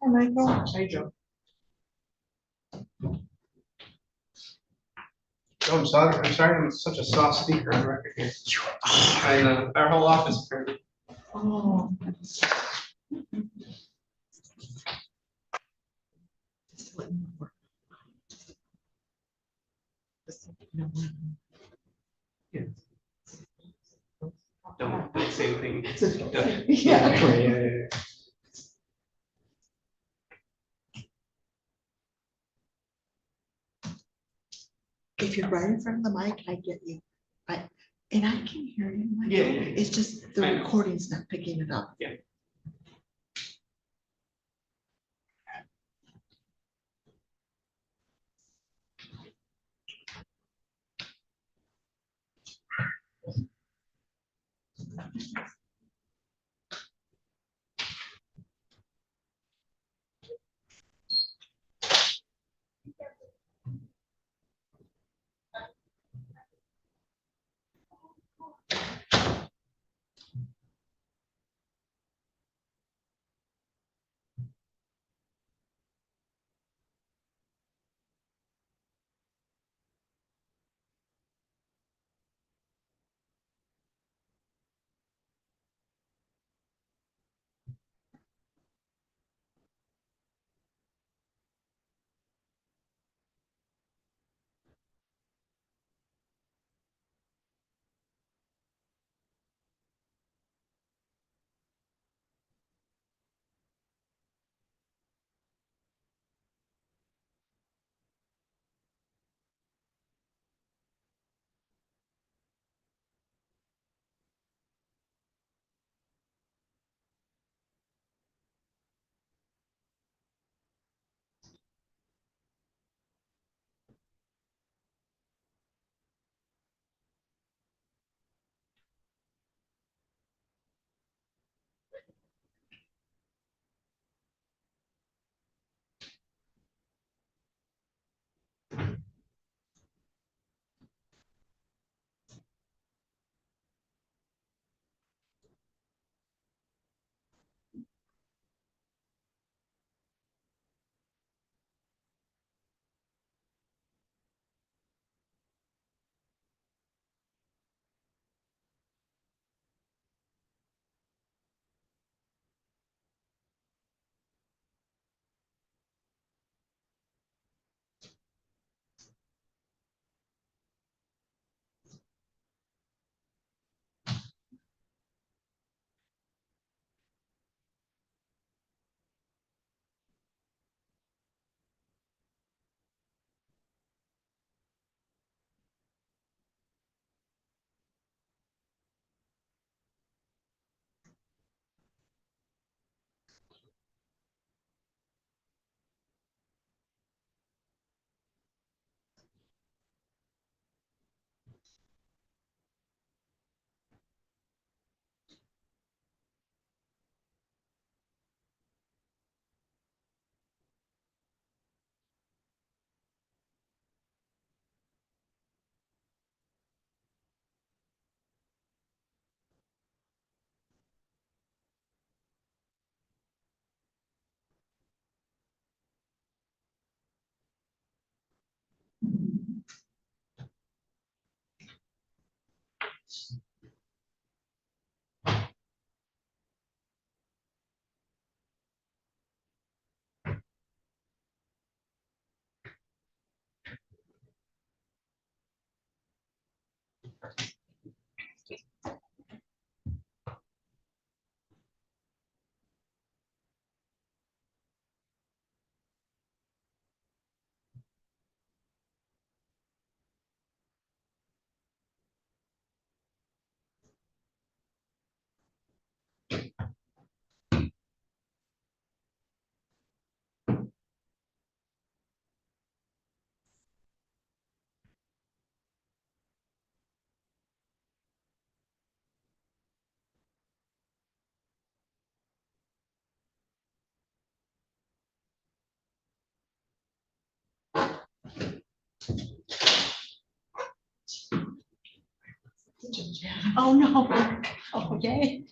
J: Hi, Michael.
M: Hey, Joe. Oh, I'm sorry, I'm such a soft speaker on record here. I know, our whole office. Heard.
B: Oh.
M: Yeah. Don't say anything.
B: Yeah.
M: Yeah.
B: If you're right in front of the mic, I get you. And I can hear you. Michael.
M: Yeah.
B: It's just the
M: I know.
B: recording's not picking it up.
M: Yeah.
C: Oh, no. Oh, yay.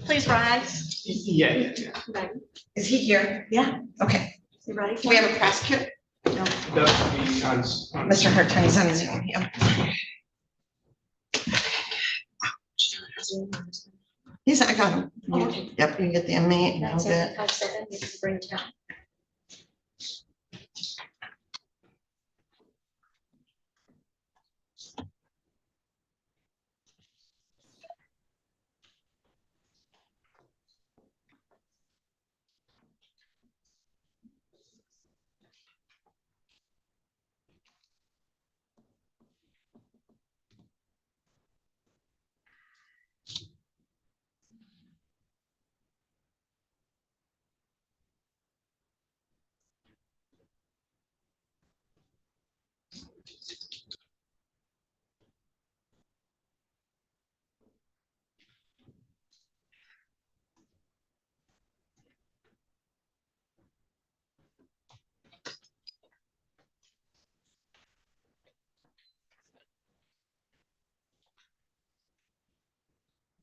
C: Please rise.
M: Yeah.
C: Is he here? Yeah, okay.
F: You ready?
C: Do we have a prosecutor?
M: That would be on.
C: Mr. Hartong's on Zoom. Yeah. He's, I got him.
F: Okay.
C: Yep, you get the inmate. and I'll
F: That's
C: get-
F: it. I've said it needs to bring it down.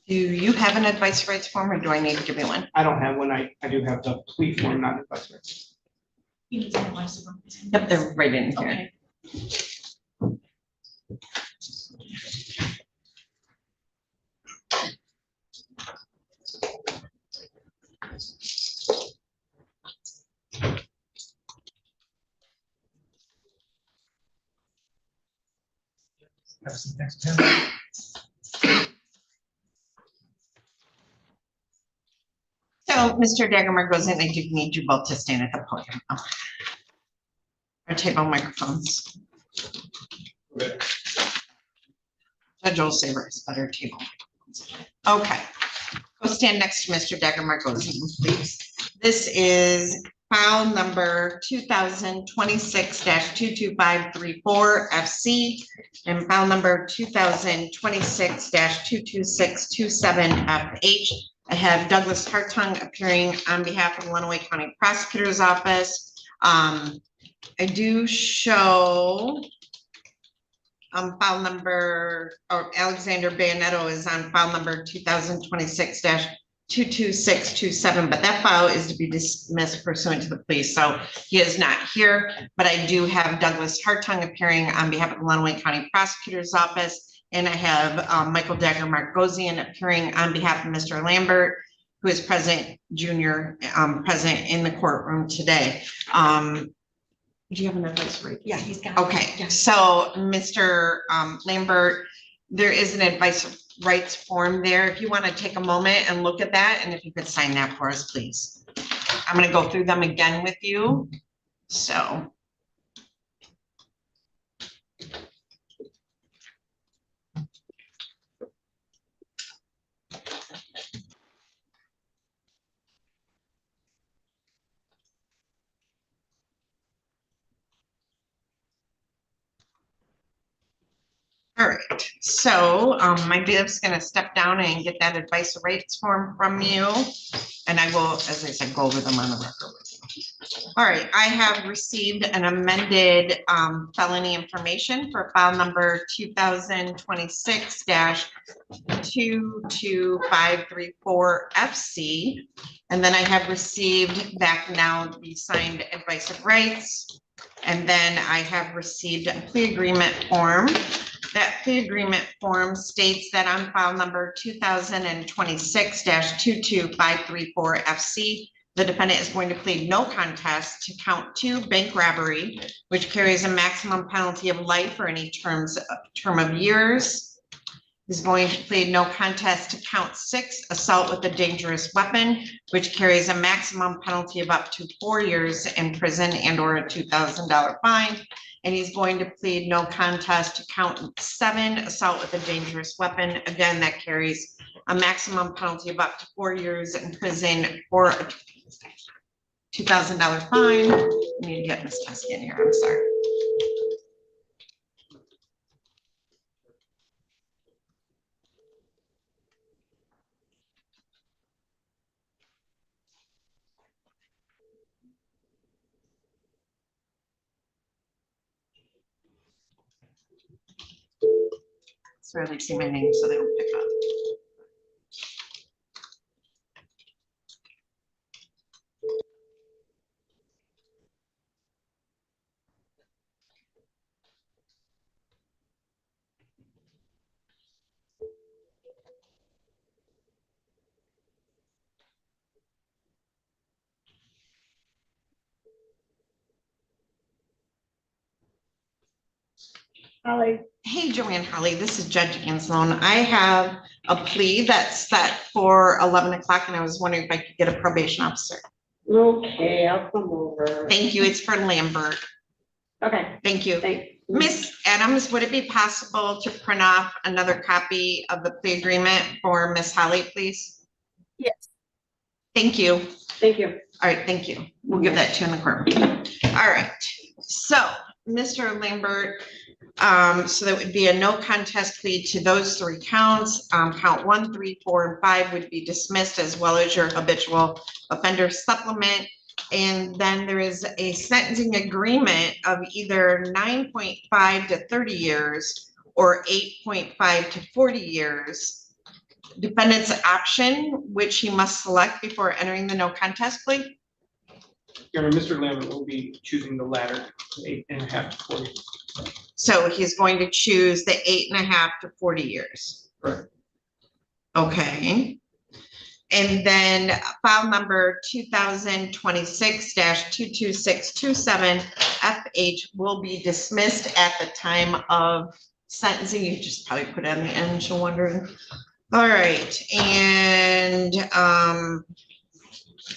C: Do you have an advice rights form or do I need to give you one?
M: I don't have one. I do have the plea form, not advice rights.
F: You need to have my super-
C: Yep, they're right in here.
F: Okay.
C: So, Mr. Daggermer goes in, I do need you both to stand at the podium. now. Our table microphones. Judge Olsaber is better table. Okay. Go stand next to Mr. Daggermer goes in, please. This is file number 2026-22534 FC and file number 2026-22627 FH. I have Douglas Hartung appearing on behalf of Lenawee County Prosecutor's Office. I do show file number, or Alexander Bayonetto is on file number 2026-22627, but that file is to be dismissed pursuant to the police, so he is not here. But I do have Douglas Hartung appearing on behalf of the Lenawee County Prosecutor's Office. And I have Michael Dagger-Markosian appearing on behalf of Mr. Lambert, who is present, junior, present in the courtroom today. Do you have an advice right?
B: Yeah, he's got.
C: Okay, so Mr. Lambert, there is an advice rights form there. If you want to take a moment and look at that, and if you could sign that for us, please. I'm going to go through them again with you. So. All right, so my Viv's gonna step down and get that advice rights form from you. And I will, as I said, go over them on the record with you. All right, I have received an amended felony information for file number 2026-22534 FC. And then I have received back now the signed advice of rights. And then I have received a plea agreement form. That plea agreement form states that on file number 2026-22534 FC, the defendant is going to plead no contest to count 2 bank robbery, which carries a maximum penalty of life or any term of years. He's going to plead no contest to count 6 assault with a dangerous weapon, which carries a maximum penalty of up to 4 years in prison and or a $2,000 fine. And he's going to plead no contest to count 7 assault with a dangerous weapon. Again, that carries a maximum penalty of up to 4 years in prison or a $2,000 fine. I need to get Ms. Tusk in here, I'm sorry. Sorry, they see my name, so they don't pick up.
Q: Holly.
C: Hey, Joanne Holly, this is Judge Anslone. I have a plea that's set for 11 o'clock and I was wondering if I could get a probation officer.
F: Okay, I'll come over.
C: Thank you. It's for Lambert.
F: Okay.
C: Thank you. Miss Adams, would it be possible to print off another copy of the plea agreement for Miss Holly, please?
I: Yes.
C: Thank you.
F: Thank you.
C: All right, thank you. We'll give that to you in the courtroom. All right, so Mr. Lambert, so that would be a no contest plea to those 3 counts. Count 1, 3, 4, and 5 would be dismissed, as well as your habitual offender supplement. And then there is a sentencing agreement of either 9.5 to 30 years or 8.5 to 40 years. Defendant's option, which he must select before entering the no contest plea.
M: Your Honor, Mr. Lambert will be choosing the latter, 8.5 to 40.
C: So he's going to choose the 8.5 to 40 years.
M: Correct.
C: Okay. And then file number 2026-22627 FH will be dismissed at the time of sentencing. You just probably put it on the end, so wondering. All right, and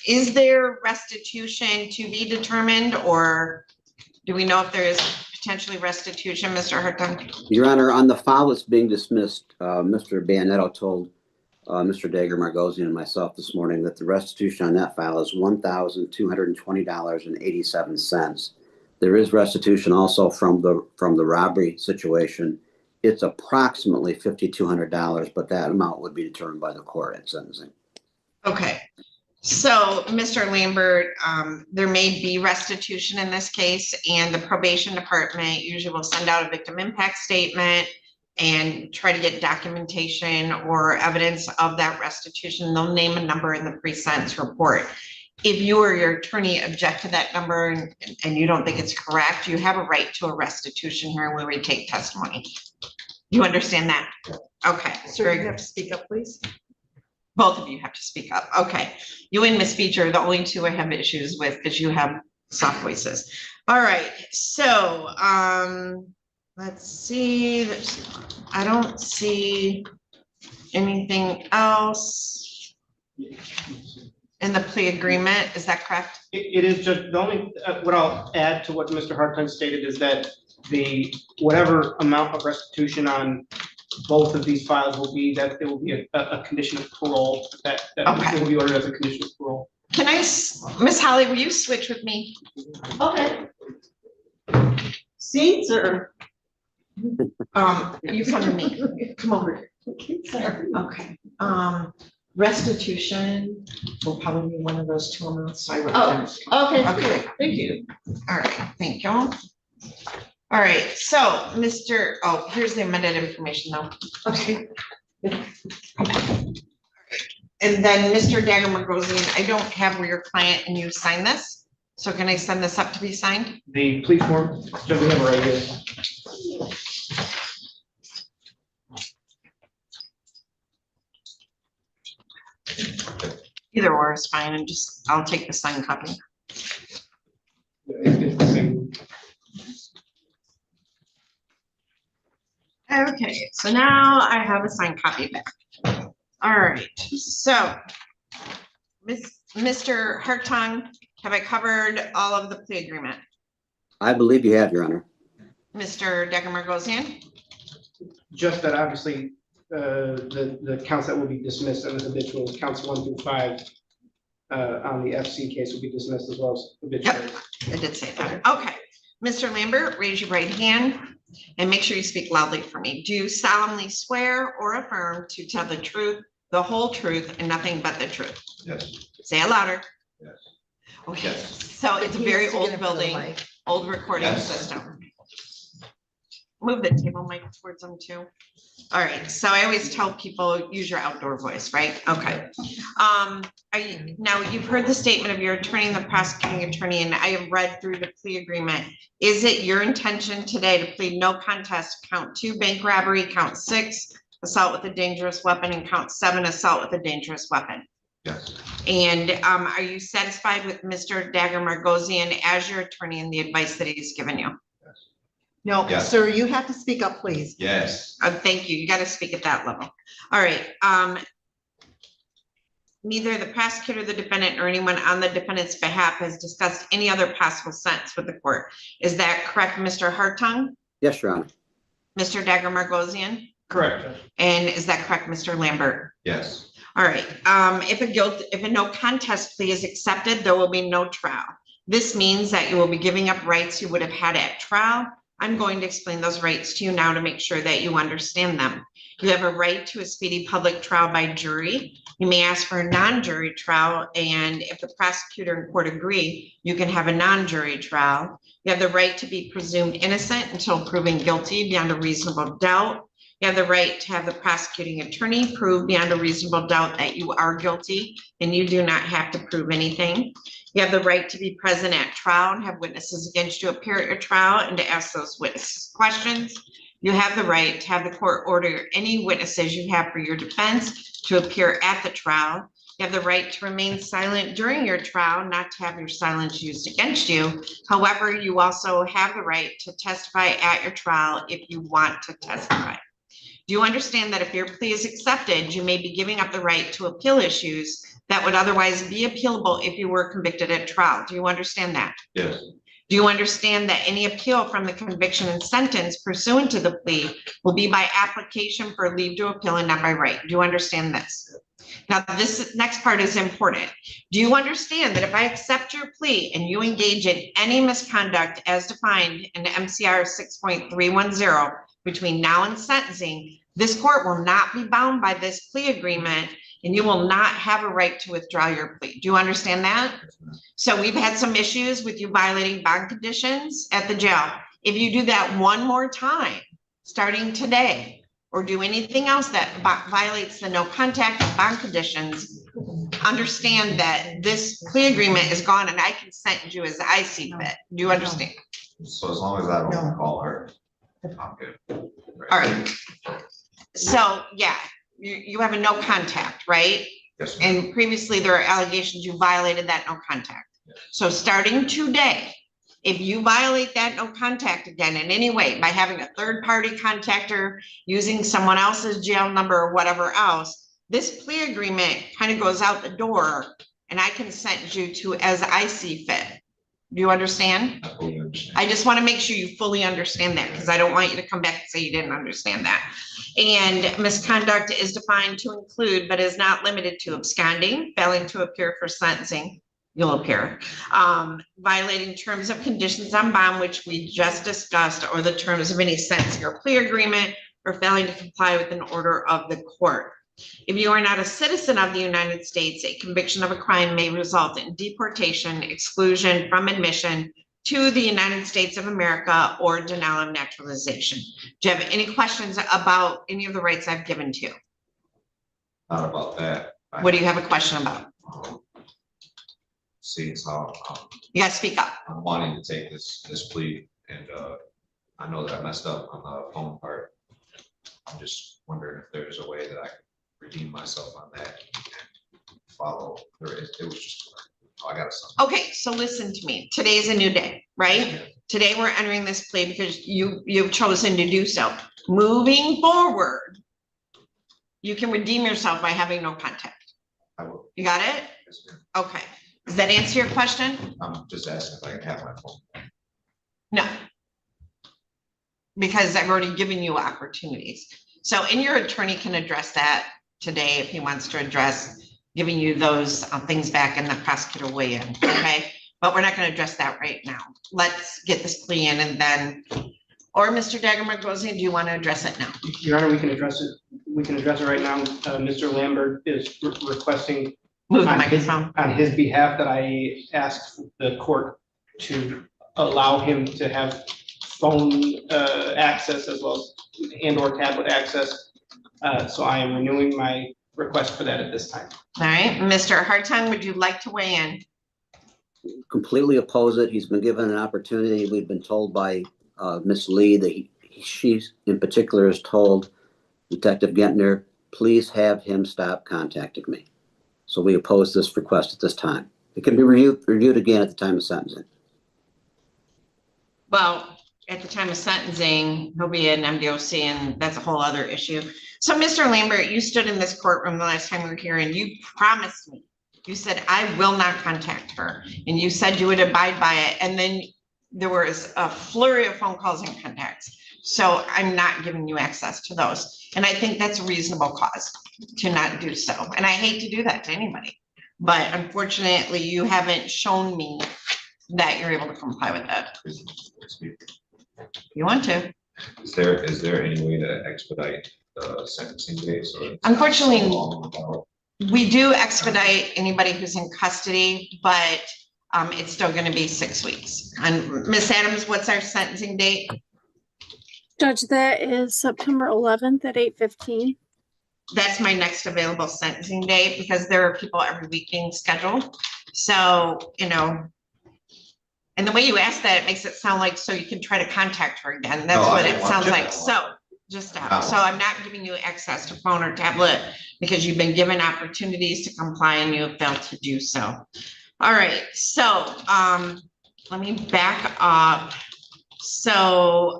C: is there restitution to be determined, or do we know if there is potentially restitution, Mr. Hartung?
K: Your Honor, on the file that's being dismissed, Mr. Banetto told Mr. Dagger, Margosian, and myself this morning that the restitution on that file is $1,220.87. There is restitution also from the robbery situation. It's approximately $5,200, but that amount would be determined by the court at sentencing.
C: Okay, so Mr. Lambert, there may be restitution in this case, and the probation department usually will send out a victim impact statement and try to get documentation or evidence of that restitution. They'll name a number in the pre-sentence report. If you or your attorney object to that number and you don't think it's correct, you have a right to a restitution here where we take testimony. You understand that? Okay.
B: Sir, you have to speak up, please.
C: Both of you have to speak up. Okay. You and Ms. Beecher are the only 2 I have issues with because you have soft voices. All right. So, let's see. I don't see anything else in the plea agreement. Is that correct?
M: It is just the only, what I'll add to what Mr. Hartung stated is that whatever amount of restitution on both of these files will be, that there will be a condition of parole, that
C: Okay.
M: will be ordered as a condition of parole.
C: Can I, Miss Holly, will you switch with me?
F: Okay. Seats or?
C: You come to me. Come over here.
F: Sorry.
C: Okay. Restitution will probably be one of those two amounts, so I wrote
F: Oh,
C: down.
F: okay,
C: Okay.
F: thank you.
C: All right, thank you. All right, so Mr., oh, here's the amended information though.
F: Okay.
C: And then Mr. Dagger Margosian, I don't have where your client and you sign this. So can I send this up to be signed?
M: The plea form, so we have it right here.
C: Either or is fine, and just, I'll take the signed copy.
M: It's the same.
C: Okay, so now I have a signed copy back. All right, so Mr. Hartung, have I covered all of the plea agreement?
K: I believe you have, Your Honor.
C: Mr. Dagger Margosian?
M: Just that obviously, the counts that will be dismissed as habitual, counts 1 through 5, on the FC case will be dismissed as well as habitual.
C: Yep, I did say that. Okay, Mr. Lambert, raise your right hand and make sure you speak loudly for me. Do you solemnly swear or affirm to tell the truth, the whole truth, and nothing but the truth?
E: Yes.
C: Say it louder.
E: Yes.
C: Okay, so it's a very old building, old recording
E: Yes.
C: system. Move the table mic towards them too. All right, so I always tell people, use your outdoor voice, right? Okay. Now you've heard the statement of your attorney and the prosecuting attorney, and I have read through the plea agreement. Is it your intention today to plead no contest, count 2 bank robbery, count 6 assault with a dangerous weapon, and count 7 assault with a dangerous weapon?
E: Yes.
C: And are you satisfied with Mr. Dagger Margosian as your attorney and the advice that he's given you?
B: No,
E: Yes.
B: sir, you have to speak up, please.
E: Yes.
C: Thank you. You got to speak at that level. All right. Neither the prosecutor, the defendant, or anyone on the defendant's behalf has discussed any other possible sentence with the court. Is that correct, Mr. Hartung?
K: Yes, Your Honor.
C: Mr. Dagger Margosian?
M: Correct.
C: And is that correct, Mr. Lambert?
E: Yes.
C: All right, if a no contest plea is accepted, there will be no trial. This means that you will be giving up rights you would have had at trial. I'm going to explain those rights to you now to make sure that you understand them. You have a right to a speedy public trial by jury. You may ask for a non-jury trial, and if the prosecutor and court agree, you can have a non-jury trial. You have the right to be presumed innocent until proven guilty beyond a reasonable doubt. You have the right to have the prosecuting attorney prove beyond a reasonable doubt that you are guilty, and you do not have to prove anything. You have the right to be present at trial and have witnesses against you appear at your trial and to ask those witnesses questions. You have the right to have the court order any witnesses you have for your defense to appear at the trial. You have the right to remain silent during your trial, not to have your silence used against you. However, you also have the right to testify at your trial if you want to testify. Do you understand that if your plea is accepted, you may be giving up the right to appeal issues that would otherwise be appealable if you were convicted at trial? Do you understand that?
E: Yes.
C: Do you understand that any appeal from the conviction and sentence pursuant to the plea will be by application for leave to appeal and not by right? Do you understand this? Now, this next part is important. Do you understand that if I accept your plea and you engage in any misconduct as defined in the MCR 6.310 between now and sentencing, this court will not be bound by this plea agreement and you will not have a right to withdraw your plea. Do you understand that? So we've had some issues with you violating bond conditions at the jail. If you do that one more time, starting today, or do anything else that violates the no contact and bond conditions, understand that this plea agreement is gone and I can sentence you as I see fit. Do you understand?
N: So as long as I don't call her, I'm good.
C: All right. So, yeah, you have a no contact, right?
E: Yes.
C: And previously there are allegations you violated that no contact. So starting today, if you violate that no contact again in any way by having a third party contactor, using someone else's jail number or whatever else, this plea agreement kind of goes out the door and I can sentence you to as I see fit. Do you understand?
E: I fully understand.
C: I just want to make sure you fully understand that because I don't want you to come back and say you didn't understand that. And misconduct is defined to include, but is not limited to absconding, failing to appear for sentencing, you'll appear, violating terms of conditions on bond, which we just discussed, or the terms of any sentencing or plea agreement, or failing to comply with an order of the court. If you are not a citizen of the United States, a conviction of a crime may result in deportation, exclusion from admission to the United States of America, or denial of naturalization. Do you have any questions about any of the rights I've given to you?
H: Not about that.
C: What do you have a question about?
H: Seeing how,
C: You gotta speak up.
H: I'm wanting to take this plea, and, I know that I messed up on the phone part. I'm just wondering if there's a way that I can redeem myself on that and follow, it was just, I got something.
C: Okay, so listen to me. Today's a new day, right? Today we're entering this plea because you've chosen to do so. Moving forward, you can redeem yourself by having no contact.
H: I will.
C: You got it?
H: Yes, ma'am.
C: Okay. Does that answer your question?
H: I'm just asking if I can have my phone.
C: No. Because I've already given you opportunities. So, and your attorney can address that today if he wants to address giving you those things back, and the prosecutor weigh in, okay? But we're not gonna address that right now. Let's get this plea in, and then, or Mr. Daggerman goes in, do you want to address it now?
M: Your Honor, we can address it. We can address it right now. Mr. Lambert is requesting
C: Move the
M: on his,
C: microphone.
M: on his behalf that I ask the court to allow him to have phone access as well as and/or tablet access. So I am renewing my request for that at this time.
C: All right, Mr. Hartung, would you like to weigh in?
K: Completely oppose it. He's been given an opportunity. We've been told by Miss Lee that she in particular is told Detective Gentner, please have him stop contacting me. So we oppose this request at this time. It can be reviewed again at the time of sentencing.
C: Well, at the time of sentencing, he'll be in MDOC, and that's a whole other issue. So, Mr. Lambert, you stood in this courtroom the last time we were here, and you promised me, you said, I will not contact her. And you said you would abide by it. And then there was a flurry of phone calls and contacts. So I'm not giving you access to those. And I think that's a reasonable cause to not do so. And I hate to do that to anybody. But unfortunately, you haven't shown me that you're able to comply with that. You want to.
H: Is there any way to expedite the sentencing date? So
C: unfortunately, we do expedite anybody who's in custody, but it's still going to be 6 weeks. And Ms. Adams, what's our sentencing date?
I: Judge, that is September 11th at 8:15.
C: That's my next available sentencing date, because there are people every week being scheduled. So, you know, and the way you ask that, it makes it sound like so you can try to contact her again. That's what it sounds like. So just stop. So I'm not giving you access to phone or tablet because you've been given opportunities to comply and you have failed to do so. All right. So let me back up. So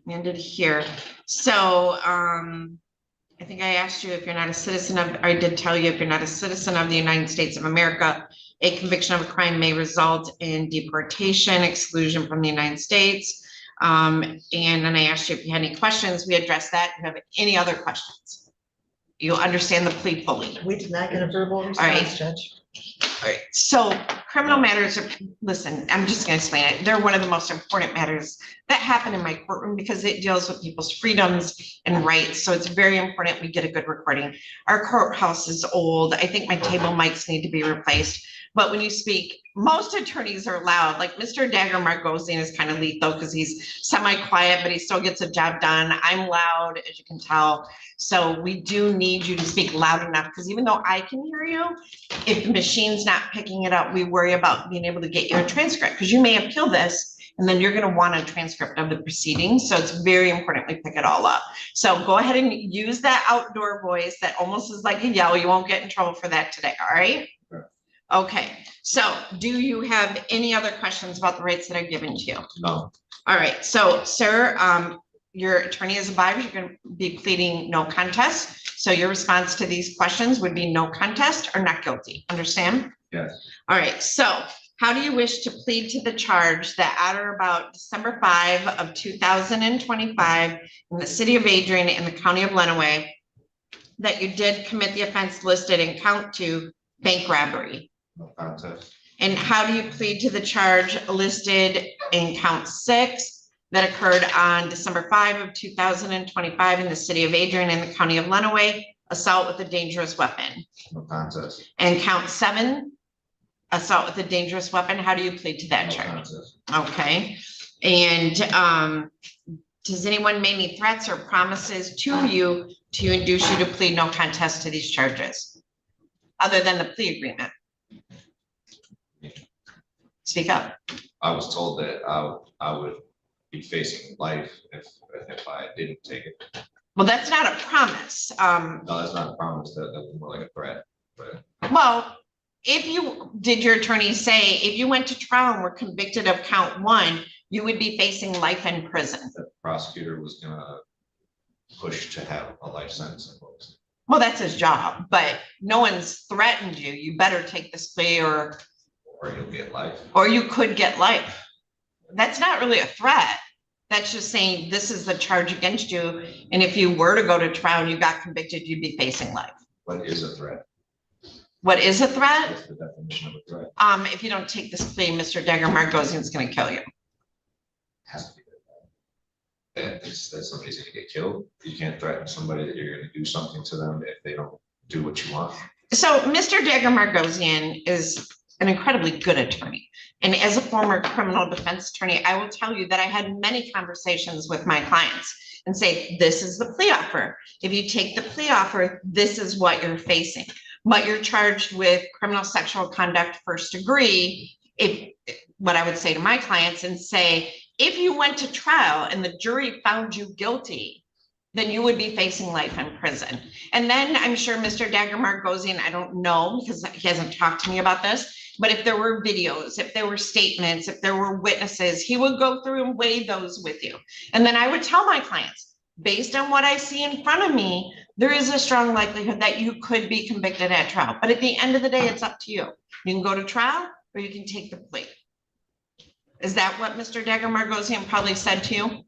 C: ended here. So I think I asked you if you're not a citizen of, I did tell you if you're not a citizen of the United States of America, a conviction of a crime may result in deportation, exclusion from the United States. And then I asked you if you had any questions. We addressed that. Do you have any other questions? You understand the plea fully?
B: We did not get a verbal response, Judge.
C: All right, so criminal matters are, listen, I'm just gonna explain it. They're one of the most important matters that happen in my courtroom because it deals with people's freedoms and rights. So it's very important we get a good recording. Our courthouse is old. I think my table mics need to be replaced. But when you speak, most attorneys are loud. Like Mr. Daggermark goes in is kind of lethal because he's semi-quiet, but he still gets a job done. I'm loud, as you can tell. So we do need you to speak loud enough, because even though I can hear you, if the machine's not picking it up, we worry about being able to get you a transcript, because you may appeal this and then you're going to want a transcript of the proceedings. So it's very important we pick it all up. So go ahead and use that outdoor voice that almost is like a yell. You won't get in trouble for that today. All right. Okay. So do you have any other questions about the rights that I've given to you?
H: No.
C: All right. So, sir, your attorney is advised you're going to be pleading no contest. So your response to these questions would be no contest or not guilty. Understand?
H: Yes.
C: All right. So how do you wish to plead to the charge that at or about December 5 of 2025 in the city of Adrian in the county of Lenawee that you did commit the offense listed in count 2, bank robbery?
H: No contest.
C: And how do you plead to the charge listed in count 6, that occurred on December 5 of 2025 in the city of Adrian in the county of Lenawee, assault with a dangerous weapon.
H: No contest.
C: And count 7, assault with a dangerous weapon. How do you plead to that
H: No
C: charge?
H: contest.
C: Okay. And does anyone make any threats or promises to you to induce you to plead no contest to these charges? Other than the plea agreement? Speak up.
H: I was told that I would be facing life if I didn't take it.
C: Well, that's not a promise.
H: No, that's not a promise. That was more like a threat, but
C: Well, if you, did your attorney say, if you went to trial and were convicted of count 1, you would be facing life in prison?
H: the prosecutor was gonna push to have a life sentence imposed.
C: Well, that's his job, but no one's threatened you. You better take this plea or
H: Or you'll get life.
C: or you could get life. That's not really a threat. That's just saying this is the charge against you. And if you were to go to trial and you got convicted, you'd be facing life.
H: What is a threat?
C: What is a threat?
H: What's the definition of a threat?
C: If you don't take this plea, Mr. Dagger Margosian is going to kill you.
H: Has to be that somebody's gonna get killed. You can't threaten somebody that you're gonna do something to them if they don't do what you want.
C: So Mr. Dagger Margosian is an incredibly good attorney. And as a former criminal defense attorney, I will tell you that I had many conversations with my clients and say, this is the plea offer. If you take the plea offer, this is what you're facing. But you're charged with criminal sexual conduct first degree. If what I would say to my clients and say, if you went to trial and the jury found you guilty, then you would be facing life in prison. And then I'm sure Mr. Dagger Margosian, I don't know because he hasn't talked to me about this, but if there were videos, if there were statements, if there were witnesses, he would go through and weigh those with you. And then I would tell my clients, based on what I see in front of me, there is a strong likelihood that you could be convicted at trial. But at the end of the day, it's up to you. You can go to trial or you can take the plea. Is that what Mr. Dagger Margosian probably said to you?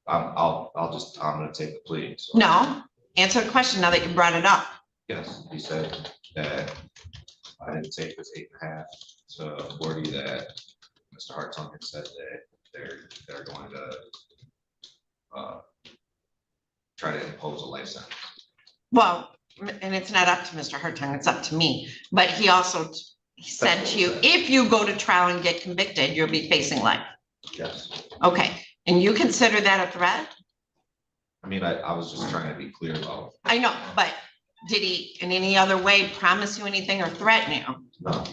H: I'm gonna take the plea. So.
C: No, answer the question now that you brought it up.
H: Yes, he said that I didn't take this 8.5 to 40 that Mr. Hartung had said that they're going to try to impose a life sentence.
C: Well, and it's not up to Mr. Hartung, it's up to me. But he also said to you, if you go to trial and get convicted, you'll be facing life.
H: Yes.
C: Okay, and you consider that a threat?
H: I mean, I was just trying to be clear about.
C: I know, but did he in any other way promise you anything or threaten you?
H: No.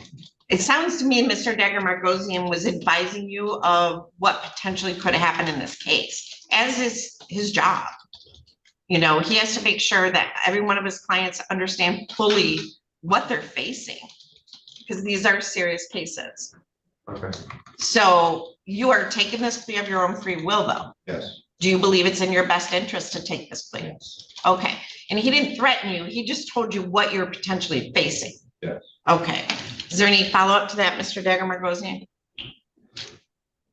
C: It sounds to me Mr. Dagger Margosian was advising you of what potentially could happen in this case, as is his job. You know, he has to make sure that every one of his clients understand fully what they're facing, because these are serious cases.
H: Okay.
C: So you are taking this plea of your own free will, though?
H: Yes.
C: Do you believe it's in your best interest to take this plea?
H: Yes.
C: Okay, and he didn't threaten you, he just told you what you're potentially facing?
H: Yes.
C: Okay, is there any follow-up to that, Mr. Dagger Margosian?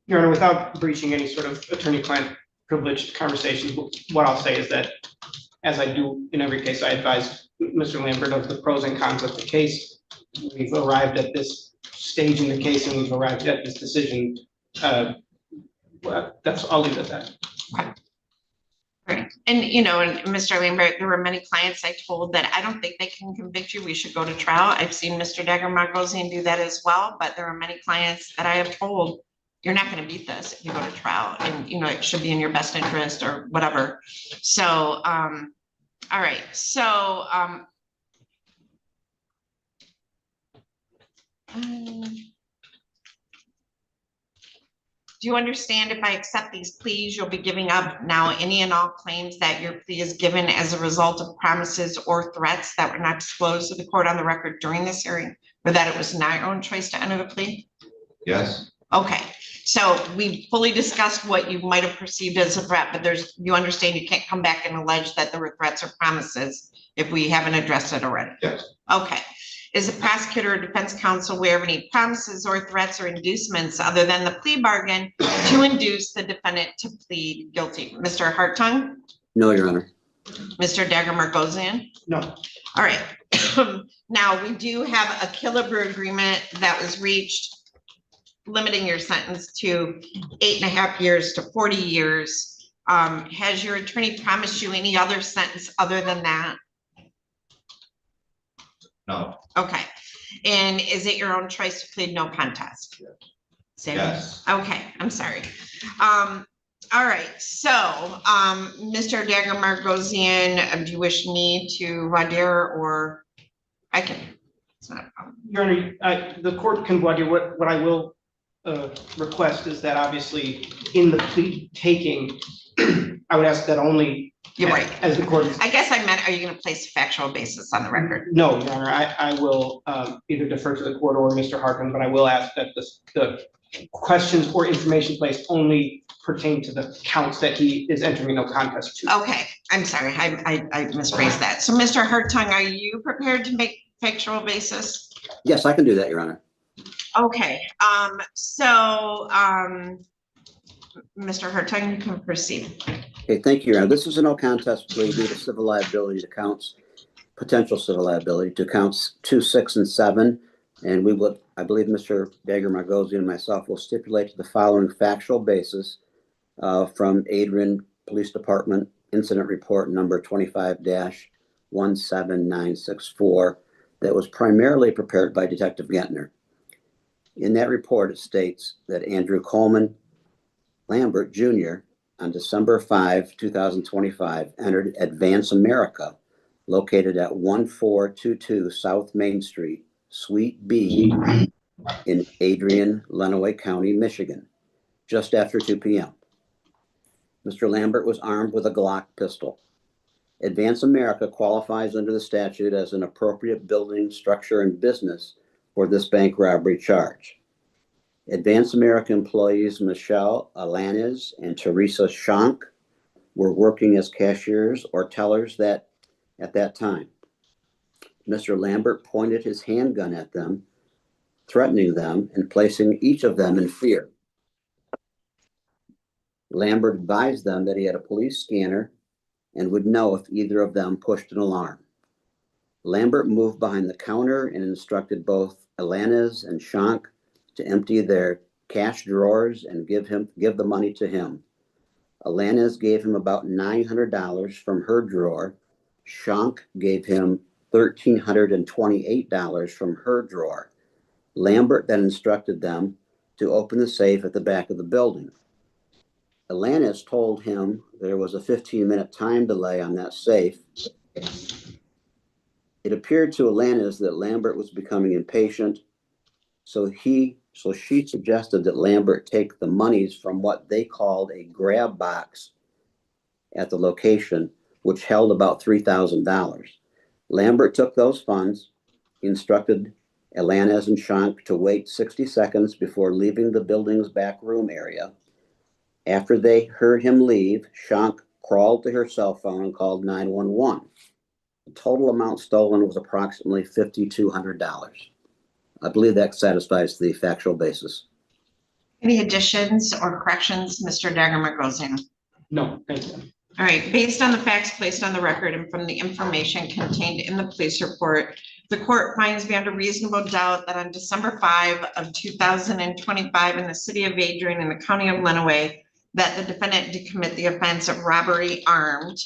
M: Your Honor, without breaching any sort of attorney-client privileged conversation, what I'll say is that, as I do in every case, I advise Mr. Lambert of the pros and cons of the case. We've arrived at this stage in the case and we've arrived at this decision. Well, I'll leave it at that.
C: Okay. Right. And, you know, and Mr. Lambert, there were many clients I told that I don't think they can convict you. We should go to trial. I've seen Mr. Dagger Margosian do that as well, but there are many clients that I have told, you're not going to beat this if you go to trial, and, you know, it should be in your best interest or whatever. So, all right. So, do you understand if I accept these pleas, you'll be giving up now any and all claims that your plea is given as a result of promises or threats that were not disclosed to the court on the record during this hearing, or that it was not your own choice to enter the plea?
H: Yes.
C: Okay, so we fully discussed what you might have perceived as a threat, but you understand you can't come back and allege that there were threats or promises if we haven't addressed it already?
H: Yes.
C: Okay. Is the prosecutor or defense counsel aware of any promises or threats or inducements other than the plea bargain to induce the defendant to plead guilty? Mr. Hartung?
K: No, Your Honor.
C: Mr. Dagger Margosian?
M: No.
C: All right. Now, we do have a Killebrew agreement that was reached limiting your sentence to 8.5 years to 40 years. Has your attorney promised you any other sentence other than that?
H: No.
C: Okay, and is it your own choice to plead no contest? Sam?
H: Yes.
C: Okay, I'm sorry. All right, so, Mr. Dagger Margosian, do you wish me to voir dire or I can? It's not a problem.
M: Your Honor, the court can voir dire. What I will request is that obviously in the plea taking, I would ask that only.
C: You're right.
M: As the court.
C: I guess I meant, are you gonna place a factual basis on the record?
M: No, Your Honor, I will either defer to the court or Mr. Hartman, but I will ask that the questions or information placed only pertain to the counts that he is entering no contest to.
C: Okay, I'm sorry, I misphrased that. So Mr. Hartung, are you prepared to make factual basis?
K: Yes, I can do that, Your Honor.
C: Okay, Mr. Hartung, you can proceed.
K: Okay, thank you, Your Honor. This is a no contest plea due to civil liability to counts, potential civil liability to counts 2, 6, and 7. And we would, I believe Mr. Dagger Margosian and myself will stipulate to the following factual basis from Adrian Police Department Incident Report number 25-17964 that was primarily prepared by Detective Gentner. In that report, it states that Andrew Coleman Lambert Jr. on December 5, 2025, entered Advance America, located at 1422 South Main Street, Suite B in Adrian, Lenawee County, Michigan, just after 2 p.m. Mr. Lambert was armed with a Glock pistol. Advance America qualifies under the statute as an appropriate building, structure, and business for this bank robbery charge. Advance America employees Michelle Alanis and Teresa Shank were working as cashiers or tellers at that time. Mr. Lambert pointed his handgun at them, threatening them and placing each of them in fear. Lambert advised them that he had a police scanner and would know if either of them pushed an alarm. Lambert moved behind the counter and instructed both Alanis and Shank to empty their cash drawers and give the money to him. Alanis gave him about $900 from her drawer. Shank gave him $1,328 from her drawer. Lambert then instructed them to open the safe at the back of the building. Alanis told him there was a 15-minute time delay on that safe. It appeared to Alanis that Lambert was becoming impatient, so she suggested that Lambert take the monies from what they called a grab box at the location, which held about $3,000. Lambert took those funds, instructed Alanis and Shank to wait 60 seconds before leaving the building's back room area. After they heard him leave, Shank crawled to her cell phone and called 911. The total amount stolen was approximately $5,200. I believe that satisfies the factual basis.
C: Any additions or corrections, Mr. Dagger Margosian?
M: No, thank you.
C: All right, based on the facts placed on the record and from the information contained in the police report, the court finds beyond a reasonable doubt that on December 5 of 2025 in the city of Adrian in the county of Lenawee, that the defendant did commit the offense of robbery armed.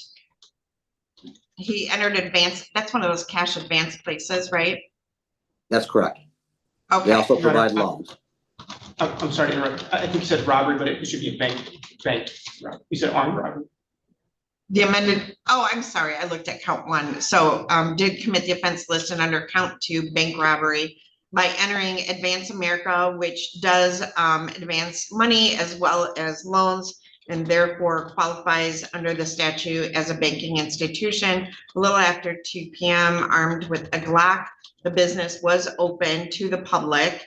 C: He entered advance, that's one of those cash advance places, right?
K: That's correct.
C: Okay.
K: They also provide loans.
M: I'm sorry to interrupt. I think you said robbery, but it should be a bank robbery. You said armed robbery.
C: The amended, oh, I'm sorry, I looked at count 1. So did commit the offense listed under count 2, bank robbery, by entering Advance America, which does advance money as well as loans, and therefore qualifies under the statute as a banking institution. A little after 2 p.m., armed with a Glock, the business was open to the public.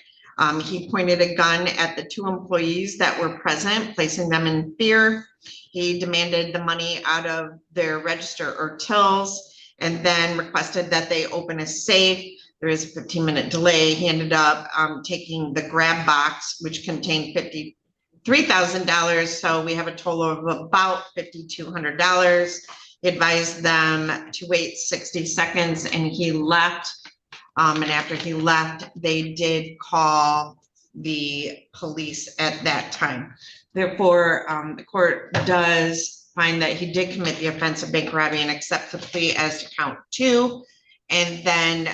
C: He pointed a gun at the 2 employees that were present, placing them in fear. He demanded the money out of their register or tills, and then requested that they open a safe. There is a 15-minute delay. He ended up taking the grab box, which contained $53,000. So we have a total of about $5,200. He advised them to wait 60 seconds and he left. And after he left, they did call the police at that time. Therefore, the court does find that he did commit the offense of bank robbery and accept the plea as to count 2. And then,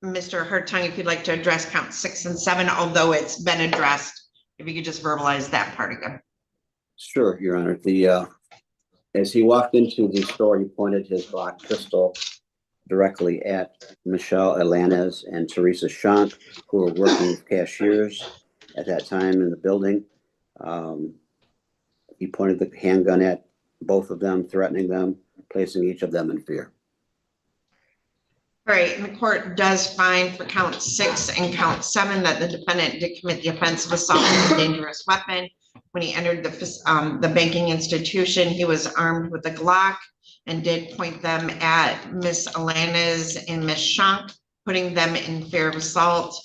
C: Mr. Hartung, if you'd like to address count 6 and 7, although it's been addressed, if you could just verbalize that part again.
K: Sure, Your Honor. As he walked into the store, he pointed his Glock pistol directly at Michelle Alanes and Teresa Shank, who were working as cashiers at that time in the building. He pointed the handgun at both of them, threatening them, placing each of them in fear.
C: All right, and the court does find for count 6 and count 7 that the defendant did commit the offense of assault with a dangerous weapon. When he entered the banking institution, he was armed with a Glock and did point them at Miss Alanes and Miss Shank, putting them in fear of assault,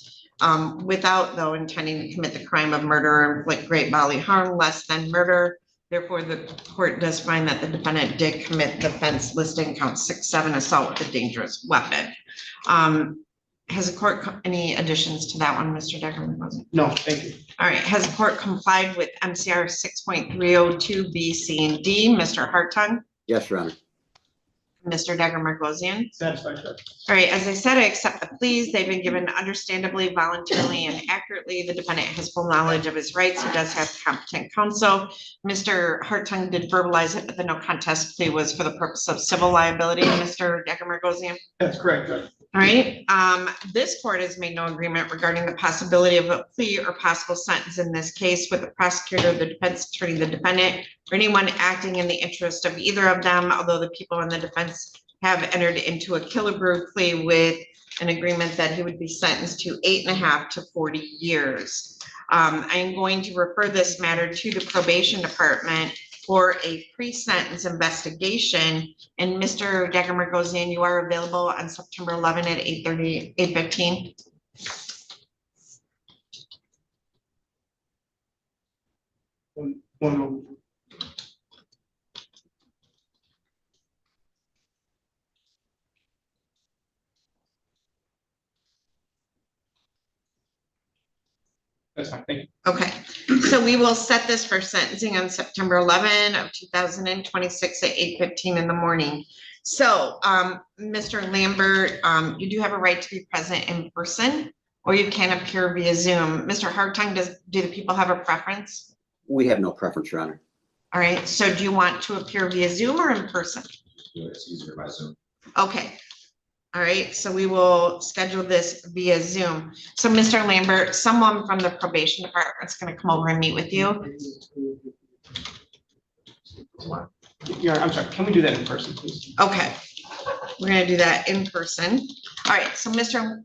C: without though intending to commit the crime of murder or inflict great bodily harm less than murder. Therefore, the court does find that the defendant did commit the offense listed in count 6, 7, assault with a dangerous weapon. Has the court any additions to that one, Mr. Decker?
M: No, thank you.
C: All right, has the court complied with MCR 6.302 B, C, and D? Mr. Hartung?
K: Yes, Your Honor.
C: Mr. Decker Margosian?
M: Satisfied, Judge.
C: All right, as I said, I accept the pleas. They've been given understandably, voluntarily, and accurately. The defendant has full knowledge of his rights. He does have competent counsel. Mr. Hartung did verbalize it, but the no contest plea was for the purpose of civil liability. Mr. Decker Margosian?
M: That's correct, Judge.
C: All right, this court has made no agreement regarding the possibility of a plea or possible sentence in this case with the prosecutor, the defense attorney, the defendant, or anyone acting in the interest of either of them, although the people in the defense have entered into a Killebrew plea with an agreement that he would be sentenced to 8.5 to 40 years. I am going to refer this matter to the probation department for a pre-sentence investigation. And Mr. Decker Margosian, you are available on September 11 at 8:30, 8:15.
M: One moment. That's fine, thank you.
C: Okay, so we will set this for sentencing on September 11 of 2026 at 8:15 in the morning. So, Mr. Lambert, you do have a right to be present in person, or you can appear via Zoom. Mr. Hartung, do the people have a preference?
K: We have no preference, Your Honor.
C: All right, so do you want to appear via Zoom or in person?
H: Yeah, it's easier by Zoom.
C: Okay. All right, so we will schedule this via Zoom. So Mr. Lambert, someone from the probation department is going to come over and meet with you.
M: Yeah, I'm sorry, can we do that in person, please?
C: Okay, we're going to do that in person. All right, so Mr.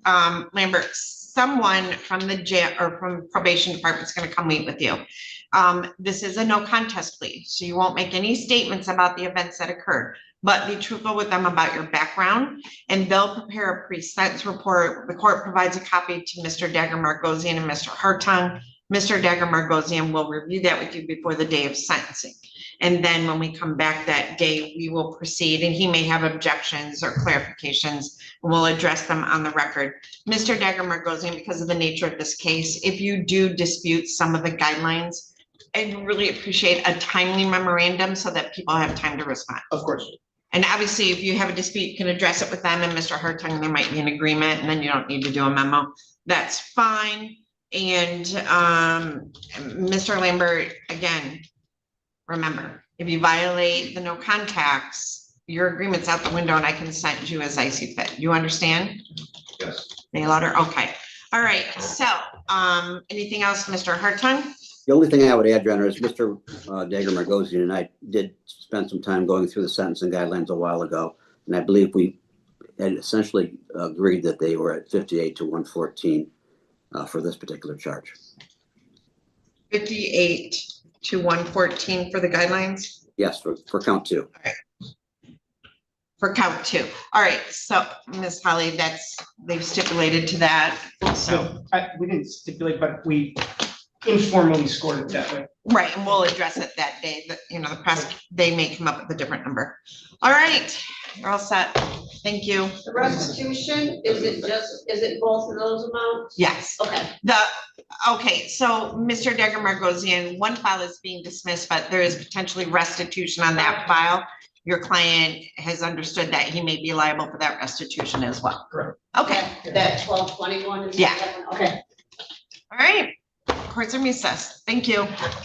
C: Lambert, someone from the jail or from probation department is going to come meet with you. This is a no contest plea, so you won't make any statements about the events that occurred, but be truthful with them about your background, and they'll prepare a pre-sentence report. The court provides a copy to Mr. Decker Margosian and Mr. Hartung. Mr. Decker Margosian will review that with you before the day of sentencing. And then when we come back that day, we will proceed, and he may have objections or clarifications, and we'll address them on the record. Mr. Decker Margosian, because of the nature of this case, if you do dispute some of the guidelines, I'd really appreciate a timely memorandum so that people have time to respond.
M: Of course.
C: And obviously, if you have a dispute, you can address it with them and Mr. Hartung, there might be an agreement, and then you don't need to do a memo. That's fine. And Mr. Lambert, again, remember, if you violate the no contacts, your agreement's out the window and I can send you as I see fit. You understand?
H: Yes.
C: Any louder? Okay. All right. So anything else, Mr. Hartung?
K: The only thing I would add, Your Honor, is Mr. Decker Margosian and I did spend some time going through the sentencing guidelines a while ago, and I believe we had essentially agreed that they were at 58 to 114 for this particular charge.
C: 58 to 114 for the guidelines?
K: Yes, for count 2.
C: All right. For count 2. All right. So, Ms. Holly, they've stipulated to that. So
M: we didn't stipulate, but we informally scored it that way.
C: Right, and we'll address it that day. That the press, they may come up with a different number. All right, you're all set. Thank you.
F: The restitution, is it both of those amounts?
C: Yes.
F: Okay.
C: Okay, so Mr. Degemer goes in, one file is being dismissed, but there is potentially restitution on that file. Your client has understood that he may be liable for that restitution as well.
F: Correct.
C: Okay,
F: That 1221 is.
C: Yeah.
F: that one? Okay.
C: all right. Courts are recessed. Thank you.